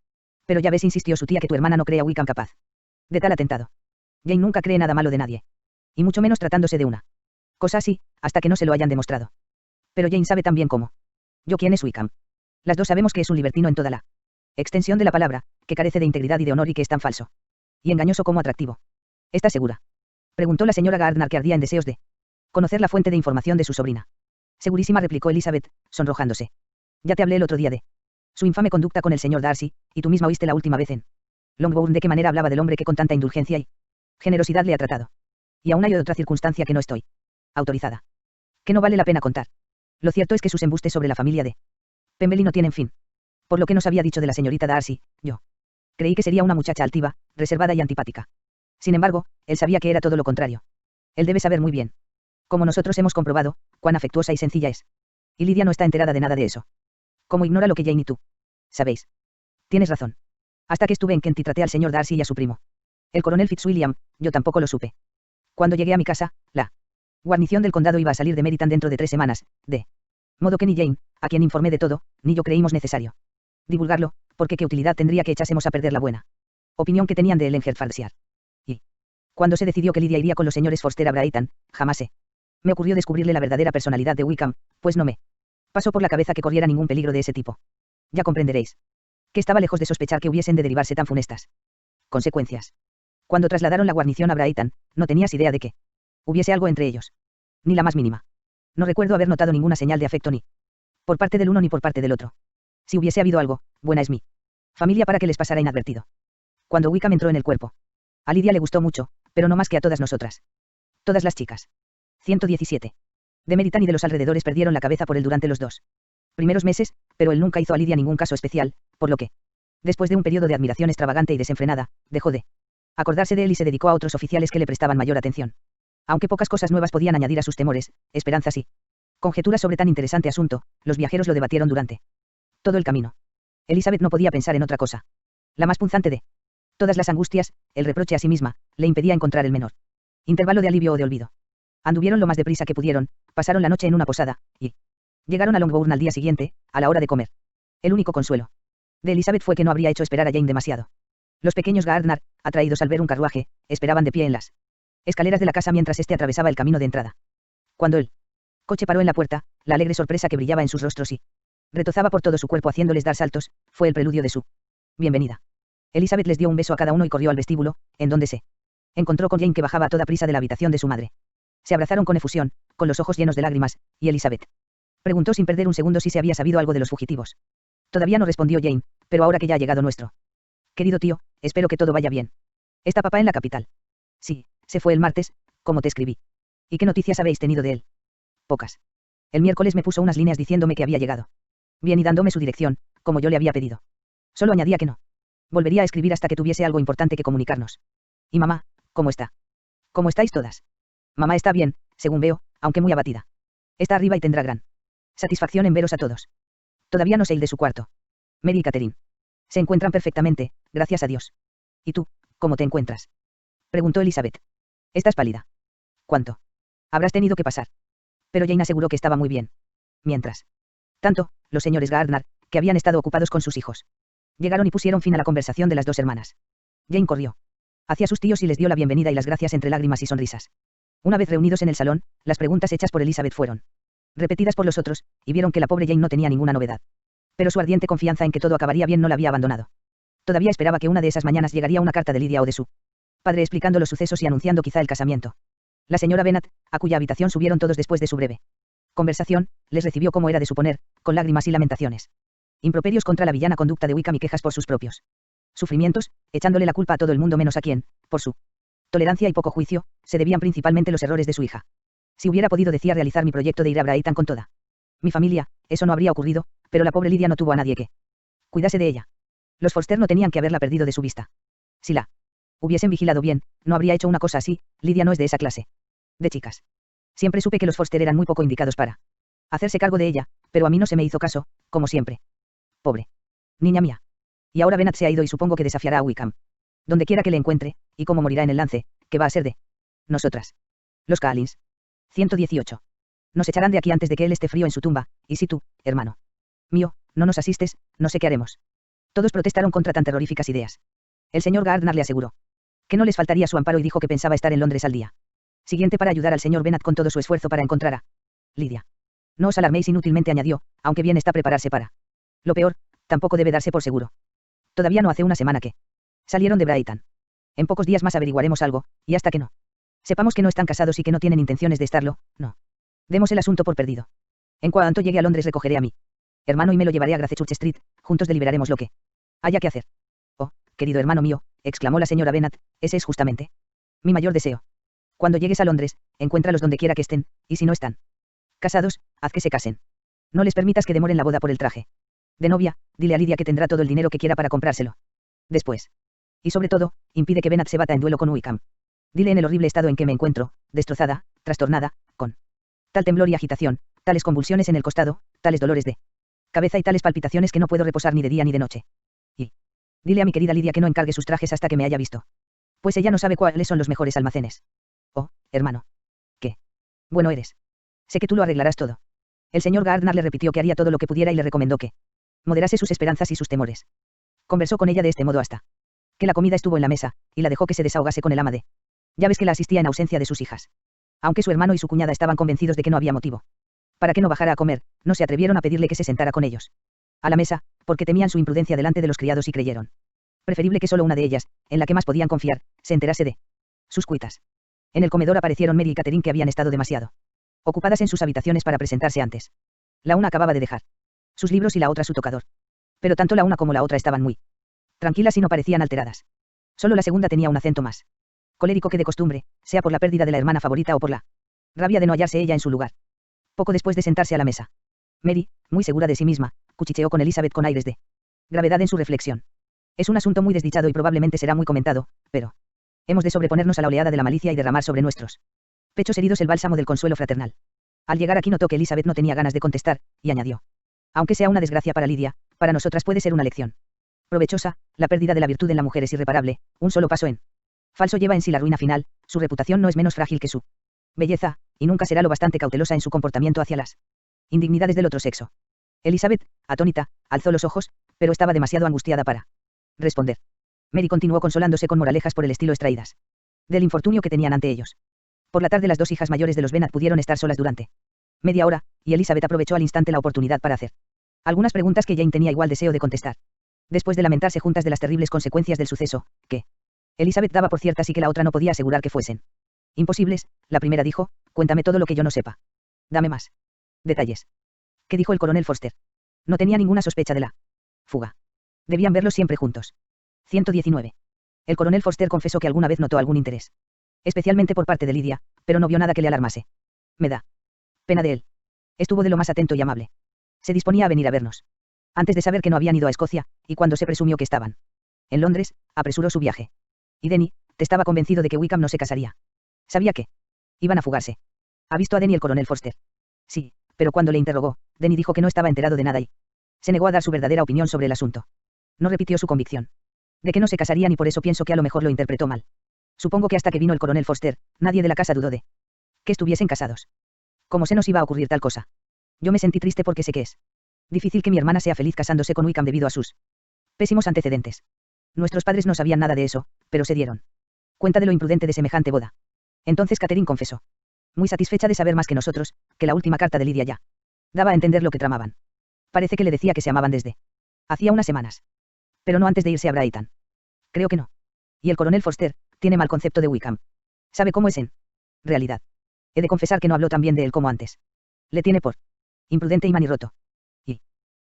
Pero ya ves, insistió su tía, que tu hermana no cree a Wickham capaz de tal atentado. Jane nunca cree nada malo de nadie. Y mucho menos tratándose de una cosa así, hasta que no se lo hayan demostrado. Pero Jane sabe tan bien cómo yo quién es Wickham. Las dos sabemos que es un libertino en toda la extensión de la palabra, que carece de integridad y de honor y que es tan falso y engañoso como atractivo. ¿Estás segura?, preguntó la señora Gardner, que ardía en deseos de conocer la fuente de información de su sobrina. Segurísima, replicó Elizabeth, sonrojándose. Ya te hablé el otro día de su infame conducta con el señor Darcy, y tú misma oíste la última vez en Longbourn de qué manera hablaba del hombre que con tanta indulgencia y generosidad le ha tratado. Y aún hay otra circunstancia que no estoy autorizada, que no vale la pena contar. Lo cierto es que sus embustes sobre la familia de Pemberley no tienen fin. Por lo que nos había dicho de la señorita Darcy, yo creí que sería una muchacha altiva, reservada y antipática. Sin embargo, él sabía que era todo lo contrario. Él debe saber muy bien, como nosotros hemos comprobado, cuán afectuosa y sencilla es. Y Lidia no está enterada de nada de eso. Como ignora lo que Jane y tú sabéis. Tienes razón. Hasta que estuve en Kent y traté al señor Darcy y a su primo, el coronel Fitzwilliam, yo tampoco lo supe. Cuando llegué a mi casa, la guarnición del condado iba a salir de Meritan dentro de 3 semanas, de modo que ni Jane, a quien informé de todo, ni yo creímos necesario divulgarlo, porque qué utilidad tendría que echásemos a perder la buena opinión que tenían de él en Hertfordshire. Y cuando se decidió que Lidia iría con los señores Forster a Brighton, jamás me ocurrió descubrirle la verdadera personalidad de Wickham, pues no me pasó por la cabeza que corriera ningún peligro de ese tipo. Ya comprenderéis que estaba lejos de sospechar que hubiesen de derivarse tan funestas consecuencias. Cuando trasladaron la guarnición a Brighton, no tenías idea de que hubiese algo entre ellos. Ni la más mínima. No recuerdo haber notado ninguna señal de afecto ni por parte del uno ni por parte del otro. Si hubiese habido algo, buena es mi familia para que les pasara inadvertido. Cuando Wickham entró en el cuerpo, a Lidia le gustó mucho, pero no más que a todas nosotras. Todas las chicas. 117. De Meritan y de los alrededores perdieron la cabeza por él durante los 2 primeros meses, pero él nunca hizo a Lidia ningún caso especial, por lo que, después de un periodo de admiración extravagante y desenfrenada, dejó de acordarse de él y se dedicó a otros oficiales que le prestaban mayor atención. Aunque pocas cosas nuevas podían añadir a sus temores, esperanzas y conjeturas sobre tan interesante asunto, los viajeros lo debatieron durante todo el camino. Elizabeth no podía pensar en otra cosa. La más punzante de todas las angustias, el reproche a sí misma, le impedía encontrar el menor intervalo de alivio o de olvido. Anduvieron lo más deprisa que pudieron, pasaron la noche en una posada, y llegaron a Longbourn al día siguiente, a la hora de comer. El único consuelo de Elizabeth fue que no habría hecho esperar a Jane demasiado. Los pequeños Gardner, atraídos al ver un carruaje, esperaban de pie en las escaleras de la casa mientras éste atravesaba el camino de entrada. Cuando el coche paró en la puerta, la alegre sorpresa que brillaba en sus rostros y retozaba por todo su cuerpo haciéndoles dar saltos, fue el preludio de su bienvenida. Elizabeth les dio un beso a cada uno y corrió al vestíbulo, en donde se encontró con Jane, que bajaba a toda prisa de la habitación de su madre. Se abrazaron con efusión, con los ojos llenos de lágrimas, y Elizabeth preguntó sin perder un segundo si se había sabido algo de los fugitivos. Todavía no, respondió Jane, pero ahora que ya ha llegado nuestro querido tío, espero que todo vaya bien. ¿Está papá en la capital? Sí, se fue el martes, como te escribí. ¿Y qué noticias habéis tenido de él? Pocas. El miércoles me puso unas líneas diciéndome que había llegado bien y dándome su dirección, como yo le había pedido. Solo añadía que no volvería a escribir hasta que tuviese algo importante que comunicarnos. ¿Y mamá, cómo está? ¿Cómo estáis todas? Mamá está bien, según veo, aunque muy abatida. Está arriba y tendrá gran satisfacción en veros a todos. Todavía no sé el de su cuarto. Mary y Catherine se encuentran perfectamente, gracias a Dios. ¿Y tú, cómo te encuentras?, preguntó Elizabeth. Estás pálida. ¿Cuánto habrás tenido que pasar? Pero Jane aseguró que estaba muy bien. Mientras tanto, los señores Gardner, que habían estado ocupados con sus hijos, llegaron y pusieron fin a la conversación de las dos hermanas. Jane corrió hacia sus tíos y les dio la bienvenida y las gracias entre lágrimas y sonrisas. Una vez reunidos en el salón, las preguntas hechas por Elizabeth fueron repetidas por los otros, y vieron que la pobre Jane no tenía ninguna novedad. Pero su ardiente confianza en que todo acabaría bien no la había abandonado. Todavía esperaba que una de esas mañanas llegaría una carta de Lidia o de su padre explicando los sucesos y anunciando quizá el casamiento. La señora Bennet, a cuya habitación subieron todos después de su breve conversación, les recibió como era de suponer, con lágrimas y lamentaciones. Improperios contra la villana conducta de Wickham y quejas por sus propios sufrimientos, echándole la culpa a todo el mundo menos a quien, por su tolerancia y poco juicio, se debían principalmente los errores de su hija. Si hubiera podido, decía, realizar mi proyecto de ir a Brighton con toda mi familia, eso no habría ocurrido, pero la pobre Lydia no tuvo a nadie que cuidase de ella. Los Forster no tenían que haberla perdido de su vista. Si la hubiesen vigilado bien, no habría hecho una cosa así. Lydia no es de esa clase de chicas. Siempre supe que los Forster eran muy poco indicados para hacerse cargo de ella, pero a mí no se me hizo caso, como siempre. Pobre niña mía. Y ahora Bennett se ha ido y supongo que desafiará a Wickham. Donde quiera que le encuentre, y cómo morirá en el lance, que va a ser de nosotras. Los Callins. 118. Nos echarán de aquí antes de que él esté frío en su tumba, y si tú, hermano mío, no nos asistes, no sé qué haremos. Todos protestaron contra tan terroríficas ideas. El señor Gardner le aseguró que no les faltaría su amparo y dijo que pensaba estar en Londres al día siguiente para ayudar al señor Bennett con todo su esfuerzo para encontrar a Lydia. No os alarméis inútilmente, añadió, aunque bien está prepararse para lo peor, tampoco debe darse por seguro. Todavía no hace una semana que salieron de Brighton. En pocos días más averiguaremos algo, y hasta que no sepamos que no están casados y que no tienen intenciones de estarlo, no demos el asunto por perdido. En cuanto llegue a Londres recogeré a mi hermano y me lo llevaré a Gracechurch Street, juntos deliberaremos lo que haya que hacer. Oh, querido hermano mío, exclamó la señora Bennet, ese es justamente mi mayor deseo. Cuando llegues a Londres, encuéntralos donde quiera que estén, y si no están casados, haz que se casen. No les permitas que demoren la boda por el traje de novia, dile a Lydia que tendrá todo el dinero que quiera para comprárselo después. Y sobre todo, impide que Bennett se bata en duelo con Wickham. Dile en el horrible estado en que me encuentro, destrozada, trastornada, con tal temblor y agitación, tales convulsiones en el costado, tales dolores de cabeza y tales palpitaciones que no puedo reposar ni de día ni de noche. Y dile a mi querida Lydia que no encargue sus trajes hasta que me haya visto. Pues ella no sabe cuáles son los mejores almacenes. Oh, hermano. ¿Qué? Bueno eres. Sé que tú lo arreglarás todo. El señor Gardner le repitió que haría todo lo que pudiera y le recomendó que moderase sus esperanzas y sus temores. Conversó con ella de este modo hasta que la comida estuvo en la mesa, y la dejó que se desahogase con el ama de llaves que la asistía en ausencia de sus hijas. Aunque su hermano y su cuñada estaban convencidos de que no había motivo para que no bajara a comer, no se atrevieron a pedirle que se sentara con ellos a la mesa, porque temían su imprudencia delante de los criados y creyeron preferible que solo una de ellas, en la que más podían confiar, se enterase de sus cuitas. En el comedor aparecieron Mary y Catherine, que habían estado demasiado ocupadas en sus habitaciones para presentarse antes. La una acababa de dejar sus libros y la otra su tocador. Pero tanto la una como la otra estaban muy tranquilas y no parecían alteradas. Solo la segunda tenía un acento más colérico que de costumbre, sea por la pérdida de la hermana favorita o por la rabia de no hallarse ella en su lugar. Poco después de sentarse a la mesa, Mary, muy segura de sí misma, cuchicheó con Elizabeth con aires de gravedad en su reflexión. Es un asunto muy desdichado y probablemente será muy comentado, pero hemos de sobreponernos a la oleada de la malicia y derramar sobre nuestros pechos heridos el bálsamo del consuelo fraternal. Al llegar aquí notó que Elizabeth no tenía ganas de contestar, y añadió: aunque sea una desgracia para Lydia, para nosotras puede ser una lección provechosa. La pérdida de la virtud en la mujer es irreparable, un solo paso en falso lleva en sí la ruina final. Su reputación no es menos frágil que su belleza, y nunca será lo bastante cautelosa en su comportamiento hacia las indignidades del otro sexo. Elizabeth, atónita, alzó los ojos, pero estaba demasiado angustiada para responder. Mary continuó consolándose con moralejas por el estilo extraídas del infortunio que tenían ante ellos. Por la tarde las dos hijas mayores de los Bennet pudieron estar solas durante media hora, y Elizabeth aprovechó al instante la oportunidad para hacer algunas preguntas que Jane tenía igual deseo de contestar. Después de lamentarse juntas de las terribles consecuencias del suceso, que Elizabeth daba por ciertas y que la otra no podía asegurar que fuesen imposibles, la primera dijo: cuéntame todo lo que yo no sepa. Dame más detalles. ¿Qué dijo el coronel Forster? No tenía ninguna sospecha de la fuga. Debían verlos siempre juntos. 119. El coronel Forster confesó que alguna vez notó algún interés, especialmente por parte de Lydia, pero no vio nada que le alarmase. Me da pena de él. Estuvo de lo más atento y amable. Se disponía a venir a vernos antes de saber que no habían ido a Escocia, y cuando se presumió que estaban en Londres, apresuró su viaje. Y Denny, te estaba convencido de que Wickham no se casaría. Sabía que iban a fugarse. ¿Ha visto a Denny el coronel Forster? Sí, pero cuando le interrogó, Denny dijo que no estaba enterado de nada y se negó a dar su verdadera opinión sobre el asunto. No repitió su convicción de que no se casarían, y por eso pienso que a lo mejor lo interpretó mal. Supongo que hasta que vino el coronel Forster, nadie de la casa dudó de que estuviesen casados. ¿Cómo se nos iba a ocurrir tal cosa? Yo me sentí triste porque sé que es difícil que mi hermana sea feliz casándose con Wickham debido a sus pésimos antecedentes. Nuestros padres no sabían nada de eso, pero se dieron cuenta de lo imprudente de semejante boda. Entonces Catherine confesó, muy satisfecha de saber más que nosotros, que la última carta de Lydia ya daba a entender lo que tramaban. Parece que le decía que se amaban desde hacía unas semanas. Pero no antes de irse a Brighton. Creo que no. Y el coronel Forster tiene mal concepto de Wickham. ¿Sabe cómo es en realidad? He de confesar que no habló tan bien de él como antes. Le tiene por imprudente y manirroto. Y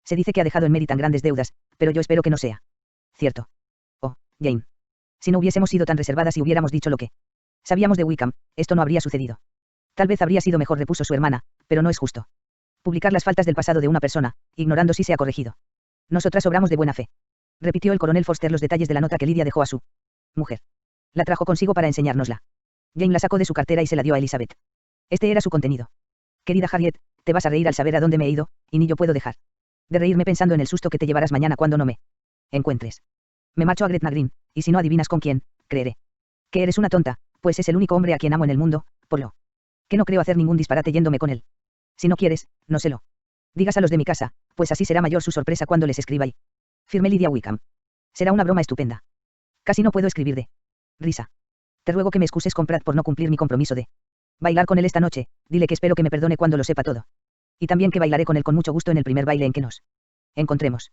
se dice que ha dejado en Mary tan grandes deudas, pero yo espero que no sea cierto. Oh, Jane. Si no hubiésemos sido tan reservadas y hubiéramos dicho lo que sabíamos de Wickham, esto no habría sucedido. Tal vez habría sido mejor, repuso su hermana, pero no es justo publicar las faltas del pasado de una persona, ignorando si se ha corregido. Nosotras obramos de buena fe. Repitió el coronel Forster los detalles de la nota que Lydia dejó a su mujer. La trajo consigo para enseñárnosla. Jane la sacó de su cartera y se la dio a Elizabeth. Este era su contenido. Querida Harriet, te vas a reír al saber a dónde me he ido, y ni yo puedo dejar de reírme pensando en el susto que te llevarás mañana cuando no me encuentres. Me marcho a Gretna Green, y si no adivinas con quién, creeré que eres una tonta, pues es el único hombre a quien amo en el mundo, por lo que no creo hacer ningún disparate yéndome con él. Si no quieres, no se lo digas a los de mi casa, pues así será mayor su sorpresa cuando les escriba y firme Lydia Wickham. Será una broma estupenda. Casi no puedo escribir de risa. Te ruego que me excuses con Pratt por no cumplir mi compromiso de bailar con él esta noche, dile que espero que me perdone cuando lo sepa todo. Y también que bailaré con él con mucho gusto en el primer baile en que nos encontremos.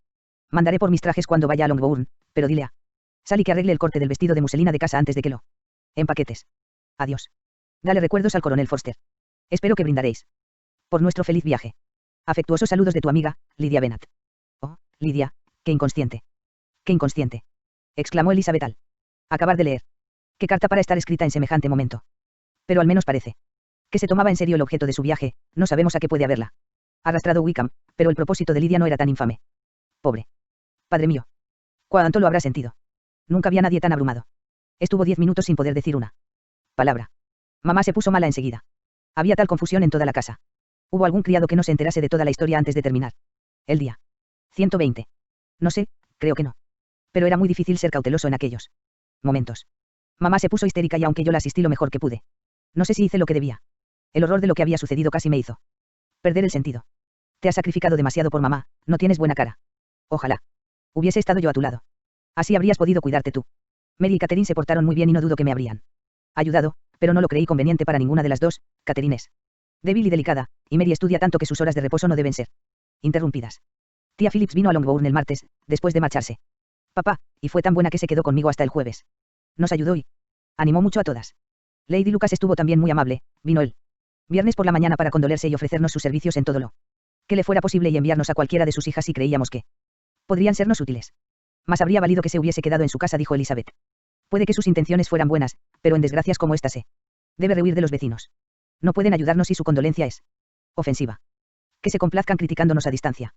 Mandaré por mis trajes cuando vaya a Longbourn, pero dile a Sally que arregle el corte del vestido de muselina de casa antes de que lo empaquetes. Adiós. Dale recuerdos al coronel Forster. Espero que brindaréis por nuestro feliz viaje. Afectuosos saludos de tu amiga, Lydia Bennet. Oh, Lydia, qué inconsciente. Qué inconsciente. Exclamó Elizabeth al acabar de leer. Qué carta para estar escrita en semejante momento. Pero al menos parece que se tomaba en serio el objeto de su viaje, no sabemos a qué puede haberla arrastrado Wickham, pero el propósito de Lydia no era tan infame. Pobre padre mío. ¿Cuánto lo habrá sentido? Nunca había nadie tan abrumado. Estuvo 10 minutos sin poder decir una palabra. Mamá se puso mala enseguida. Había tal confusión en toda la casa. ¿Hubo algún criado que no se enterase de toda la historia antes de terminar el día 120? No sé, creo que no. Pero era muy difícil ser cauteloso en aquellos momentos. Mamá se puso histérica y aunque yo la asistí lo mejor que pude. No sé si hice lo que debía. El horror de lo que había sucedido casi me hizo perder el sentido. Te has sacrificado demasiado por mamá, no tienes buena cara. Ojalá hubiese estado yo a tu lado. Así habrías podido cuidarte tú. Mary y Catherine se portaron muy bien y no dudo que me habrían ayudado, pero no lo creí conveniente para ninguna de las dos. Catherine es débil y delicada, y Mary estudia tanto que sus horas de reposo no deben ser interrumpidas. Tía Phillips vino a Longbourn el martes, después de marcharse. Papá, y fue tan buena que se quedó conmigo hasta el jueves. Nos ayudó y animó mucho a todas. Lady Lucas estuvo también muy amable, vino él viernes por la mañana para condolerse y ofrecernos sus servicios en todo lo que le fuera posible y enviarnos a cualquiera de sus hijas si creíamos que podrían sernos útiles. Más habría valido que se hubiese quedado en su casa, dijo Elizabeth. Puede que sus intenciones fueran buenas, pero en desgracias como esta se debe rehuir de los vecinos. No pueden ayudarnos y su condolencia es ofensiva. Que se complazcan criticándonos a distancia.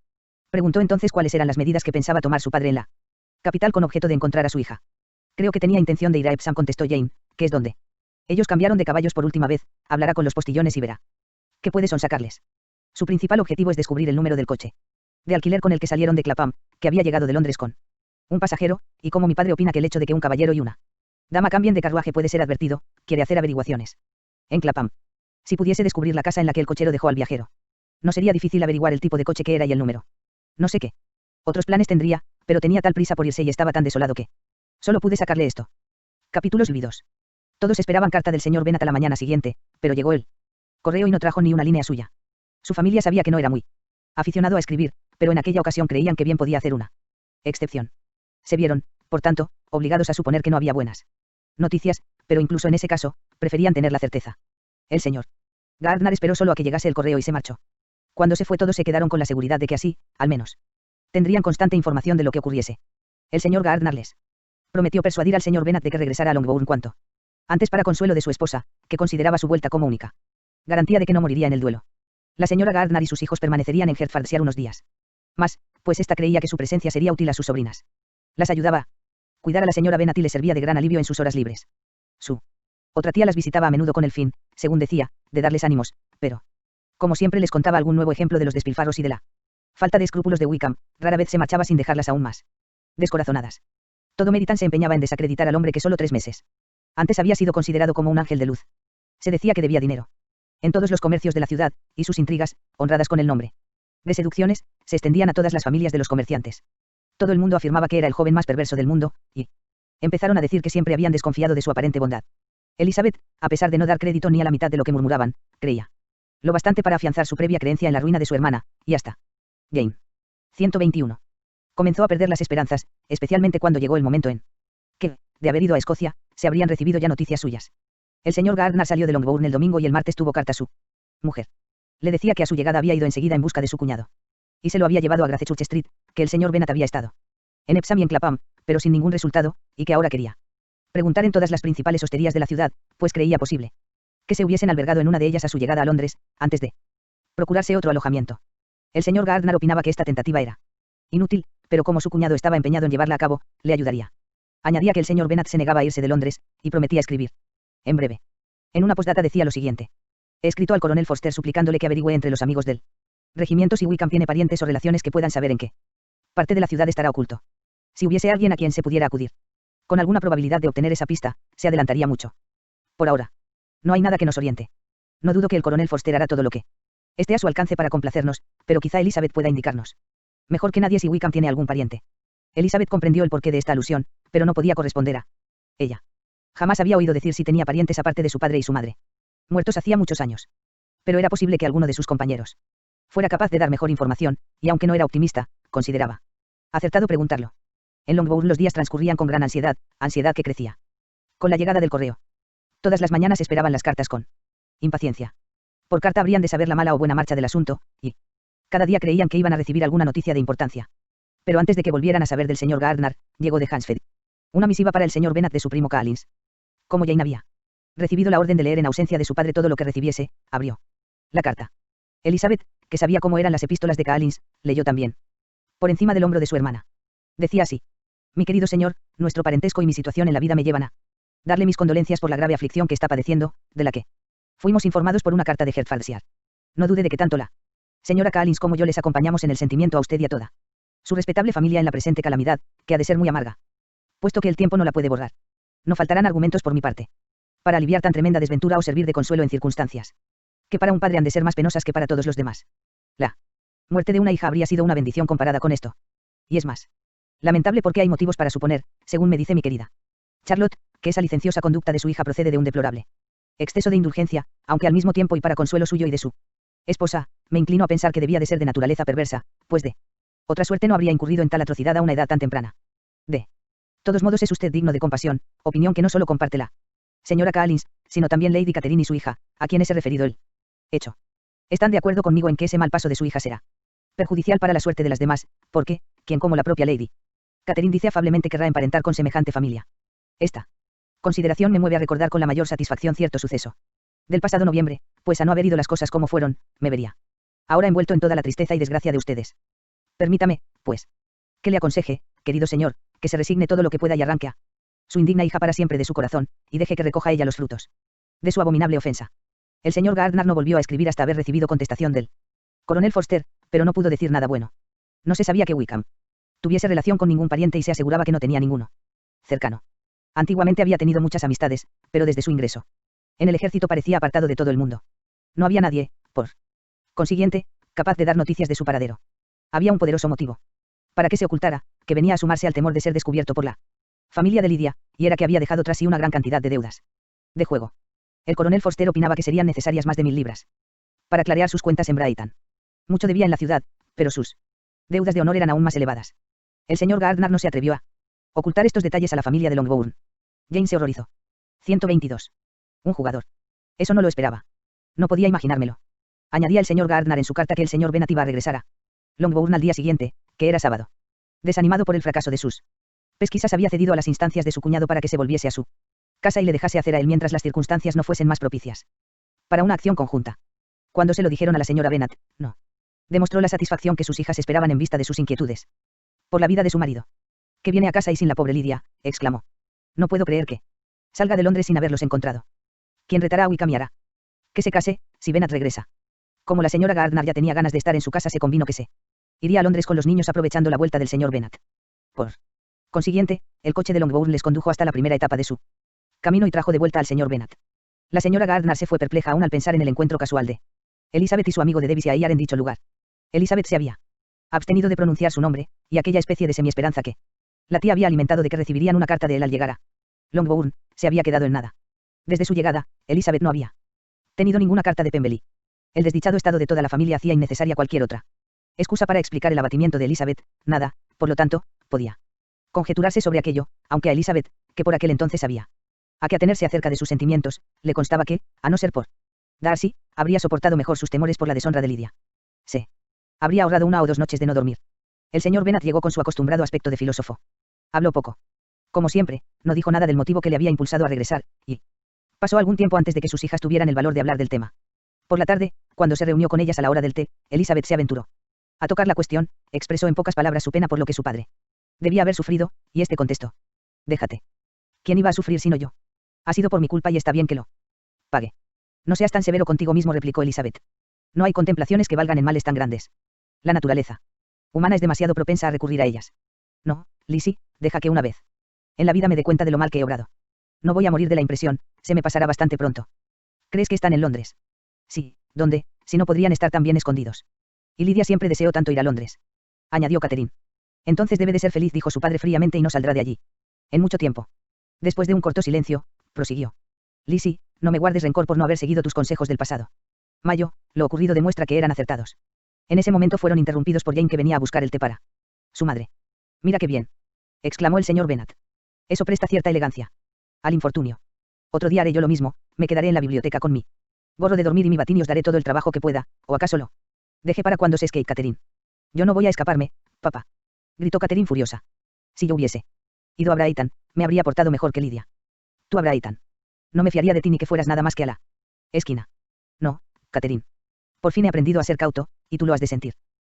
Preguntó entonces cuáles eran las medidas que pensaba tomar su padre en la capital con objeto de encontrar a su hija. Creo que tenía intención de ir a Epsom, contestó Jane, que es donde ellos cambiaron de caballos por última vez, hablará con los postillones y verá qué puede sonsacarles. Su principal objetivo es descubrir el número del coche de alquiler con el que salieron de Clapham, que había llegado de Londres con un pasajero, y como mi padre opina que el hecho de que un caballero y una dama cambien de carruaje puede ser advertido, quiere hacer averiguaciones en Clapham. Si pudiese descubrir la casa en la que el cochero dejó al viajero, no sería difícil averiguar el tipo de coche que era y el número. No sé qué otros planes tendría, pero tenía tal prisa por irse y estaba tan desolado que solo pude sacarle esto. Capítulos vividos. Todos esperaban carta del señor Bennet a la mañana siguiente, pero llegó el correo y no trajo ni una línea suya. Su familia sabía que no era muy aficionado a escribir, pero en aquella ocasión creían que bien podía hacer una excepción. Se vieron, por tanto, obligados a suponer que no había buenas noticias, pero incluso en ese caso, preferían tener la certeza. El señor Gardner esperó solo a que llegase el correo y se marchó. Cuando se fue todos se quedaron con la seguridad de que así, al menos, tendrían constante información de lo que ocurriese. El señor Gardner les prometió persuadir al señor Bennet de que regresara a Longbourn cuanto antes para consuelo de su esposa, que consideraba su vuelta como única garantía de que no moriría en el duelo. La señora Gardner y sus hijos permanecerían en Hertfordshire unos días más, pues ésta creía que su presencia sería útil a sus sobrinas. Las ayudaba a cuidar a la señora Bennet y le servía de gran alivio en sus horas libres. Su otra tía las visitaba a menudo con el fin, según decía, de darles ánimos, pero, como siempre les contaba algún nuevo ejemplo de los despilfarros y de la falta de escrúpulos de Wickham, rara vez se marchaba sin dejarlas aún más descorazonadas. Todo Meryton se empeñaba en desacreditar al hombre que solo 3 meses antes había sido considerado como un ángel de luz. Se decía que debía dinero en todos los comercios de la ciudad, y sus intrigas, honradas con el nombre de seducciones, se extendían a todas las familias de los comerciantes. Todo el mundo afirmaba que era el joven más perverso del mundo, y empezaron a decir que siempre habían desconfiado de su aparente bondad. Elizabeth, a pesar de no dar crédito ni a la mitad de lo que murmuraban, creía lo bastante para afianzar su previa creencia en la ruina de su hermana, y hasta Jane. 121. Comenzó a perder las esperanzas, especialmente cuando llegó el momento en que, de haber ido a Escocia, se habrían recibido ya noticias suyas. El señor Gardner salió de Longbourn el domingo y el martes tuvo carta a su mujer. Le decía que a su llegada había ido enseguida en busca de su cuñado. Y se lo había llevado a Gracechurch Street, que el señor Bennet había estado en Epsom y en Clapham, pero sin ningún resultado, y que ahora quería preguntar en todas las principales hosterías de la ciudad, pues creía posible que se hubiesen albergado en una de ellas a su llegada a Londres, antes de procurarse otro alojamiento. El señor Gardner opinaba que esta tentativa era inútil, pero como su cuñado estaba empeñado en llevarla a cabo, le ayudaría. Añadía que el señor Bennet se negaba a irse de Londres, y prometía escribir en breve. En una postdata decía lo siguiente: he escrito al coronel Foster suplicándole que averigüe entre los amigos del regimiento si Wickham tiene parientes o relaciones que puedan saber en qué parte de la ciudad estará oculto. Si hubiese alguien a quien se pudiera acudir con alguna probabilidad de obtener esa pista, se adelantaría mucho. Por ahora, no hay nada que nos oriente. No dudo que el coronel Foster hará todo lo que esté a su alcance para complacernos, pero quizá Elizabeth pueda indicarnos mejor que nadie si Wickham tiene algún pariente. Elizabeth comprendió el porqué de esta alusión, pero no podía corresponder a ella. Jamás había oído decir si tenía parientes aparte de su padre y su madre, muertos hacía muchos años. Pero era posible que alguno de sus compañeros fuera capaz de dar mejor información, y aunque no era optimista, consideraba acertado preguntarlo. En Longbourn los días transcurrían con gran ansiedad que crecía con la llegada del correo. Todas las mañanas esperaban las cartas con impaciencia. Por carta habrían de saber la mala o buena marcha del asunto, y cada día creían que iban a recibir alguna noticia de importancia. Pero antes de que volvieran a saber del señor Gardner, llegó de Hansford una misiva para el señor Bennet de su primo Collins. Como Jane había recibido la orden de leer en ausencia de su padre todo lo que recibiese, abrió la carta. Elizabeth, que sabía cómo eran las epístolas de Collins, leyó también por encima del hombro de su hermana. Decía así: mi querido señor, nuestro parentesco y mi situación en la vida me llevan a darle mis condolencias por la grave aflicción que está padeciendo, de la que fuimos informados por una carta de Hertfordshire. No dude de que tanto la señora Collins como yo les acompañamos en el sentimiento a usted y a toda su respetable familia en la presente calamidad, que ha de ser muy amarga, puesto que el tiempo no la puede borrar. No faltarán argumentos por mi parte para aliviar tan tremenda desventura o servir de consuelo en circunstancias que para un padre han de ser más penosas que para todos los demás. La muerte de una hija habría sido una bendición comparada con esto. Y es más lamentable porque hay motivos para suponer, según me dice mi querida Charlotte, que esa licenciosa conducta de su hija procede de un deplorable exceso de indulgencia, aunque al mismo tiempo y para consuelo suyo y de su esposa, me inclino a pensar que debía de ser de naturaleza perversa, pues de otra suerte no habría incurrido en tal atrocidad a una edad tan temprana. De todos modos es usted digno de compasión, opinión que no solo comparte la señora Collins, sino también Lady Catherine y su hija, a quienes he referido el hecho. Están de acuerdo conmigo en que ese mal paso de su hija será perjudicial para la suerte de las demás, porque, quien como la propia Lady Catherine dice afablemente querrá emparentar con semejante familia. Esta consideración me mueve a recordar con la mayor satisfacción cierto suceso del pasado noviembre, pues a no haber ido las cosas como fueron, me vería ahora envuelto en toda la tristeza y desgracia de ustedes. Permítame, pues, que le aconseje, querido señor, que se resigne todo lo que pueda y arranque a su indigna hija para siempre de su corazón, y deje que recoja ella los frutos de su abominable ofensa. El señor Gardner no volvió a escribir hasta haber recibido contestación del coronel Foster, pero no pudo decir nada bueno. No se sabía que Wickham tuviese relación con ningún pariente y se aseguraba que no tenía ninguno cercano. Antiguamente había tenido muchas amistades, pero desde su ingreso en el ejército parecía apartado de todo el mundo. No había nadie, por consiguiente, capaz de dar noticias de su paradero. Había un poderoso motivo para que se ocultara, que venía a sumarse al temor de ser descubierto por la familia de Lidia, y era que había dejado tras sí una gran cantidad de deudas de juego. El coronel Foster opinaba que serían necesarias más de 1000 libras para clarear sus cuentas en Brighton. Mucho debía en la ciudad, pero sus deudas de honor eran aún más elevadas. El señor Gardner no se atrevió a ocultar estos detalles a la familia de Longbourn. Jane se horrorizó. 122. Un jugador. Eso no lo esperaba. No podía imaginármelo. Añadía el señor Gardner en su carta que el señor Bennet iba a regresar a Longbourn al día siguiente, que era sábado. Desanimado por el fracaso de sus pesquisas, había cedido a las instancias de su cuñado para que se volviese a su casa y le dejase hacer a él mientras las circunstancias no fuesen más propicias para una acción conjunta. Cuando se lo dijeron a la señora Bennet, no demostró la satisfacción que sus hijas esperaban en vista de sus inquietudes por la vida de su marido. Que viene a casa y sin la pobre Lidia, exclamó. No puedo creer que salga de Londres sin haberlos encontrado. ¿Quién retará a Wickham y hará que se case, si Bennet regresa? Como la señora Gardner ya tenía ganas de estar en su casa, se convino que se iría a Londres con los niños aprovechando la vuelta del señor Bennet. Por consiguiente, el coche de Longbourn les condujo hasta la primera etapa de su camino y trajo de vuelta al señor Bennet. La señora Gardner se fue perpleja aún al pensar en el encuentro casual de Elizabeth y su amigo de Devonshire en dicho lugar. Elizabeth se había abstenido de pronunciar su nombre, y aquella especie de semi-esperanza que la tía había alimentado de que recibirían una carta de él al llegar a Longbourn, se había quedado en nada. Desde su llegada, Elizabeth no había tenido ninguna carta de Pemberley. El desdichado estado de toda la familia hacía innecesaria cualquier otra excusa para explicar el abatimiento de Elizabeth. Nada, por lo tanto, podía conjeturarse sobre aquello, aunque a Elizabeth, que por aquel entonces había a que atenerse acerca de sus sentimientos, le constaba que, a no ser por Darcy, habría soportado mejor sus temores por la deshonra de Lidia. Se habría ahorrado 1 o 2 noches de no dormir. El señor Bennet llegó con su acostumbrado aspecto de filósofo. Habló poco. Como siempre, no dijo nada del motivo que le había impulsado a regresar, y Pasó algún tiempo antes de que sus hijas tuvieran el valor de hablar del tema. Por la tarde, cuando se reunió con ellas a la hora del té, Elizabeth se aventuró a tocar la cuestión, expresó en pocas palabras su pena por lo que su padre debía haber sufrido, y este contestó: déjate. ¿Quién iba a sufrir sino yo? Ha sido por mi culpa y está bien que lo pague. No seas tan severo contigo mismo, replicó Elizabeth. No hay contemplaciones que valgan en males tan grandes. La naturaleza humana es demasiado propensa a recurrir a ellas. No, Lizzie, deja que una vez en la vida me dé cuenta de lo mal que he obrado. No voy a morir de la impresión, se me pasará bastante pronto. ¿Crees que están en Londres? Sí, ¿dónde, si no podrían estar tan bien escondidos? Y Lidia siempre deseó tanto ir a Londres, añadió Catherine. Entonces debe de ser feliz, dijo su padre fríamente, y no saldrá de allí en mucho tiempo. Después de un corto silencio, prosiguió: Lizzie, no me guardes rencor por no haber seguido tus consejos del pasado. Mayo, lo ocurrido demuestra que eran acertados. En ese momento fueron interrumpidos por Jane, que venía a buscar el té para su madre. Mira qué bien, exclamó el señor Bennet. Eso presta cierta elegancia al infortunio. Otro día haré yo lo mismo, me quedaré en la biblioteca con mi gorro de dormir y mi batín y os daré todo el trabajo que pueda, o acaso lo dejé para cuando se escape, Catherine. Yo no voy a escaparme, papá, gritó Catherine furiosa. Si yo hubiese ido a Brighton, me habría portado mejor que Lidia. Tú a Brighton. No me fiaría de ti ni que fueras nada más que a la esquina. No, Catherine. Por fin he aprendido a ser cauto, y tú lo has de sentir.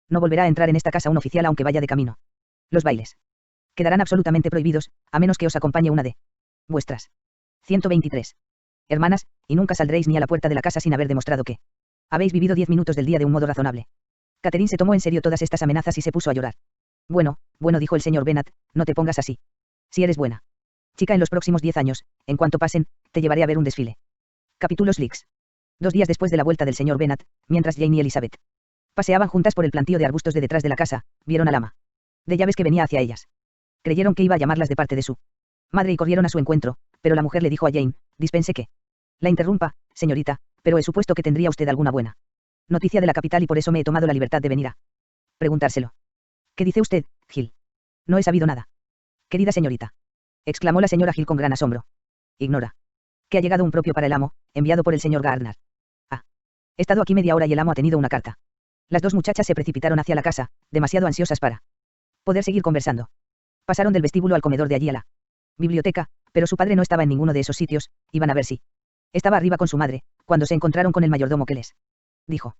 No volverá a entrar en esta casa un oficial aunque vaya de camino. Los bailes quedarán absolutamente prohibidos, a menos que os acompañe una de vuestras 123 hermanas, y nunca saldréis ni a la puerta de la casa sin haber demostrado que habéis vivido 10 minutos del día de un modo razonable. Catherine se tomó en serio todas estas amenazas y se puso a llorar. Bueno, dijo el señor Bennet, no te pongas así. Si eres buena chica, en los próximos 10 años, en cuanto pasen, te llevaré a ver un desfile. Capítulos Leaks. 2 días después de la vuelta del señor Bennet, mientras Jane y Elizabeth paseaban juntas por el plantío de arbustos de detrás de la casa, vieron al ama de llaves que venía hacia ellas. Creyeron que iba a llamarlas de parte de su madre y corrieron a su encuentro, pero la mujer le dijo a Jane: dispense que la interrumpa, señorita, pero he supuesto que tendría usted alguna buena noticia de la capital y por eso me he tomado la libertad de venir a preguntárselo. ¿Qué dice usted, Hill? No he sabido nada. Querida señorita, exclamó la señora Hill con gran asombro. Ignora que ha llegado un propio para el amo, enviado por el señor Gardner. Ha estado aquí media hora y el amo ha tenido una carta. Las dos muchachas se precipitaron hacia la casa, demasiado ansiosas para poder seguir conversando. Pasaron del vestíbulo al comedor, de allí a la biblioteca, pero su padre no estaba en ninguno de esos sitios. Iban a ver si estaba arriba con su madre, cuando se encontraron con el mayordomo, que les dijo: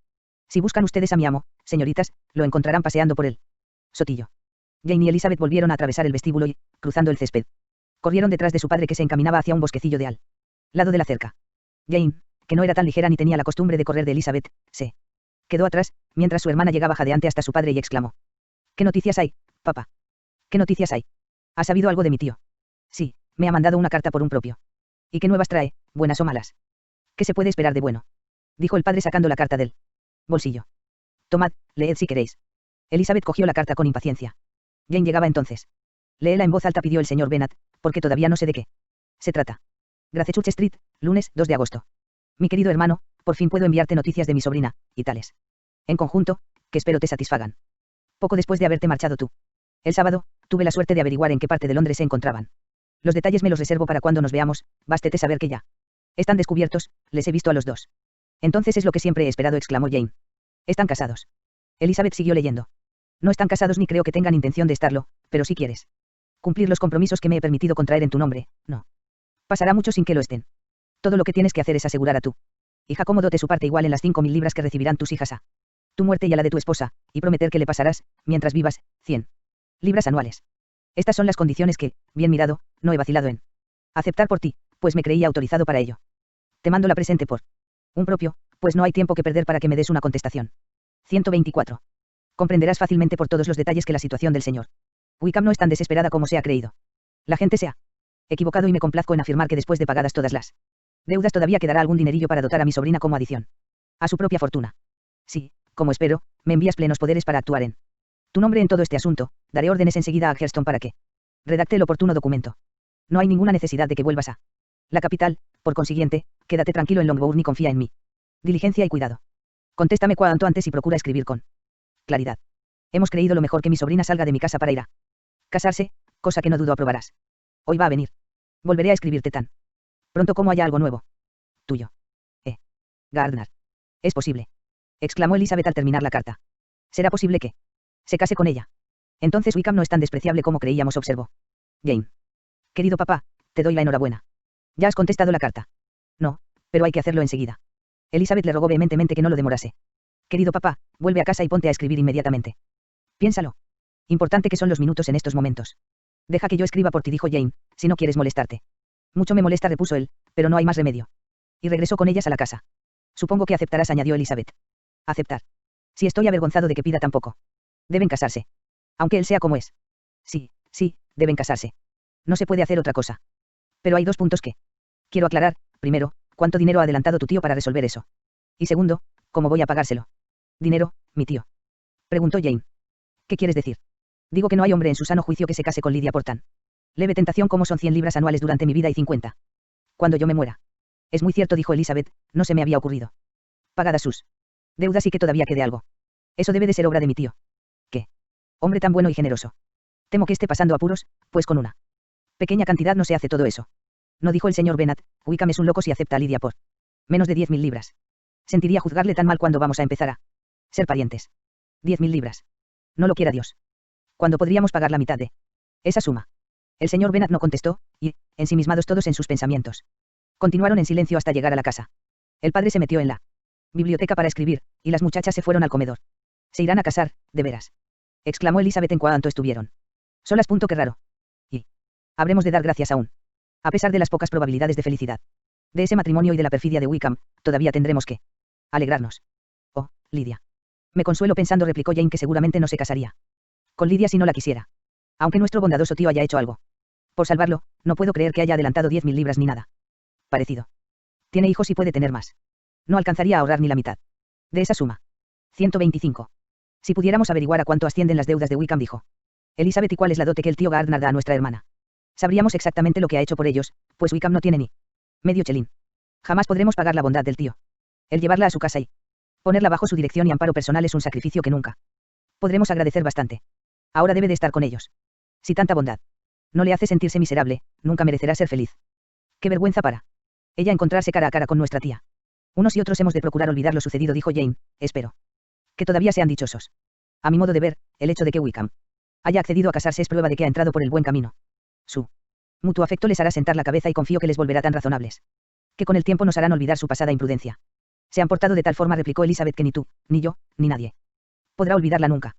si buscan ustedes a mi amo, señoritas, lo encontrarán paseando por el sotillo. Jane y Elizabeth volvieron a atravesar el vestíbulo y, cruzando el césped, corrieron detrás de su padre, que se encaminaba hacia un bosquecillo de al lado de la cerca. Jane, que no era tan ligera ni tenía la costumbre de correr de Elizabeth, se quedó atrás, mientras su hermana llegaba jadeante hasta su padre y exclamó: ¿qué noticias hay, papá? ¿Qué noticias hay? ¿Has sabido algo de mi tío? Sí, me ha mandado una carta por un propio. ¿Y qué nuevas trae, buenas o malas? ¿Qué se puede esperar de bueno?, dijo el padre sacando la carta del bolsillo. Tomad, leed si queréis. Elizabeth cogió la carta con impaciencia. Jane llegaba entonces. Léela en voz alta, pidió el señor Bennet, porque todavía no sé de qué se trata. Gracechurch Street, lunes 2 de agosto. Mi querido hermano, por fin puedo enviarte noticias de mi sobrina, y tales en conjunto, que espero te satisfagan. Poco después de haberte marchado tú, el sábado, tuve la suerte de averiguar en qué parte de Londres se encontraban. Los detalles me los reservo para cuando nos veamos, bástete saber que ya están descubiertos, les he visto a los dos. Entonces es lo que siempre he esperado, exclamó Jane. Están casados. Elizabeth siguió leyendo. No están casados ni creo que tengan intención de estarlo, pero si quieres cumplir los compromisos que me he permitido contraer en tu nombre, no pasará mucho sin que lo estén. Todo lo que tienes que hacer es asegurar a tu hija cómodo de su parte igual en las 5.000 libras que recibirán tus hijas a tu muerte y a la de tu esposa, y prometer que le pasarás, mientras vivas, 100 libras anuales. Estas son las condiciones que, bien mirado, no he vacilado en aceptar por ti, pues me creía autorizado para ello. Te mando la presente por un propio, pues no hay tiempo que perder para que me des una contestación. 124. Comprenderás fácilmente por todos los detalles que la situación del señor Wickham no es tan desesperada como se ha creído. La gente se ha equivocado y me complazco en afirmar que después de pagadas todas las deudas todavía quedará algún dinerillo para dotar a mi sobrina como adición a su propia fortuna. Sí, como espero, me envías plenos poderes para actuar en tu nombre en todo este asunto. Daré órdenes enseguida a Hurstone para que redacte el oportuno documento. No hay ninguna necesidad de que vuelvas a la capital, por consiguiente, quédate tranquilo en Longbourn y confía en mí diligencia y cuidado. Contéstame cuanto antes y procura escribir con claridad. Hemos creído lo mejor que mi sobrina salga de mi casa para ir a casarse, cosa que no dudo aprobarás. Hoy va a venir. Volveré a escribirte tan pronto como haya algo nuevo. Tuyo. Gardner. Es posible, exclamó Elizabeth al terminar la carta. ¿Será posible que se case con ella? Entonces Wickham no es tan despreciable como creíamos, observó Jane. Querido papá, te doy la enhorabuena. Ya has contestado la carta. Pero hay que hacerlo enseguida. Elizabeth le rogó vehementemente que no lo demorase. Querido papá, vuelve a casa y ponte a escribir inmediatamente. Piénsalo. Importante que son los minutos en estos momentos. Deja que yo escriba por ti, dijo Jane, si no quieres molestarte. Mucho me molesta, repuso él, pero no hay más remedio. Y regresó con ellas a la casa. Supongo que aceptarás, añadió Elizabeth. Aceptar. Si estoy avergonzado de que pida tampoco. Deben casarse. Aunque él sea como es. Sí, sí, deben casarse. No se puede hacer otra cosa. Pero hay 2 puntos que quiero aclarar. Primero, ¿cuánto dinero ha adelantado tu tío para resolver eso? Y segundo, ¿cómo voy a pagárselo? Dinero, mi tío. Preguntó Jane. ¿Qué quieres decir? Digo que no hay hombre en su sano juicio que se case con Lydia por tan leve tentación como son 100 libras anuales durante mi vida y 50. Cuando yo me muera. Es muy cierto, dijo Elizabeth, no se me había ocurrido. Pagadas sus deudas y que todavía quede algo. Eso debe de ser obra de mi tío. ¿Qué? Hombre tan bueno y generoso. Temo que esté pasando apuros, pues con una pequeña cantidad no se hace todo eso. No, dijo el señor Bennet, Wickham es un loco si acepta a Lydia por menos de 10.000 libras. Sentiría juzgarle tan mal cuando vamos a empezar a ser parientes. 10.000 libras. No lo quiera Dios. ¿Cuándo podríamos pagar la mitad de esa suma? El señor Bennet no contestó, y, ensimismados todos en sus pensamientos, continuaron en silencio hasta llegar a la casa. El padre se metió en la biblioteca para escribir, y las muchachas se fueron al comedor. Se irán a casar, de veras. Exclamó Elizabeth en cuanto estuvieron solas. Qué raro. Y habremos de dar gracias aún. A pesar de las pocas probabilidades de felicidad de ese matrimonio y de la perfidia de Wickham, todavía tendremos que alegrarnos. Oh, Lydia. Me consuelo pensando, replicó Jane, que seguramente no se casaría con Lydia si no la quisiera. Aunque nuestro bondadoso tío haya hecho algo por salvarlo, no puedo creer que haya adelantado 10.000 libras ni nada parecido. Tiene hijos y puede tener más. No alcanzaría a ahorrar ni la mitad de esa suma. 125. Si pudiéramos averiguar a cuánto ascienden las deudas de Wickham, dijo Elizabeth, y cuál es la dote que el tío Gardner da a nuestra hermana. Sabríamos exactamente lo que ha hecho por ellos, pues Wickham no tiene ni medio chelín. Jamás podremos pagar la bondad del tío. El llevarla a su casa y ponerla bajo su dirección y amparo personal es un sacrificio que nunca podremos agradecer bastante. Ahora debe de estar con ellos. Si tanta bondad no le hace sentirse miserable, nunca merecerá ser feliz. Qué vergüenza para ella encontrarse cara a cara con nuestra tía. Unos y otros hemos de procurar olvidar lo sucedido, dijo Jane, espero que todavía sean dichosos. A mi modo de ver, el hecho de que Wickham haya accedido a casarse es prueba de que ha entrado por el buen camino. Su mutuo afecto les hará sentar la cabeza y confío que les volverá tan razonables que con el tiempo nos harán olvidar su pasada imprudencia. Se han portado de tal forma, replicó Elizabeth, que ni tú, ni yo, ni nadie podrá olvidarla nunca.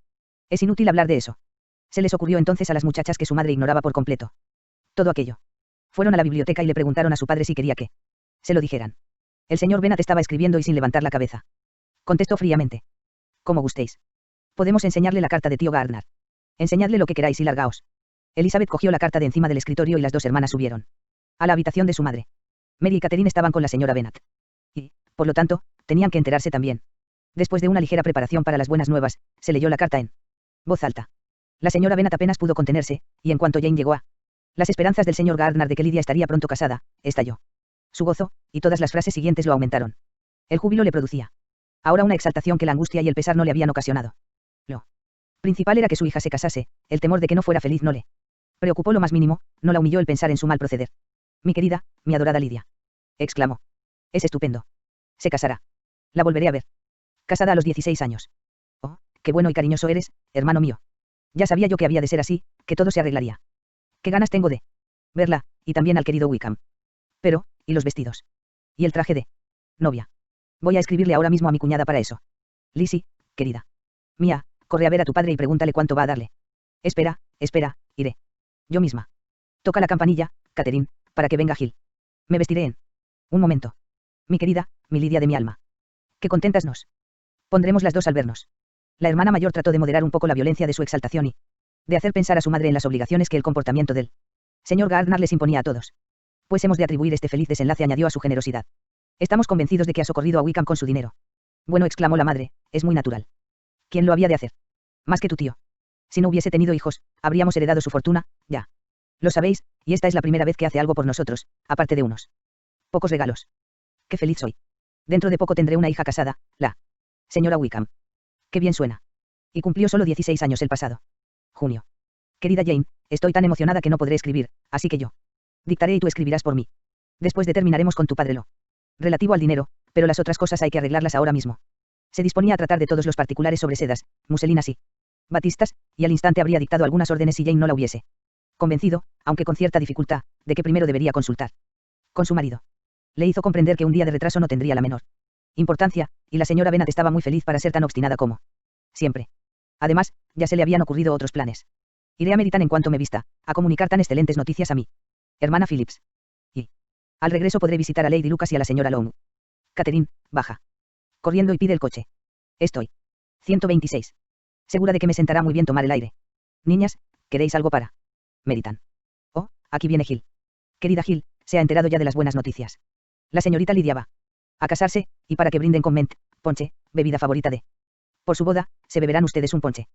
Es inútil hablar de eso. Se les ocurrió entonces a las muchachas que su madre ignoraba por completo todo aquello. Fueron a la biblioteca y le preguntaron a su padre si quería que se lo dijeran. El señor Bennet estaba escribiendo y sin levantar la cabeza contestó fríamente. Como gustéis. Podemos enseñarle la carta de tío Gardner. Enseñadle lo que queráis y largaos. Elizabeth cogió la carta de encima del escritorio y las 2 hermanas subieron a la habitación de su madre. Mary y Catherine estaban con la señora Bennet. Y, por lo tanto, tenían que enterarse también. Después de una ligera preparación para las buenas nuevas, se leyó la carta en voz alta. La señora Bennet apenas pudo contenerse, y en cuanto Jane llegó a las esperanzas del señor Gardner de que Lydia estaría pronto casada, estalló su gozo, y todas las frases siguientes lo aumentaron. El júbilo le producía ahora una exaltación que la angustia y el pesar no le habían ocasionado. Lo principal era que su hija se casase, el temor de que no fuera feliz no le preocupó lo más mínimo, no la humilló el pensar en su mal proceder. Mi querida, mi adorada Lydia, exclamó. Es estupendo. Se casará. La volveré a ver. Casada a los 16 años. Oh, qué bueno y cariñoso eres, hermano mío. Ya sabía yo que había de ser así, que todo se arreglaría. Qué ganas tengo de verla, y también al querido Wickham. Pero, ¿y los vestidos? ¿Y el traje de novia? Voy a escribirle ahora mismo a mi cuñada para eso. Lizzie, querida mía, corre a ver a tu padre y pregúntale cuánto va a darle. Espera, iré. Yo misma. Toca la campanilla, Catherine, para que venga Gil. Me vestiré en un momento. Mi querida, mi Lydia de mi alma. Qué contentas nos pondremos las 2 al vernos. La hermana mayor trató de moderar un poco la violencia de su exaltación y de hacer pensar a su madre en las obligaciones que el comportamiento del señor Gardner les imponía a todos. Pues hemos de atribuir este feliz desenlace, añadió, a su generosidad. Estamos convencidos de que ha socorrido a Wickham con su dinero. Bueno, exclamó la madre, es muy natural. ¿Quién lo había de hacer? Más que tu tío. Si no hubiese tenido hijos, habríamos heredado su fortuna, ya. Lo sabéis, y esta es la primera vez que hace algo por nosotros, aparte de unos pocos regalos. Qué feliz soy. Dentro de poco tendré una hija casada, la señora Wickham. Qué bien suena. Y cumplió solo 16 años el pasado junio. Querida Jane, estoy tan emocionada que no podré escribir, así que yo dictaré y tú escribirás por mí. Después determinaremos con tu padre lo relativo al dinero, pero las otras cosas hay que arreglarlas ahora mismo. Se disponía a tratar de todos los particulares sobre sedas, muselinas y batistas, y al instante habría dictado algunas órdenes si Jane no la hubiese convencido, aunque con cierta dificultad, de que primero debería consultar con su marido. Le hizo comprender que un día de retraso no tendría la menor importancia, y la señora Bennet estaba muy feliz para ser tan obstinada como siempre. Además, ya se le habían ocurrido otros planes. Iré a Meritan en cuanto me vista, a comunicar tan excelentes noticias a mi hermana Phillips. Y al regreso podré visitar a Lady Lucas y a la señora Long. Catherine, baja corriendo y pide el coche. Estoy 126. Segura de que me sentará muy bien tomar el aire. Niñas, ¿queréis algo para Meritan? Oh, aquí viene Gil. Querida Gil, se ha enterado ya de las buenas noticias. La señorita Lydia va a casarse, y para que brinden con ponche, bebida favorita de por su boda, se beberán ustedes un ponche.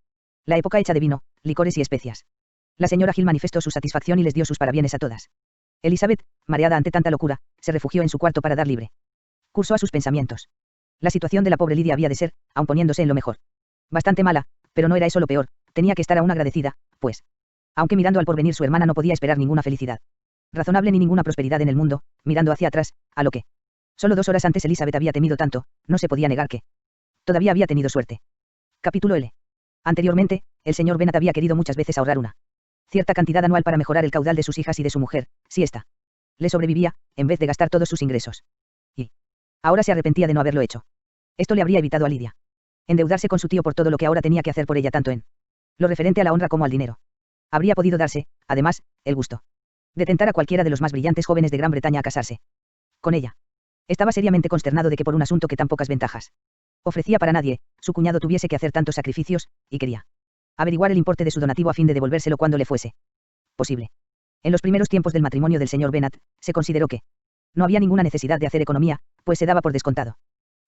La época hecha de vino, licores y especias. La señora Gil manifestó su satisfacción y les dio sus parabienes a todas. Elizabeth, mareada ante tanta locura, se refugió en su cuarto para dar libre curso a sus pensamientos. La situación de la pobre Lydia había de ser, aun poniéndose en lo mejor, bastante mala, pero no era eso lo peor, tenía que estar aún agradecida, pues, aunque mirando al porvenir su hermana no podía esperar ninguna felicidad razonable ni ninguna prosperidad en el mundo, mirando hacia atrás, a lo que solo 2 horas antes Elizabeth había temido tanto, no se podía negar que todavía había tenido suerte. Capítulo L. Anteriormente, el señor Bennet había querido muchas veces ahorrar una cierta cantidad anual para mejorar el caudal de sus hijas y de su mujer, si ésta le sobrevivía, en vez de gastar todos sus ingresos. Y ahora se arrepentía de no haberlo hecho. Esto le habría evitado a Lydia endeudarse con su tío por todo lo que ahora tenía que hacer por ella, tanto en lo referente a la honra como al dinero. Habría podido darse, además, el gusto de tentar a cualquiera de los más brillantes jóvenes de Gran Bretaña a casarse con ella. Estaba seriamente consternado de que por un asunto que tan pocas ventajas ofrecía para nadie, su cuñado tuviese que hacer tantos sacrificios, y quería averiguar el importe de su donativo a fin de devolvérselo cuando le fuese posible. En los primeros tiempos del matrimonio del señor Bennet, se consideró que no había ninguna necesidad de hacer economía, pues se daba por descontado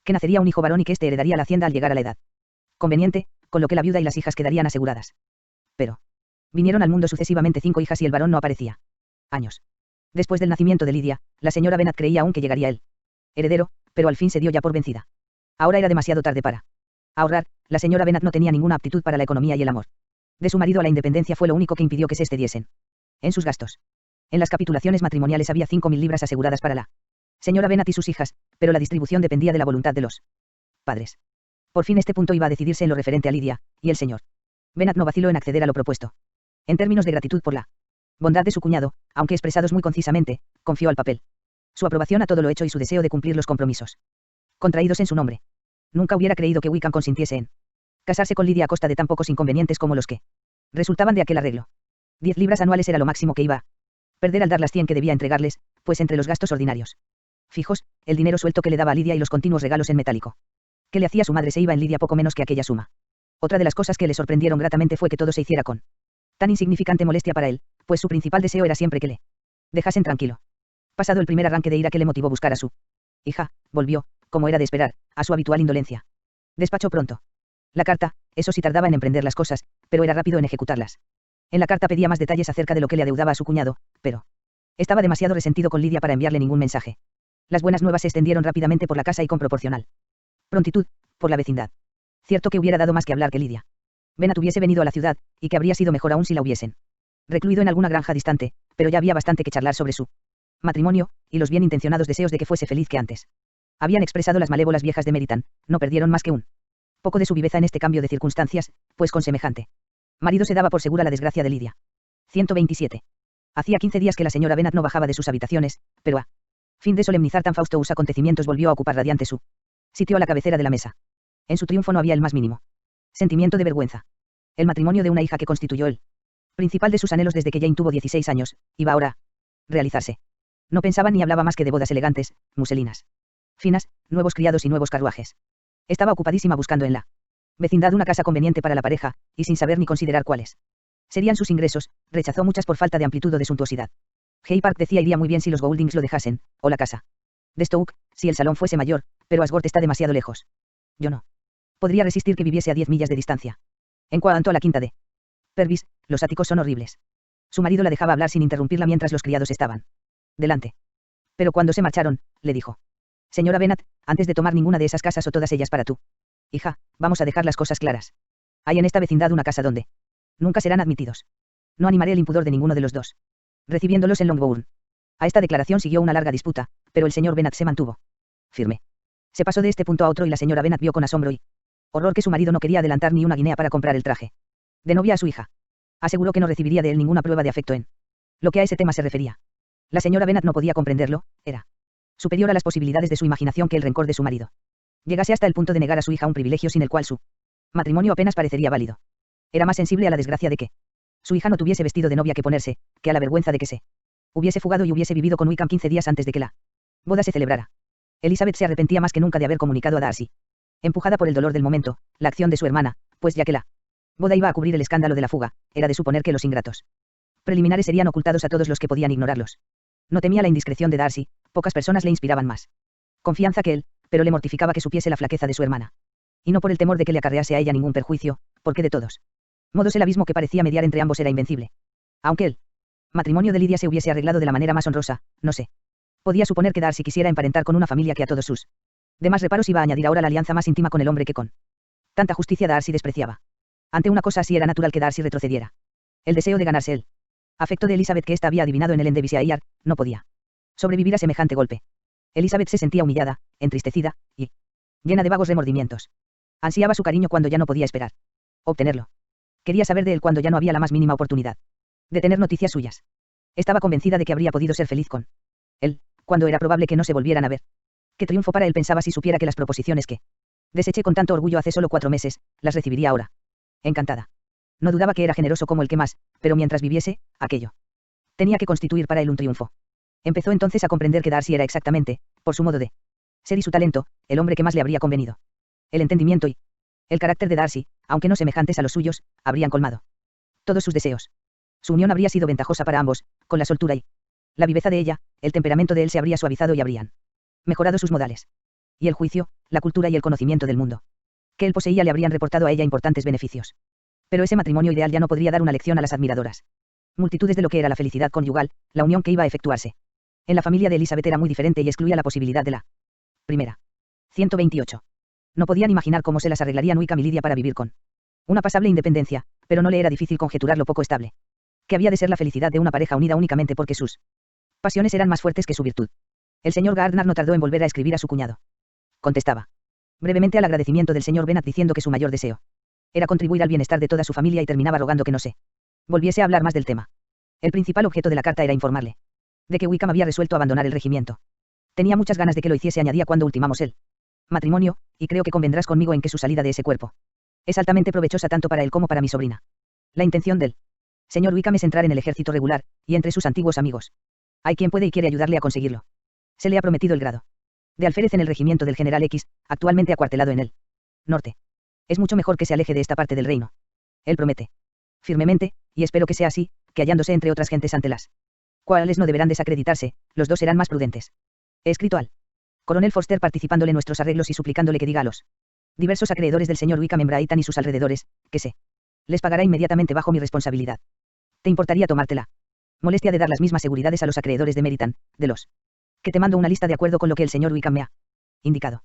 que nacería un hijo varón y que éste heredaría la hacienda al llegar a la edad conveniente, con lo que la viuda y las hijas quedarían aseguradas. Pero vinieron al mundo sucesivamente 5 hijas y el varón no aparecía. Años después del nacimiento de Lydia, la señora Bennet creía aún que llegaría el heredero, pero al fin se dio ya por vencida. Ahora era demasiado tarde para ahorrar. La señora Bennet no tenía ninguna aptitud para la economía y el amor de su marido a la independencia fue lo único que impidió que se excediesen en sus gastos. En las capitulaciones matrimoniales había 5.000 libras aseguradas para la señora Bennet y sus hijas, pero la distribución dependía de la voluntad de los padres. Por fin este punto iba a decidirse en lo referente a Lydia, y el señor Bennet no vaciló en acceder a lo propuesto. En términos de gratitud por la bondad de su cuñado, aunque expresados muy concisamente, confió al papel su aprobación a todo lo hecho y su deseo de cumplir los compromisos contraídos en su nombre. Nunca hubiera creído que Wickham consintiese en casarse con Lydia a costa de tan pocos inconvenientes como los que resultaban de aquel arreglo. 10 libras anuales era lo máximo que iba a perder al dar las 100 que debía entregarles, pues entre los gastos ordinarios fijos, el dinero suelto que le daba a Lydia y los continuos regalos en metálico que le hacía su madre se iba en Lydia poco menos que aquella suma. Otra de las cosas que le sorprendieron gratamente fue que todo se hiciera con tan insignificante molestia para él, pues su principal deseo era siempre que le dejasen tranquilo. Pasado el primer arranque de ira que le motivó buscar a su hija, volvió, como era de esperar, a su habitual indolencia. Despachó pronto la carta, eso sí tardaba en emprender las cosas, pero era rápido en ejecutarlas. En la carta pedía más detalles acerca de lo que le adeudaba a su cuñado, pero estaba demasiado resentido con Lydia para enviarle ningún mensaje. Las buenas nuevas se extendieron rápidamente por la casa y con proporcional prontitud, por la vecindad. Cierto que hubiera dado más que hablar que Lydia Bennet hubiese venido a la ciudad, y que habría sido mejor aún si la hubiesen recluido en alguna granja distante, pero ya había bastante que charlar sobre su matrimonio, y los bien intencionados deseos de que fuese feliz que antes habían expresado las malévolas viejas de Meritan, no perdieron más que un poco de su viveza en este cambio de circunstancias, pues con semejante marido se daba por segura la desgracia de Lydia. 127. Hacía 15 días que la señora Bennet no bajaba de sus habitaciones, pero a fin de solemnizar tan faustos acontecimientos volvió a ocupar radiante su sitio a la cabecera de la mesa. En su triunfo no había el más mínimo sentimiento de vergüenza. El matrimonio de una hija que constituyó el principal de sus anhelos desde que Jane tuvo 16 años, iba ahora a realizarse. No pensaba ni hablaba más que de bodas elegantes, muselinas finas, nuevos criados y nuevos carruajes. Estaba ocupadísima buscando en la vecindad una casa conveniente para la pareja, y sin saber ni considerar cuáles serían sus ingresos, rechazó muchas por falta de amplitud o de suntuosidad. Hay Park decía iría muy bien si los Gouldings lo dejasen, o la casa de Stoke, si el salón fuese mayor, pero Asgore está demasiado lejos. Yo no podría resistir que viviese a 10 millas de distancia. En cuanto a la quinta de Purvis, los áticos son horribles. Su marido la dejaba hablar sin interrumpirla mientras los criados estaban delante. Pero cuando se marcharon, le dijo: señora Bennet, antes de tomar ninguna de esas casas o todas ellas para tú, hija, vamos a dejar las cosas claras. Hay en esta vecindad una casa donde nunca serán admitidos. No animaré el impudor de ninguno de los dos, recibiéndolos en Longbourn. A esta declaración siguió una larga disputa, pero el señor Bennet se mantuvo firme. Se pasó de este punto a otro y la señora Bennet vio con asombro y horror que su marido no quería adelantar ni una guinea para comprar el traje de novia a su hija. Aseguró que no recibiría de él ninguna prueba de afecto en lo que a ese tema se refería. La señora Bennet no podía comprenderlo, era superior a las posibilidades de su imaginación que el rencor de su marido. Llegase hasta el punto de negar a su hija un privilegio sin el cual su matrimonio apenas parecería válido. Era más sensible a la desgracia de que su hija no tuviese vestido de novia que ponerse, que a la vergüenza de que se hubiese fugado y hubiese vivido con Wickham 15 días antes de que la boda se celebrara. Elizabeth se arrepentía más que nunca de haber comunicado a Darcy, empujada por el dolor del momento, la acción de su hermana, pues ya que la boda iba a cubrir el escándalo de la fuga, era de suponer que los ingratos preliminares serían ocultados a todos los que podían ignorarlos. No temía la indiscreción de Darcy, pocas personas le inspiraban más confianza que él, pero le mortificaba que supiese la flaqueza de su hermana. Y no por el temor de que le acarrease a ella ningún perjuicio, porque de todos modos el abismo que parecía mediar entre ambos era invencible. Aunque el matrimonio de Lidia se hubiese arreglado de la manera más honrosa, no sé. Podía suponer que Darcy quisiera emparentar con una familia que a todos sus demás reparos iba a añadir ahora la alianza más íntima con el hombre que con tanta justicia Darcy despreciaba. Ante una cosa así era natural que Darcy retrocediera. El deseo de ganarse el afecto de Elizabeth que ésta había adivinado en el Endevisiaire, no podía sobrevivir a semejante golpe. Elizabeth se sentía humillada, entristecida, y llena de vagos remordimientos. Ansiaba su cariño cuando ya no podía esperar obtenerlo. Quería saber de él cuando ya no había la más mínima oportunidad de tener noticias suyas. Estaba convencida de que habría podido ser feliz con él, cuando era probable que no se volvieran a ver. Qué triunfo para él pensaba si supiera que las proposiciones que deseché con tanto orgullo hace solo 4 meses, las recibiría ahora. Encantada. No dudaba que era generoso como el que más, pero mientras viviese, aquello tenía que constituir para él un triunfo. Empezó entonces a comprender que Darcy era exactamente, por su modo de ser y su talento, el hombre que más le habría convenido. El entendimiento y el carácter de Darcy, aunque no semejantes a los suyos, habrían colmado todos sus deseos. Su unión habría sido ventajosa para ambos, con la soltura y la viveza de ella, el temperamento de él se habría suavizado y habrían mejorado sus modales. Y el juicio, la cultura y el conocimiento del mundo que él poseía le habrían reportado a ella importantes beneficios. Pero ese matrimonio ideal ya no podría dar una lección a las admiradoras multitudes de lo que era la felicidad conyugal, la unión que iba a efectuarse en la familia de Elizabeth era muy diferente y excluía la posibilidad de la primera. 128. No podían imaginar cómo se las arreglarían Wickham y Lidia para vivir con una pasable independencia, pero no le era difícil conjeturar lo poco estable que había de ser la felicidad de una pareja unida únicamente porque sus pasiones eran más fuertes que su virtud. El señor Gardner no tardó en volver a escribir a su cuñado. Contestaba brevemente al agradecimiento del señor Bennet diciendo que su mayor deseo era contribuir al bienestar de toda su familia y terminaba rogando que no se volviese a hablar más del tema. El principal objeto de la carta era informarle de que Wickham había resuelto abandonar el regimiento. Tenía muchas ganas de que lo hiciese, añadía cuando ultimamos el matrimonio, y creo que convendrás conmigo en que su salida de ese cuerpo es altamente provechosa tanto para él como para mi sobrina. La intención del señor Wickham es entrar en el ejército regular, y entre sus antiguos amigos hay quien puede y quiere ayudarle a conseguirlo. Se le ha prometido el grado de alférez en el regimiento del general X, actualmente acuartelado en el norte. Es mucho mejor que se aleje de esta parte del reino. Él promete firmemente, y espero que sea así, que hallándose entre otras gentes ante las cuales no deberán desacreditarse, los dos serán más prudentes. He escrito al coronel Forster participándole en nuestros arreglos y suplicándole que diga a los diversos acreedores del señor Wickham en Brighton y sus alrededores, que se les pagará inmediatamente bajo mi responsabilidad. ¿Te importaría tomártela molestia de dar las mismas seguridades a los acreedores de Meritan, de los que te mando una lista de acuerdo con lo que el señor Wickham me ha indicado?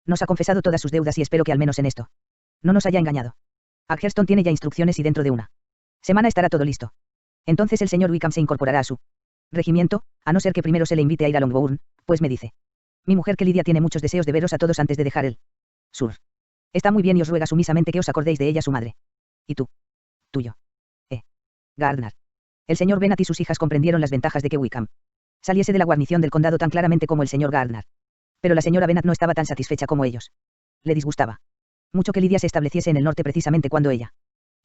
Nos ha confesado todas sus deudas y espero que al menos en esto no nos haya engañado. Adgerston tiene ya instrucciones y dentro de una semana estará todo listo. Entonces el señor Wickham se incorporará a su regimiento, a no ser que primero se le invite a ir a Longbourn, pues me dice mi mujer que Lidia tiene muchos deseos de veros a todos antes de dejar el sur. Está muy bien y os ruega sumisamente que os acordéis de ella su madre. Y tú. Tuyo. Gardner. El señor Bennet y sus hijas comprendieron las ventajas de que Wickham saliese de la guarnición del condado tan claramente como el señor Gardner. Pero la señora Bennet no estaba tan satisfecha como ellos. Le disgustaba mucho que Lidia se estableciese en el norte precisamente cuando ella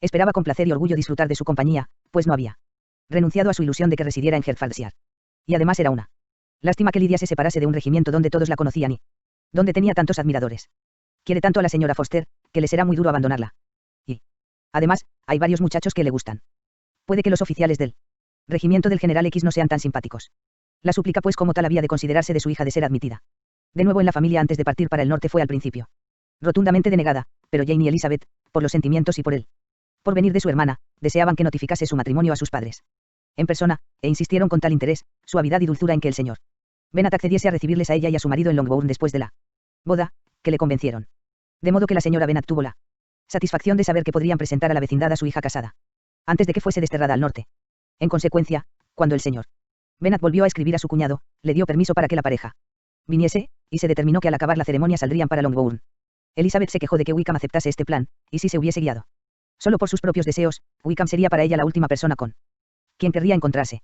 esperaba con placer y orgullo disfrutar de su compañía, pues no había renunciado a su ilusión de que residiera en Hertfordshire. Y además era una lástima que Lidia se separase de un regimiento donde todos la conocían y donde tenía tantos admiradores. Quiere tanto a la señora Forster, que le será muy duro abandonarla. Y, además, hay varios muchachos que le gustan. Puede que los oficiales del regimiento del general X no sean tan simpáticos. La súplica pues como tal había de considerarse de su hija de ser admitida de nuevo en la familia antes de partir para el norte fue al principio rotundamente denegada, pero Jane y Elizabeth, por los sentimientos y por él porvenir de su hermana, deseaban que notificase su matrimonio a sus padres en persona, e insistieron con tal interés, suavidad y dulzura en que el señor Bennet accediese a recibirles a ella y a su marido en Longbourn después de la boda, que le convencieron. De modo que la señora Bennet tuvo la satisfacción de saber que podrían presentar a la vecindad a su hija casada, antes de que fuese desterrada al norte. En consecuencia, cuando el señor Bennet volvió a escribir a su cuñado, le dio permiso para que la pareja viniese, y se determinó que al acabar la ceremonia saldrían para Longbourn. Elizabeth se quejó de que Wickham aceptase este plan, y si se hubiese guiado solo por sus propios deseos, Wickham sería para ella la última persona con quien querría encontrarse.